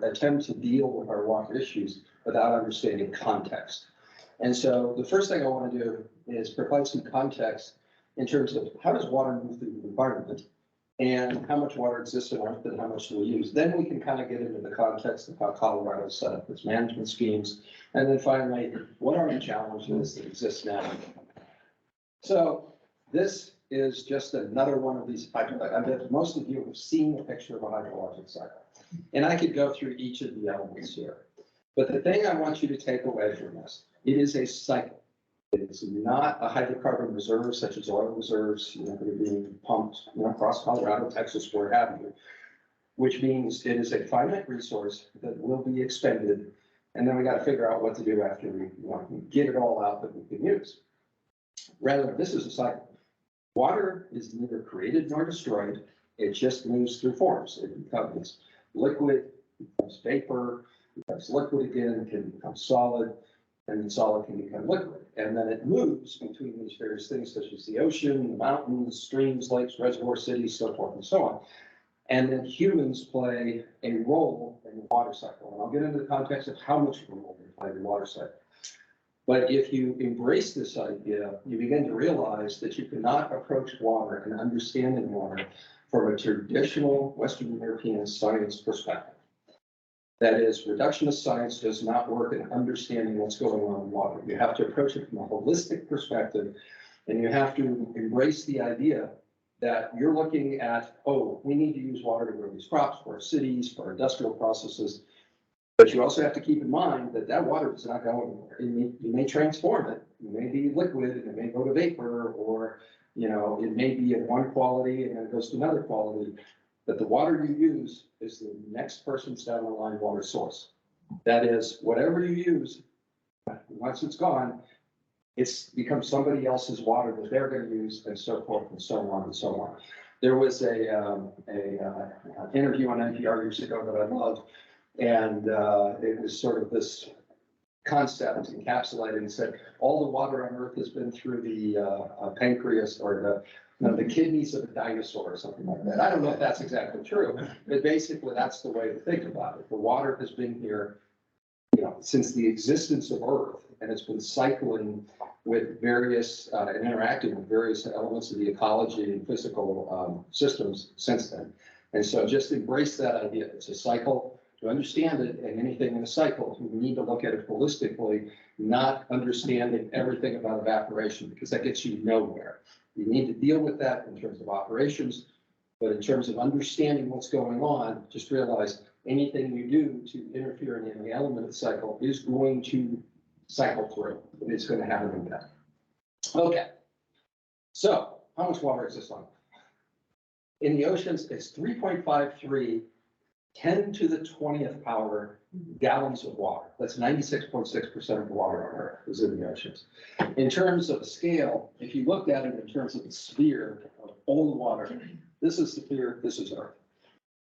attempt to deal with our water issues without understanding context. And so the first thing I want to do is provide some context in terms of how does water move through the environment and how much water exists on Earth and how much do we use. Then we can kind of get into the context of how Colorado set up its management schemes. And then finally, what are the challenges that exist now? So this is just another one of these, I bet most of you have seen a picture of a hydrologic cycle. And I could go through each of the elements here. But the thing I want you to take away from this, it is a cycle. It is not a hydrocarbon reserve such as oil reserves, that are being pumped across Colorado, Texas, where have you, which means it is a finite resource that will be expended. And then we got to figure out what to do after we get it all out that we can use. Rather, this is a cycle. Water is neither created nor destroyed. It just moves through forms. It becomes liquid, becomes vapor, becomes liquid again, can become solid, and then solid can become liquid. And then it moves between these various things, such as the ocean, the mountains, streams, lakes, reservoir cities, so forth and so on. And then humans play a role in the water cycle. And I'll get into the context of how much role they play in the water cycle. But if you embrace this idea, you begin to realize that you cannot approach water and understanding water from a traditional Western European science perspective. That is, reductionist science does not work in understanding what's going on in water. You have to approach it from a holistic perspective, and you have to embrace the idea that you're looking at, oh, we need to use water to grow these crops for our cities, for our industrial processes. But you also have to keep in mind that that water is not going anywhere. You may transform it. It may be liquid and it may go to vapor, or it may be of one quality and then it goes to another quality. But the water you use is the next person's down the line water source. That is, whatever you use, once it's gone, it's become somebody else's water that they're going to use, and so forth and so on and so on. There was a interview on NPR years ago that I loved, and it was sort of this concept encapsulated and said, all the water on Earth has been through the pancreas or the kidneys of a dinosaur or something like that. I don't know if that's exactly true, but basically that's the way to think about it. The water has been here, since the existence of Earth, and it's been cycling with various and interacting with various elements of the ecology and physical systems since then. And so just embrace that idea. It's a cycle. To understand it, and anything in a cycle, we need to look at it holistically, not understanding everything about evaporation, because that gets you nowhere. You need to deal with that in terms of operations, but in terms of understanding what's going on, just realize anything you do to interfere in any element of the cycle is going to cycle through. It's going to have an impact. Okay, so how much water exists on Earth? In the oceans, it's 3.53 10 to the 20th power gallons of water. That's 96.6% of the water on Earth is in the oceans. In terms of scale, if you looked at it in terms of the sphere of all the water, this is the sphere, this is Earth.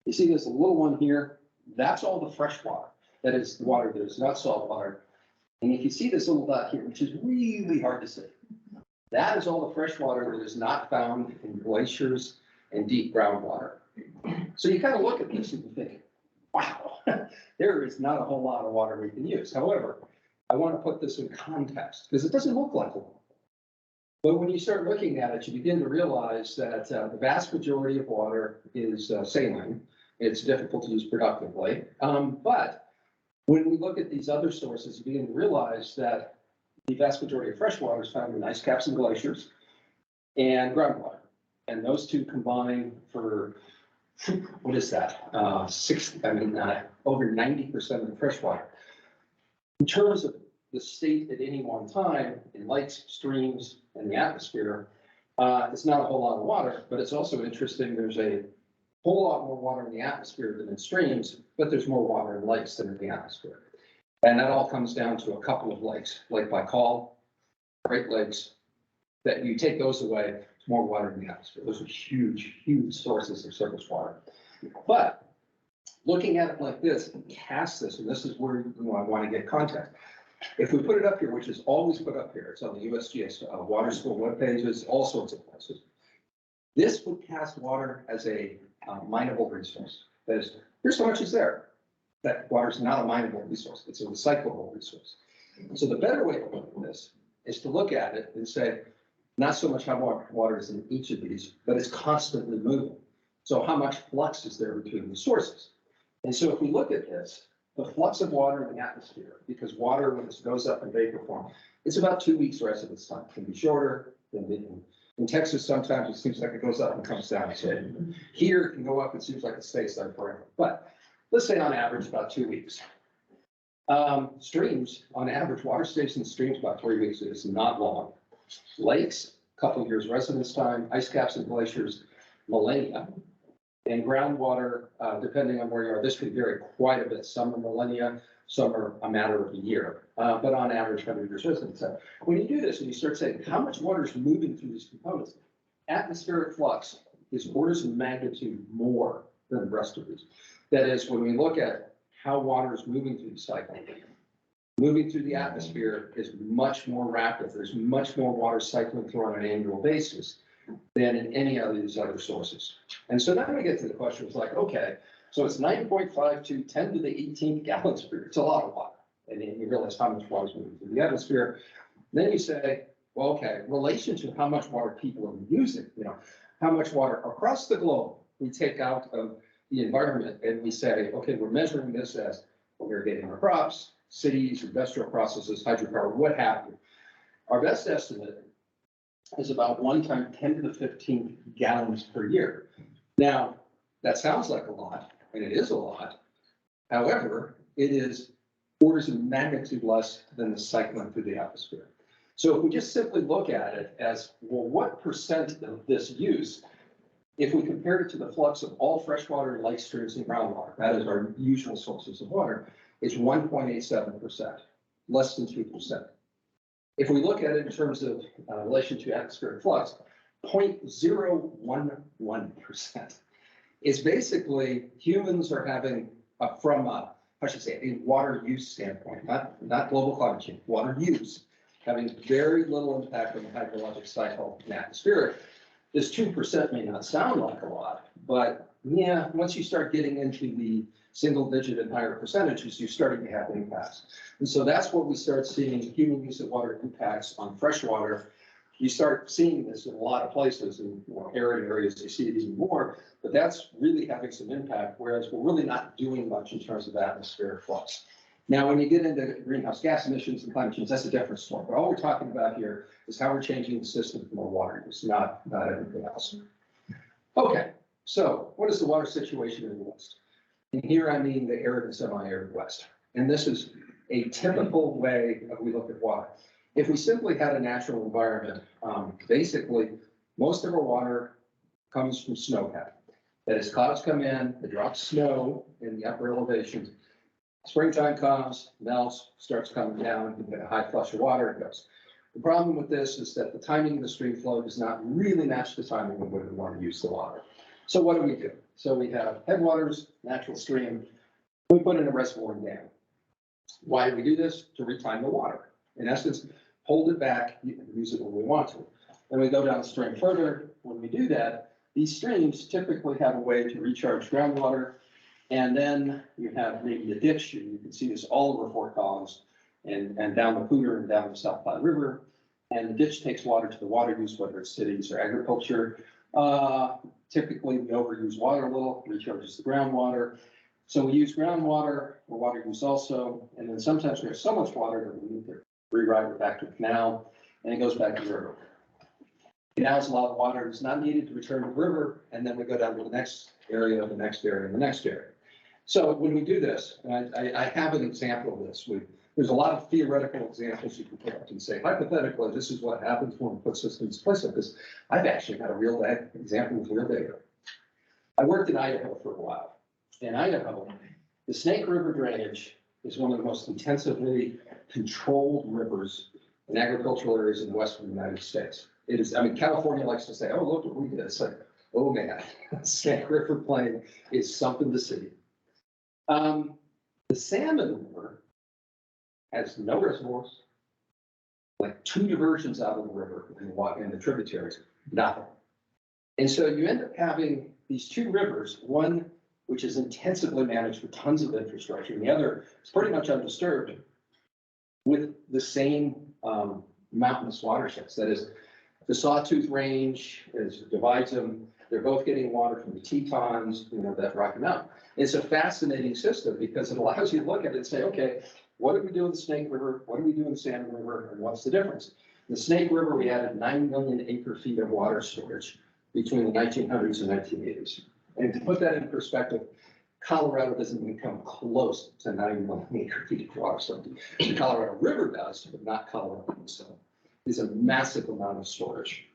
You see this little one here? That's all the fresh water. That is the water that is not salt water. And if you see this little dot here, which is really hard to see, that is all the fresh water that is not found in glaciers and deep groundwater. So you kind of look at this and you think, wow, there is not a whole lot of water we can use. However, I want to put this in context because it doesn't look like a lot. But when you start looking at it, you begin to realize that the vast majority of water is saline. It's difficult to use productively. But when we look at these other sources, you begin to realize that the vast majority of fresh water is found in ice caps and glaciers and groundwater. And those two combine for, what is that? Over 90% of the fresh water. In terms of the state at any one time in lakes, streams, and the atmosphere, it's not a whole lot of water, but it's also interesting. There's a whole lot more water in the atmosphere than in streams, but there's more water in lakes than in the atmosphere. And that all comes down to a couple of lakes, Lake Baikal, Great Lakes, that you take those away, there's more water in the atmosphere. Those are huge, huge sources of surface water. But looking at it like this, cast this, and this is where I want to get context. If we put it up here, which is always put up here, it's on the USGS water school webpages, all sorts of places. This would cast water as a mineable resource. That is, here's how much is there. That water is not a mineable resource. It's a recyclable resource. So the better way to look at this is to look at it and say, not so much how much water is in each of these, but it's constantly moving. So how much flux is there between the sources? And so if we look at this, the flux of water in the atmosphere, because water, when it goes up in vapor form, it's about 2 weeks residence time. It can be shorter than in Texas. Sometimes it seems like it goes up and comes down. So here it can go up. It seems like it stays there forever. But let's say on average about 2 weeks. Streams, on average, water stays in streams about 3 weeks. It's not long. Lakes, a couple of years residence time. Ice caps and glaciers, millennia. And groundwater, depending on where you are, this could vary quite a bit. Some are millennia, some are a matter of a year, but on average, 100 years residence time. When you do this and you start saying how much water is moving through these components, atmospheric flux is orders of magnitude more than the rest of these. That is, when we look at how water is moving through the cycle, moving through the atmosphere is much more rapid. There's much more water cycling through on an annual basis than in any of these other sources. And so then we get to the question, it's like, okay, so it's 9.52, 10 to the 18th gallons per year. It's a lot of water. And then you realize how much water is moving through the atmosphere. Then you say, well, okay, relation to how much water people are using, how much water across the globe we take out of the environment. And we say, okay, we're measuring this as irrigating our crops, cities, industrial processes, hydropower, what have you. Our best estimate is about 1 times 10 to the 15th gallons per year. Now, that sounds like a lot, and it is a lot. However, it is orders of magnitude less than the cycling through the atmosphere. So if we just simply look at it as, well, what percent of this use, if we compare it to the flux of all freshwater, lake streams, and groundwater, that is our usual sources of water, is 1.87%, less than 2%. If we look at it in terms of relation to atmospheric flux, 0.011%. It's basically humans are having, from a water use standpoint, not global climate change, water use, having very little impact on the hydrologic cycle and atmospheric. This 2% may not sound like a lot, but yeah, once you start getting into the single digit and higher percentages, you're starting to have impacts. And so that's what we start seeing, human use of water impacts on fresh water. You start seeing this in a lot of places, in arid areas, you see it even more, but that's really having some impact, whereas we're really not doing much in terms of atmospheric flux. Now, when you get into greenhouse gas emissions and climate change, that's a different story. But all we're talking about here is how we're changing the system for more water use, not everything else. Okay, so what is the water situation in the West? And here I mean the arid and semi-arid West. And this is a typical way that we look at water. If we simply had a natural environment, basically, most of our water comes from snowpack. That is, clouds come in, they drop snow in the upper elevations. Springtime comes, melts, starts coming down, you get a high flush of water, it goes. The problem with this is that the timing of the stream flow does not really match the timing of when we want to use the water. So what do? So we have headwaters, natural stream, we put in a reservoir and dam. Why do we do this? To retime the water. In essence, hold it back, use it when we want to. Then we go downstream further. When we do that, these streams typically have a way to recharge groundwater. And then you have maybe a ditch, and you can see this all over Fort Collins and down the Pooter and down the South Platte River. And the ditch takes water to the water use, whether it's cities or agriculture. Typically, we overuse water a little, recharges the groundwater. So we use groundwater for water use also. And then sometimes we have so much water that we need to reroute it back to a canal, and it goes back to the river. Canal has a lot of water, it's not needed to return to the river, and then we go down to the next area, the next area, and the next area. So when we do this, and I have an example of this. There's a lot of theoretical examples you can put up and say, hypothetically, this is what happens when we put systems in place like this. I've actually got a real example with real data. I worked in Idaho for a while. In Idaho, the Snake River drainage is one of the most intensively controlled rivers in agricultural areas in the western United States. It is, I mean, California likes to say, oh, look what we did. It's like, oh man, Snake River Plain is something to see. The Salmon River has no reservoirs, like 2 diversions out of the river in the tributaries, nothing. And so you end up having these 2 rivers, one which is intensively managed with tons of infrastructure, and the other is pretty much undisturbed with the same mountainous watersheds. That is, the Sawtooth Range divides them. They're both getting water from the Tetons, that Rocky Mountain. It's a fascinating system because it allows you to look at it and say, okay, what do we do in the Snake River? What do we do in the Salmon River? And what's the difference? In the Snake River, we added 9 million acre-feet of water storage between the 1900s and 1980s. And to put that in perspective, Colorado doesn't even come close to 9 million acre-feet of water storage. The Colorado River does, but not Colorado. So it's a massive amount of storage.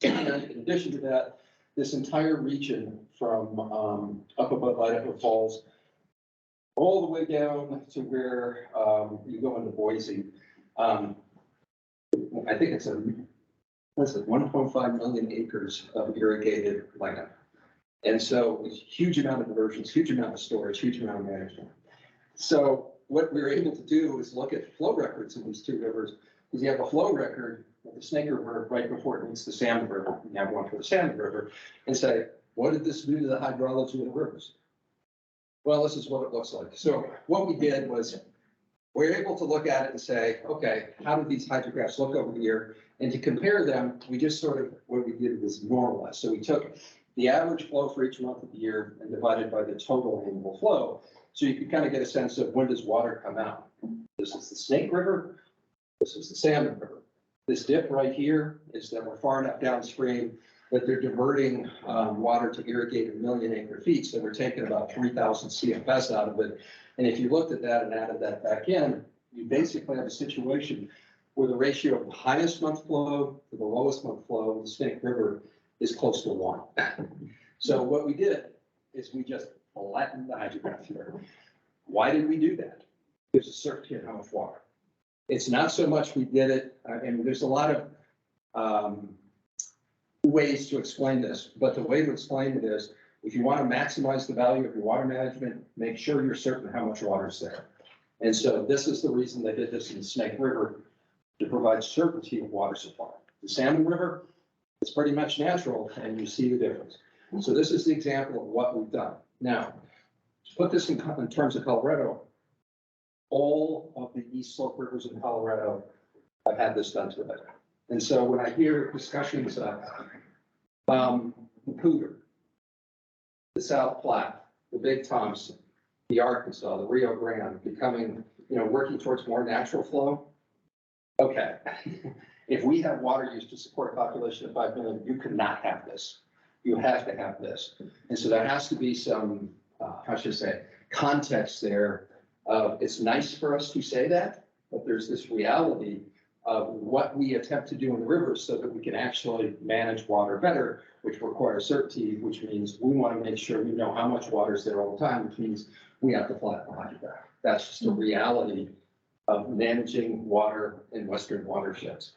And in addition to that, this entire region from up above Idaho Falls all the way down to where you go into Boise. I think it's 1.5 million acres of irrigated land. And so it's a huge amount of diversions, huge amount of storage, huge amount of management. So what we were able to do is look at flow records in these 2 rivers, because you have a flow record of the Snake River right before it meets the Salmon River. You have one for the Salmon River, and say, what did this do to the hydrology of the rivers? Well, this is what it looks like. So what we did was we were able to look at it and say, okay, how do these hydrographs look over the year? And to compare them, we just sort of, what we did was normalize. So we took the average flow for each month of the year and divided by the total annual flow. So you could kind of get a sense of when does water come out. This is the Snake River. This is the Salmon River. This dip right here is that we're far enough downstream that they're diverting water to irrigate 1 million acre-feet. So we're taking about 3,000 CFS out of it. And if you looked at that and added that back in, you basically have a situation where the ratio of the highest month flow to the lowest month flow of the Snake River is close to 1. So what we did is we just flattened the hydrograph here. Why did we do that? There's a certainty of how much water. It's not so much we did it, and there's a lot of ways to explain this, but the way to explain it is, if you want to maximize the value of your water management, make sure you're certain how much water is there. And so this is the reason they did this in the Snake River, to provide certainty of water supply. The Salmon River, it's pretty much natural, and you see the difference. So this is the example of what we've done. Now, to put this in terms of Colorado, all of the East Slope rivers in Colorado have had this done to them. And so when I hear discussions of the Pooter, the South Platte, the Big Thompson, the Arkansas, the Rio Grande becoming, working towards more natural flow. Okay, if we have water use to support a population of 5 million, you could not have this. You have to have this. And so there has to be some, context there. It's nice for us to say that, but there's this reality of what we attempt to do in the rivers so that we can actually manage water better, which requires certainty, which means we want to make sure we know how much water is there all the time, which means we have to flatten the hydrograph. That's just a reality of managing water in Western watersheds.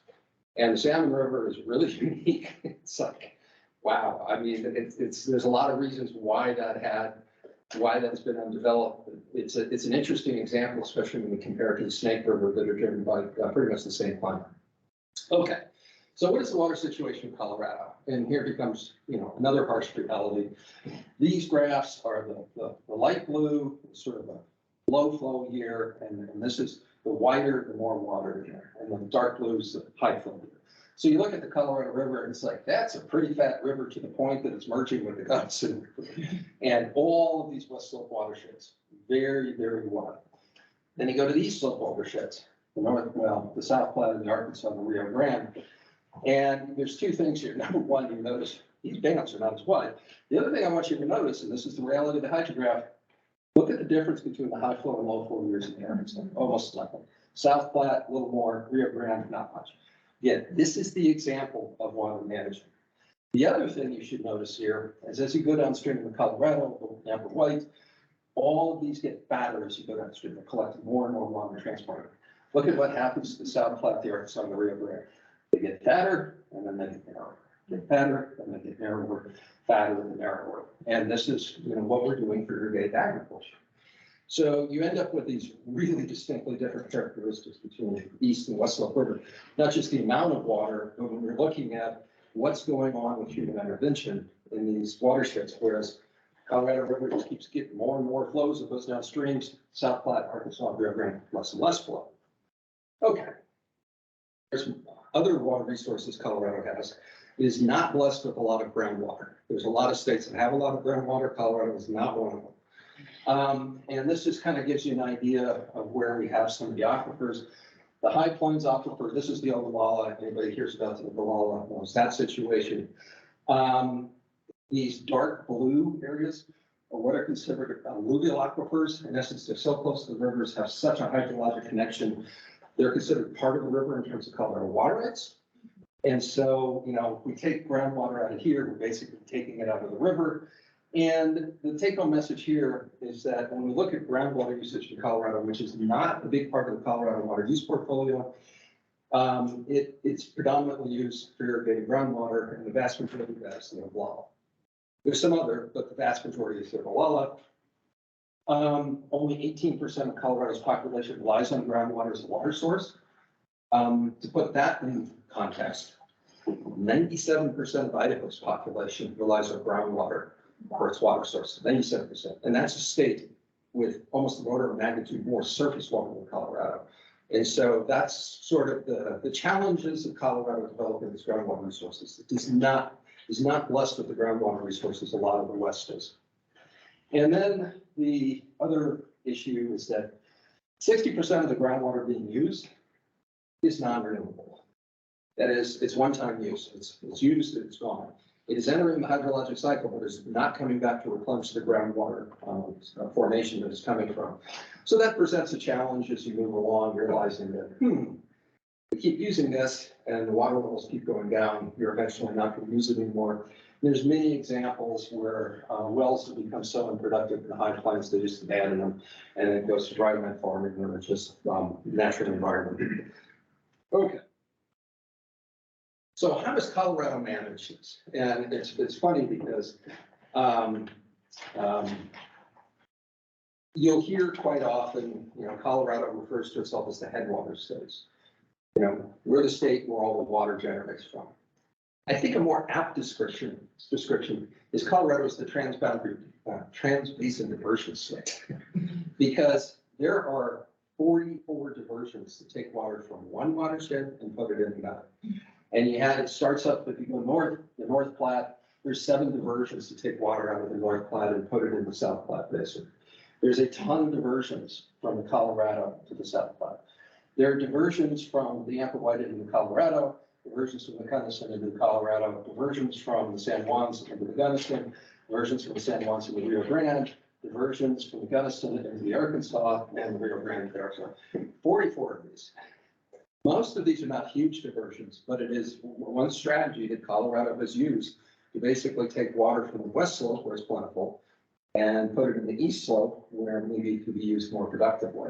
And the Salmon River is really unique. It's like, wow. I mean, there's a lot of reasons why that's been undeveloped. It's an interesting example, especially when we compare it to the Snake River that are driven by pretty much the same climate. Okay, So what is the water situation in Colorado? And here becomes, another harsh reality. These graphs are the light blue, sort of a low flow year, and this is the wider, the more water here, and the dark blue is the high flow year. So you look at the Colorado River, and it's like, that's a pretty fat river to the point that it's merging with the Hudson River. And all of these west slope watersheds, very, very wide. Then you go to the east slope watersheds, the South Platte and the Arkansas and the Rio Grande. And there's two things here. Number one, you notice these bands are not as wide. The other thing I want you to notice, and this is the reality of the hydrograph, look at the difference between the high flow and low flow years in Arkansas, almost nothing. South Platte, a little more, Rio Grande, not much. Yet, this is the example of water management. The other thing you should notice here is as you go downstream in the Colorado, Amber White, all of these get fatter as you go downstream. They're collecting more and more water transported. Look at what happens to the South Platte, the Arkansas, and the Rio Grande. They get fatter, and then they get narrower. Get fatter, and they get narrower, fatter, and narrower. And this is what we're doing for irrigated agriculture. So you end up with these really distinctly different characteristics between the east and west slope river, not just the amount of water, but when we're looking at what's going on with human intervention in these watersheds, whereas Colorado River just keeps getting more and more flows of those downstreams, South Platte, Arkansas, Rio Grande, less and less flow. Okay. There's other water resources Colorado has. It is not blessed with a lot of groundwater. There's a lot of states that have a lot of groundwater. Colorado is not one of them. And this just kind of gives you an idea of where we have some of the aquifers. The High Plains Aquifer, this is the Ogallala. Anybody hears about the Ogallala knows that situation. These dark blue areas are what are considered alluvial aquifers. In essence, they're so close to the rivers, have such a hydrologic connection. They're considered part of the river in terms of Colorado water rights. And so, if we take groundwater out of here, we're basically taking it out of the river. And the take-home message here is that when we look at groundwater usage in Colorado, which is not a big part of the Colorado water use portfolio, it's predominantly used for irrigated groundwater, and the vast majority of that is the Ogallala. There's some other, but the vast majority is the Ogallala. Only 18% of Colorado's population relies on groundwater as a water source. To put that in context, 97% of Idaho's population relies on groundwater for its water source, 97%. And that's a state with almost an order of magnitude more surface water than Colorado. And so that's sort of the challenges of Colorado developing its groundwater resources. It is not blessed with the groundwater resources a lot of the West is. And then the other issue is that 60% of the groundwater being used is non-renewable. That is, it's one-time use. It's used and it's gone. It is entering the hydrologic cycle, but it's not coming back to replenish the groundwater formation that it's coming from. So that presents a challenge as you move along, realizing that, we keep using this and the water levels keep going down. You're eventually not going to use it anymore. There's many examples where wells have become so unproductive in the high plains, they just abandon them, and it goes to dry land farming, and it's just natural environment. Okay. So how does Colorado manage this? And it's funny because you'll hear quite often, Colorado refers to itself as the headwater states. We're the state where all the water generates from. I think a more apt description is Colorado is the trans-basin diversion state, because there are 44 diversions to take water from one watershed and put it in another. And it starts up, if you go north, the North Platte, there's 7 diversions to take water out of the North Platte and put it in the South Platte Basin. There's a ton of diversions from the Colorado to the South Platte. There are diversions from the Amber White into Colorado, diversions from the Gunnison into Colorado, diversions from the San Juans into the Gunnison, diversions from the San Juans into the Rio Grande, diversions from the Gunnison into the Arkansas and the Rio Grande there. So 44 of these. Most of these are not huge diversions, but it is one strategy that Colorado has used to basically take water from the west slope where it's plentiful and put it in the east slope where maybe it could be used more productively.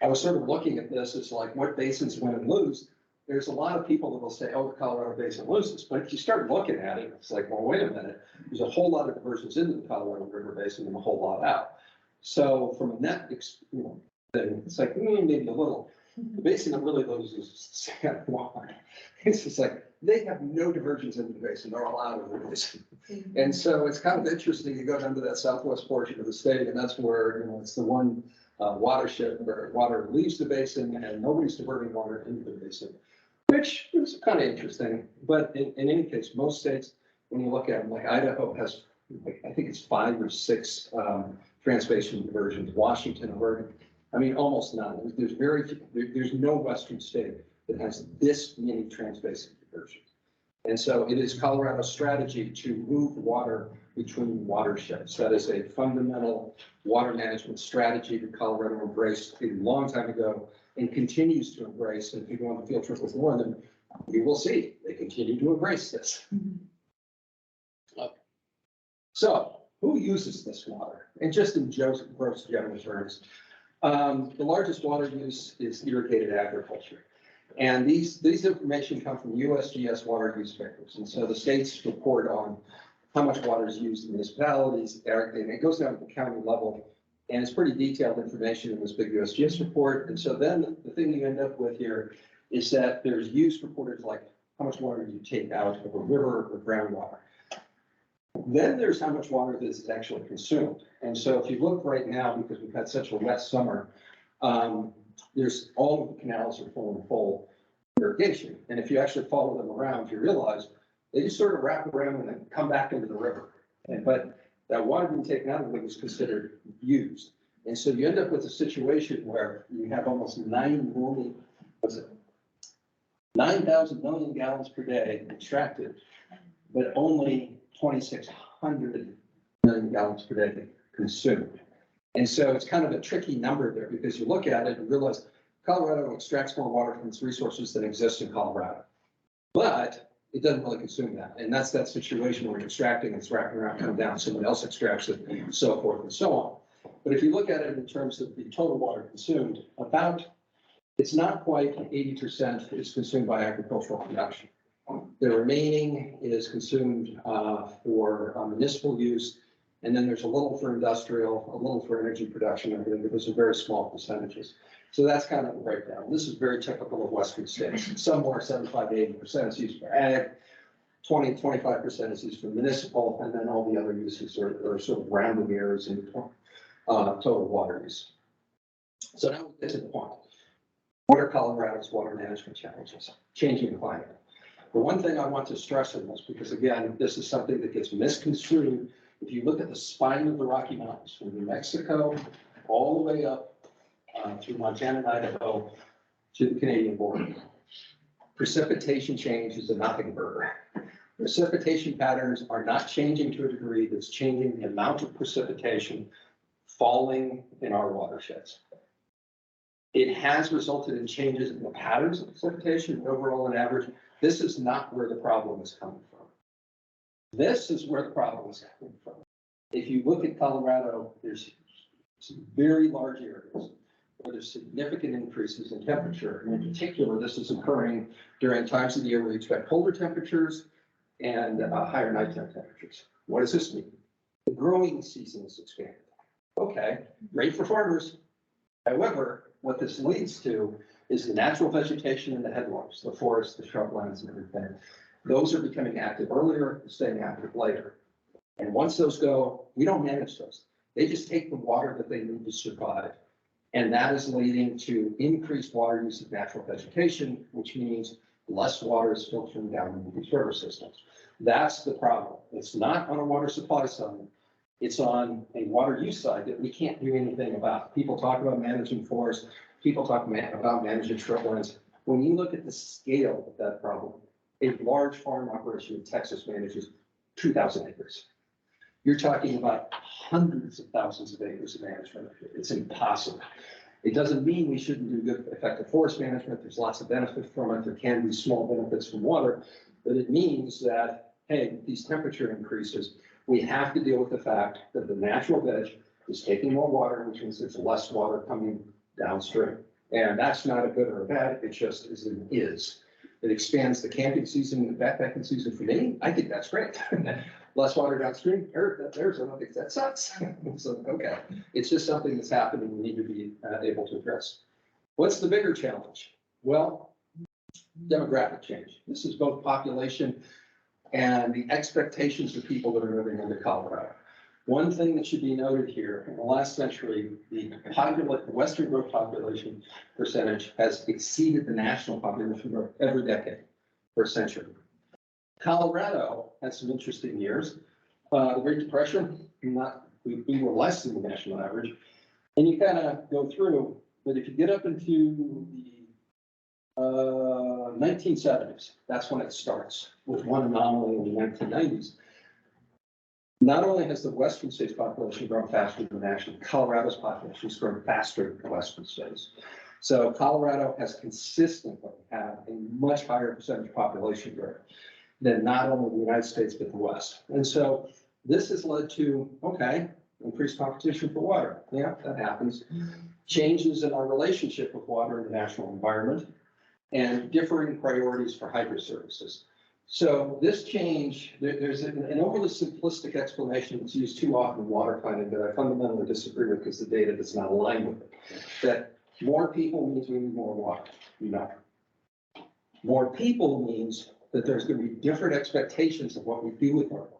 I was sort of looking at this as like what basins win and lose. There's a lot of people that will say, oh, the Colorado Basin loses. But if you start looking at it, it's like, well, wait a minute. There's a whole lot of diversions into the Colorado River Basin and a whole lot out. So from a net, thing, it's like maybe a little. The basin that really loses is San Juan. It's just like they have no diversions into the basin. They're all out of the basin. And so it's kind of interesting. You go down to that southwest portion of the state, and that's where, it's the one watershed where water leaves the basin and nobody's diverting water into the basin, which is kind of interesting. But in any case, most states, when you look at them, like Idaho has, I think it's 5 or 6 trans-basin diversions. Washington, Oregon, I mean, almost none. There's no Western state that has this many trans-basin diversions. And so it is Colorado's strategy to move water between watersheds. That is a fundamental water management strategy that Colorado embraced a long time ago and continues to embrace. And if you go on the field trip with more of them, you will see they continue to embrace this. So who uses this water? And just in gross general terms, the largest water use is irrigated agriculture. And these information come from USGS water use figures. And so the states report on how much water is used in municipalities, and it goes down to the county level. And it's pretty detailed information in this big USGS report. And so then the thing you end up with here is that there's use reported like how much water you take out of a river or groundwater. Then there's how much water this is actually consumed. And so if you look right now, because we've had such a wet summer, there's all of the canals are full and full irrigation. And if you actually follow them around, you realize they just sort of wrap around and then come back into the river. But that water being taken out of it was considered used. And so you end up with a situation where you have almost 9,000 million gallons per day extracted, but only 2,600 million gallons per day consumed. And so it's kind of a tricky number there because you look at it and realize Colorado extracts more water from its resources than exists in Colorado. But it doesn't really consume that. And that's that situation where you're extracting, it's wrapping around, coming down, someone else extracts it, and so forth and so on. But if you look at it in terms of the total water consumed, it's not quite 80% is consumed by agricultural production. The remaining is consumed for municipal use. And then there's a little for industrial, a little for energy production, and everything, but those are very small percentages. So that's kind of the breakdown. This is very typical of Western states. Somewhere 75 to 80% is used for ag, 25% is used for municipal, and then all the other uses are sort of rounded errors in total water use. So now we get to the point. What are Colorado's water management challenges? Changing climate. The one thing I want to stress in this, because again, this is something that gets misconstrued. If you look at the spine of the Rocky Mountains, from New Mexico all the way up through Montana and Idaho to the Canadian border, precipitation change is a nothing burger. Precipitation patterns are not changing to a degree that's changing the amount of precipitation falling in our watersheds. It has resulted in changes in the patterns of precipitation, but overall on average. This is not where the problem is coming from. This is where the problem is coming from. If you look at Colorado, there's some very large areas where there's significant increases in temperature. And in particular, this is occurring during times of the year where you expect colder temperatures and higher nighttime temperatures. What does this mean? The growing season is expanded. Okay, great for farmers. However, what this leads to is the natural vegetation in the headwaters, the forests, the shrublands, and everything. Those are becoming active earlier, staying active later. And once those go, we don't manage those. They just take the water that they need to survive. And that is leading to increased water use of natural vegetation, which means less water is filtering down into these river systems. That's the problem. It's not on a water supply side. It's on a water use side that we can't do anything about. People talk about managing forests. People talk about managing shrublands. When you look at the scale of that problem, a large farm operation in Texas manages 2,000 acres. You're talking about hundreds of thousands of acres of management. It's impossible. It doesn't mean we shouldn't do good, effective forest management. There's lots of benefit from it. There can be small benefits from water, but it means that, hey, these temperature increases, we have to deal with the fact that the natural veg is taking more water, which means there's less water coming downstream. And that's not a good or a bad, it just is an is. It expands the camping season and the backpacking season for me. I think that's great. Less water downstream, Arizona thinks that sucks. So, okay, it's just something that's happening we need to be able to address. What's the bigger challenge? Well, demographic change. This is both population and the expectations of people that are moving into Colorado. One thing that should be noted here, in the last century, the Western growth population percentage has exceeded the national population growth every decade for a century. Colorado had some interesting years. The Great Depression, we were less than the national average. And you kind of go through, but if you get up into the 1970s, that's when it starts, with one anomaly in the 1990s. Not only has the Western states population grown faster than the national, Colorado's population has grown faster than the Western states. So Colorado has consistently had a much higher percentage population growth than not only the United States, but the West. And so this has led to, okay, increased competition for water. Yeah, that happens. Changes in our relationship with water in the national environment and differing priorities for hydro services. So this change, there's an overly simplistic explanation that's used too often in water planning that I fundamentally disagree with because the data does not align with it. That more people means we need more water. No. More people means that there's going to be different expectations of what we do with our water.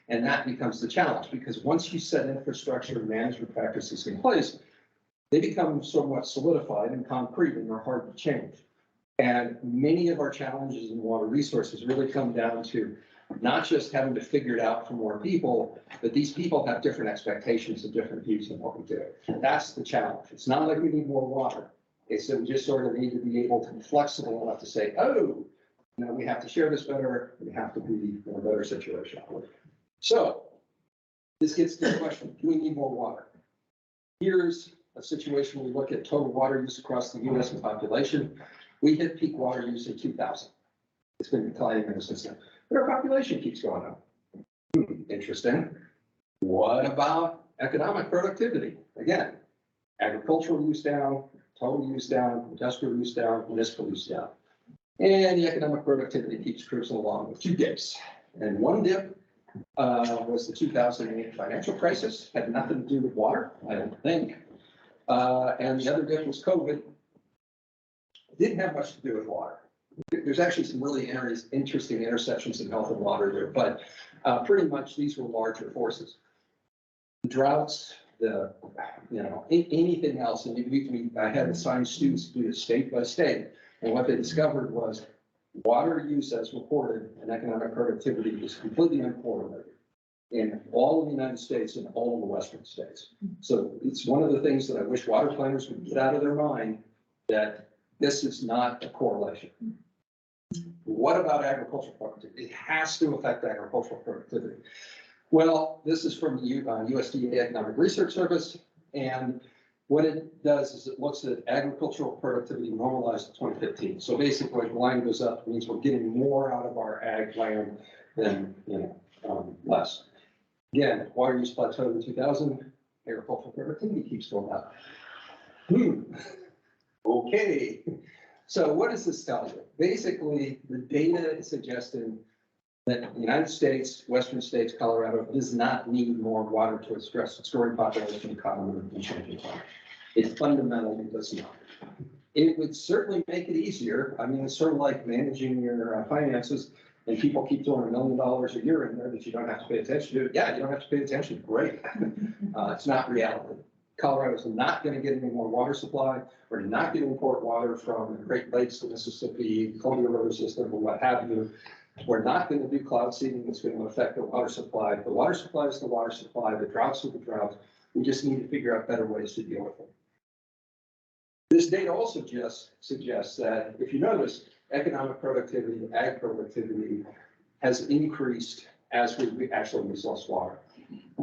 And that becomes the challenge because once you set infrastructure and management practices in place, they become somewhat solidified and concrete and are hard to change. And many of our challenges in water resources really come down to not just having to figure it out for more people, but these people have different expectations and different views on what we do. That's the challenge. It's not like we need more water. It's that we just sort of need to be able to be flexible enough to say, oh, you know, we have to share this better. We have to be in a better situation. So this gets to the question, do we need more water? Here's a situation we look at total water use across the US and population. We hit peak water use in 2000. It's been declining ever since then, but our population keeps going up. Interesting. What about economic productivity? Again, agricultural use down, total use down, industrial use down, municipal use down. And the economic productivity keeps cruising along with two dips. And one dip was the 2008 financial crisis, had nothing to do with water, I don't think. And the other dip was COVID. Didn't have much to do with water. There's actually some really interesting intersections in health and water there, but pretty much these were larger forces. The droughts, anything else, and I had assigned students to do this state by state, and what they discovered was water use as reported and economic productivity is completely uncorrelated in all of the United States and all of the Western states. So it's one of the things that I wish water planners would get out of their mind, that this is not a correlation. What about agricultural productivity? It has to affect agricultural productivity. Well, this is from the USDA Economic Research Service, and what it does is it looks at agricultural productivity normalized to 2015. So basically, the line goes up, means we're getting more out of our ag land than less. Again, water use plateaued in 2000, agricultural productivity keeps going up. Okay, so what does this tell you? Basically, the data is suggesting that the United States, Western states, Colorado does not need more water to address its growing population, economy, and changing climate. It fundamentally does not. It would certainly make it easier. I mean, it's sort of like managing your finances, and people keep throwing $1 million a year in there that you don't have to pay attention to. Yeah, you don't have to pay attention. Great. It's not reality. Colorado's not going to get any more water supply. We're not going to import water from the Great Lakes, the Mississippi, Columbia River system, or what have you. We're not going to do cloud seeding that's going to affect the water supply. The water supply is the water supply. The droughts are the droughts. We just need to figure out better ways to deal with them. This data also just suggests that if you notice, economic productivity, ag productivity has increased as we actually use less water.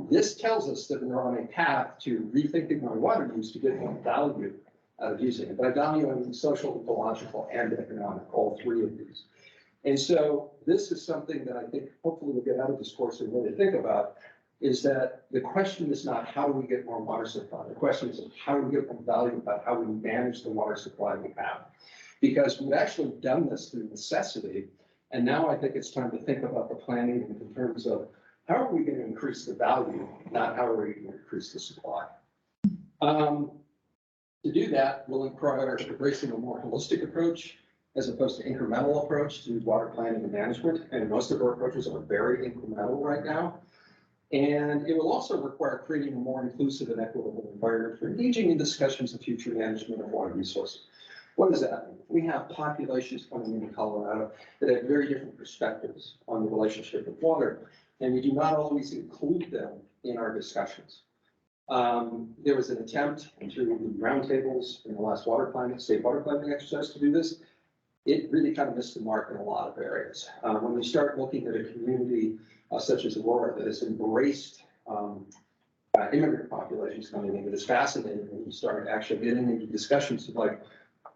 This tells us that we're on a path to rethinking our water use to get more value out of using it. By value, I mean social, ecological, and economic, all three of these. And so this is something that I think hopefully we'll get out of this course and really think about, is that the question is not how do we get more water supply? The question is how do we get more value about how we manage the water supply we have? Because we've actually done this through necessity. And now I think it's time to think about the planning in terms of how are we going to increase the value, not how are we going to increase the supply. To do that, we'll require embracing a more holistic approach as opposed to incremental approach to water planning and management. And most of our approaches are very incremental right now. And it will also require creating a more inclusive and equitable environment for engaging in discussions of future management of water resources. What does that mean? We have populations coming into Colorado that have very different perspectives on the relationship with water, and we do not always include them in our discussions. There was an attempt through the roundtables in the last state water planning exercise to do this. It really kind of missed the mark in a lot of areas. When we start looking at a community such as Aurora that has embraced immigrant populations coming in, it is fascinating when you start actually getting into discussions of like,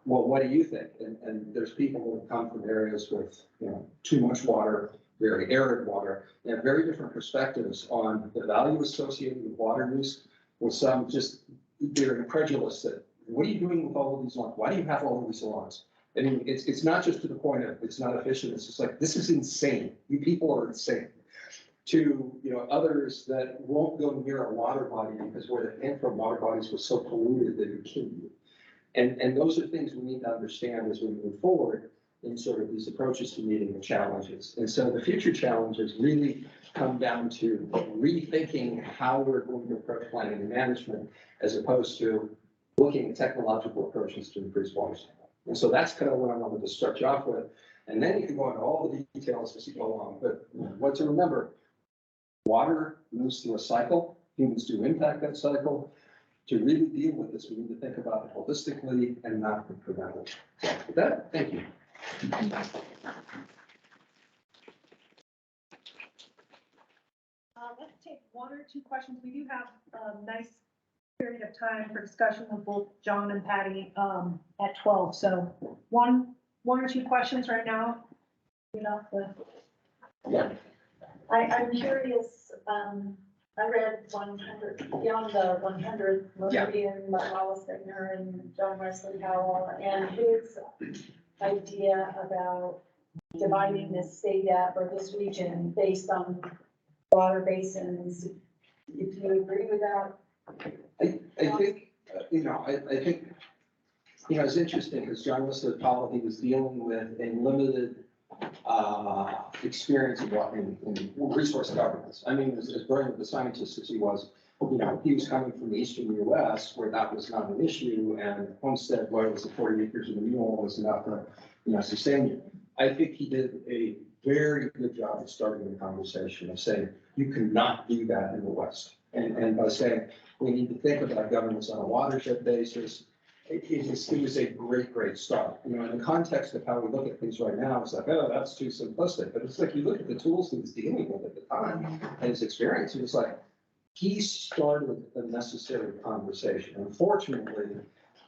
well, what do you think? And there's people who have come from areas with, too much water, very arid water. They have very different perspectives on the value associated with water use, with some just, they're incredulous that, what are you doing with all of these lawns? Why do you have all of these lawns? I mean, it's not just to the point of it's not efficient. It's just like, this is insane. You people are insane. To, others that won't go near a water body because where they came from, water bodies were so polluted that it would kill you. And those are things we need to understand as we move forward in sort of these approaches to meeting the challenges. And so the future challenges really come down to rethinking how we're going to approach planning and management as opposed to looking at technological approaches to increase water supply. And so that's kind of what I wanted to start you off with. And then you can go into all the details as you go along. But what to remember, water moves through a cycle. Humans do impact that cycle. To really deal with this, we need to think about it holistically and not incrementally. With that, thank you. Let's take one or two questions. We do have a nice period of time for discussion with both John and Patty at 12. So one or two questions right now. I'm curious, I read 100, beyond the 100, Meridian, Wallace Stegner and John Wesley Powell, and his idea about dividing this state up or this region based on water basins. If you agree with that? I think, I think, it's interesting because John Wesley Powell, he was dealing with a limited experience in resource governance. I mean, as brilliant of a scientist as he was, he was coming from the eastern US where that was not an issue, and homestead, where it was 40 acres of a mule was enough to, sustain you. I think he did a very good job of starting the conversation of saying, you cannot do that in the West. And by saying, we need to think about governance on a watershed basis, it was a great start. In the context of how we look at things right now, it's like, oh, that's too simplistic. But it's like, you look at the tools he was dealing with at the time and his experience, it was like, he started a necessary conversation. Unfortunately,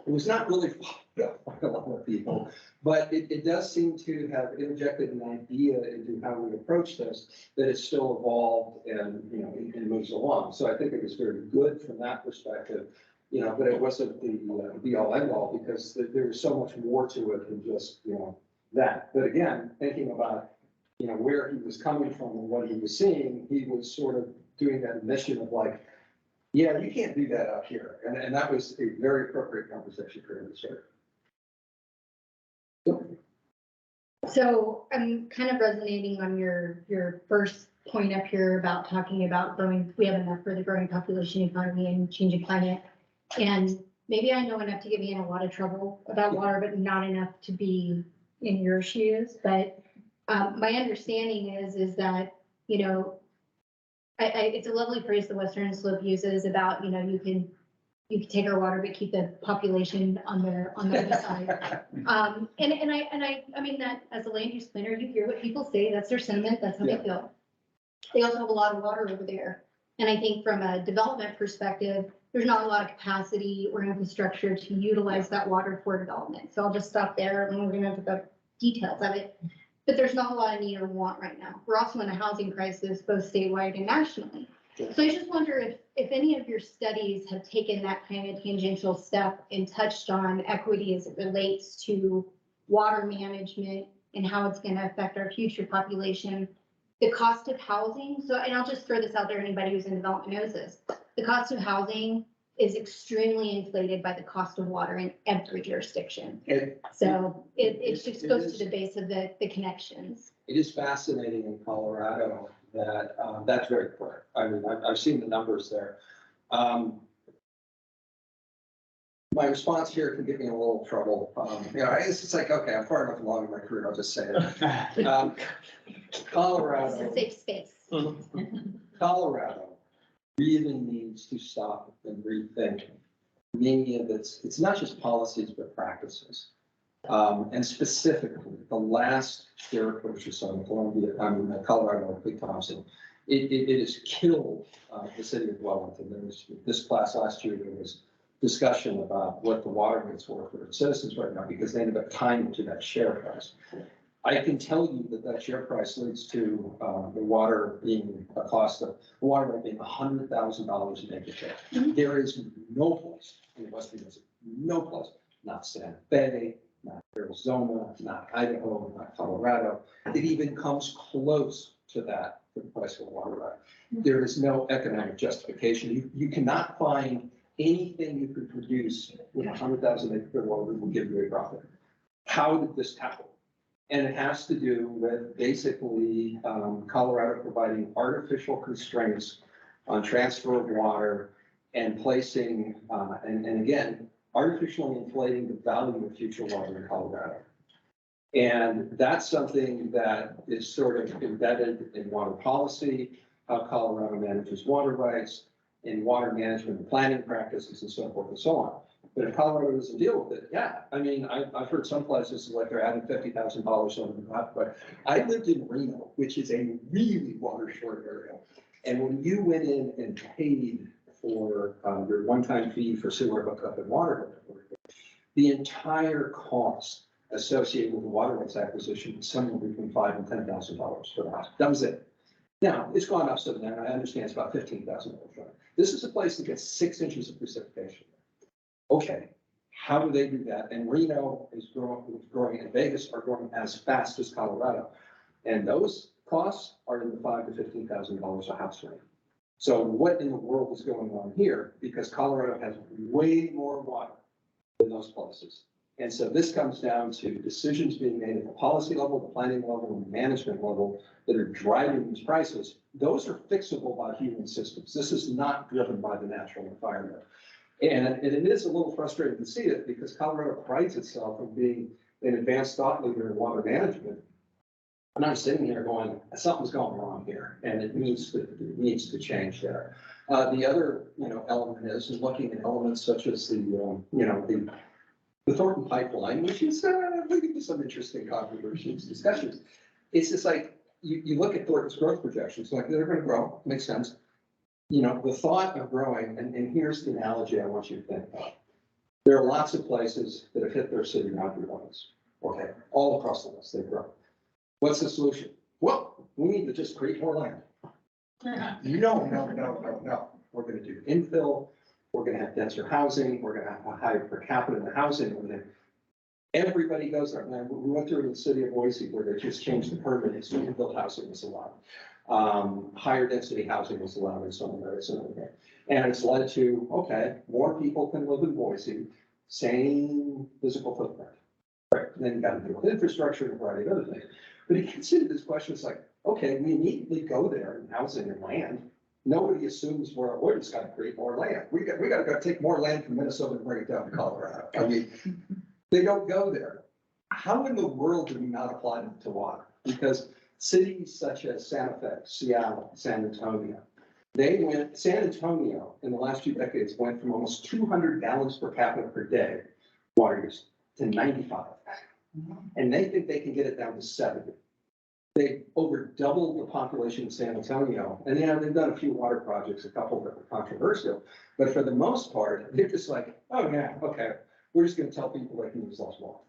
it was not really followed up by a lot of people, but it does seem to have interjected an idea into how we approach this, that it's still evolved and, and moves along. So I think it was very good from that perspective. But it wasn't the be all end all because there was so much more to it than just, that. But again, thinking about, where he was coming from and what he was seeing, he was sort of doing that admission of like, yeah, you can't do that out here. And that was a very appropriate conversation for him to start. So I'm kind of resonating on your first point up here about talking about we have enough for the growing population economy and changing climate. And maybe I know enough to get me in a lot of trouble about water, but not enough to be in your shoes. But my understanding is that, it's a lovely phrase the Western Slope uses about, you can take our water, but keep the population on the other side. I mean that as a land use planner, you hear what people say, that's their sentiment, that's how they feel. They also have a lot of water over there. And I think from a development perspective, there's not a lot of capacity or infrastructure to utilize that water for development. So I'll just stop there and we're gonna have the details of it. But there's not a lot of need or want right now. We're also in a housing crisis, both statewide and nationally. So I just wonder if any of your studies have taken that kind of tangential step and touched on equity as it relates to water management and how it's going to affect our future population. The cost of housing, and I'll just throw this out there, anybody who's in development knows this. The cost of housing is extremely inflated by the cost of water in every jurisdiction. It So it just it goes is- to the base of the connections. is fascinating in Colorado that, that's very clear. I mean, I've seen the numbers there. My response here can get me in a little trouble. It's like, okay, I'm far enough along in my career, I'll just say it. It's Colorado. a safe space. Colorado really needs to stop and rethink many of it's not just policies, but practices. And specifically, the last sheriff purchase on Colorado, Big Thompson, it has killed the city of Wellington. There was this class last year, there was discussion about what the water rates were for citizens right now, because they ended up tying to that share price. I can tell you that share price leads to the water being a cost of the water rate being $100,000 an acre. There is no place in West Virginia, no place, not Santa Fe, not Arizona, not Idaho, not Colorado, that even comes close to that for the price of water right. There is no economic justification. You cannot find anything you could produce with 100,000 acre water that will give you a profit. How did this happen? And it has to do with basically Colorado providing artificial constraints on transfer of water and placing, and again, artificially inflating the value of future water in Colorado. And that's something that is sort of embedded in water policy, how Colorado manages water rights, in water management and planning practices and so forth and so on. But if Colorado doesn't deal with it, yeah, I mean, I've heard some places like they're adding $50,000 on the top, but I lived in Reno, which is a really water short area. And when you went in and paid for your one-time fee for sewer hookup and water hookup, the entire cost associated with the water rights acquisition was somewhere between $5,000 and $10,000 for the house. That was it. Now, it's gone up some now, I understand it's about $15,000. This is a place that gets 6 inches of precipitation. Okay, how do they do that? And Reno is growing, and Vegas are growing as fast as Colorado. And those costs are in the $5,000 to $15,000 a house rate. So what in the world is going on here? Because Colorado has way more water than those places. And so this comes down to decisions being made at the policy level, the planning level, and the management level that are driving these prices. Those are fixable by human systems. This is not driven by the natural environment. And it is a little frustrating to see it because Colorado prides itself on being an advanced thought leader in water management. And I'm sitting here going, something's going wrong here, and it needs to change there. The other, element is looking at elements such as the Thornton pipeline, which is leading to some interesting controversies, discussions. It's just like you look at Thornton's growth projections, like they're going to grow, makes sense. The thought of growing, and here's the analogy I want you to think about. There are lots of places that have hit their city boundary lines. Okay, all across the list, they grow. What's the solution? Well, we need to just create more land. No. We're going to do infill. We're going to have denser housing. We're going to have a higher per capita in the housing. And then everybody goes there. Man, we went through the city of Boise where they just changed the permit. It's infill housing was allowed. Higher density housing was allowed in some areas. And it's led to, okay, more people can live in Boise, same physical footprint. Right. And then you got to deal with infrastructure and a variety of other things. But it gets into this question, it's like, okay, we immediately go there in housing and land. Nobody assumes we're just got to create more land. We got to go take more land from Minnesota and bring it down to Colorado. I mean, they don't go there. How in the world do we not apply them to water? Because cities such as Santa Fe, Seattle, San Antonio, San Antonio in the last 2 decades went from almost 200 gallons per capita per day water use to 95. And they think they can get it down to 70. They over doubled the population of San Antonio. And they've done a few water projects, a couple that were controversial. But for the most part, they're just like, oh yeah, okay, we're just going to tell people they can use less water.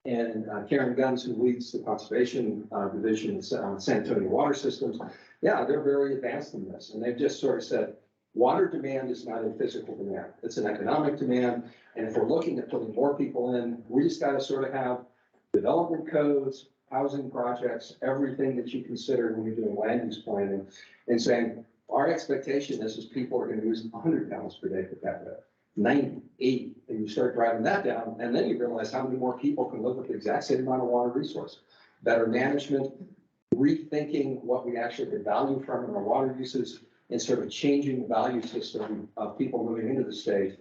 And Karen Guns, who leads the conservation division in San Antonio Water Systems, yeah, they're very advanced in this. And they've just sort of said, water demand is not a physical demand. It's an economic demand. And if we're looking at putting more people in, we just got to sort of have development codes, housing projects, everything that you consider when you're doing land use planning, and saying, Our expectation is people are gonna use 100 gallons per day per capita, 98, and you start driving that down, and then you realize how many more people can live with the exact same amount of water resource. Better management, rethinking what we actually get value from in our water uses, and sort of changing the value system of people moving into the state.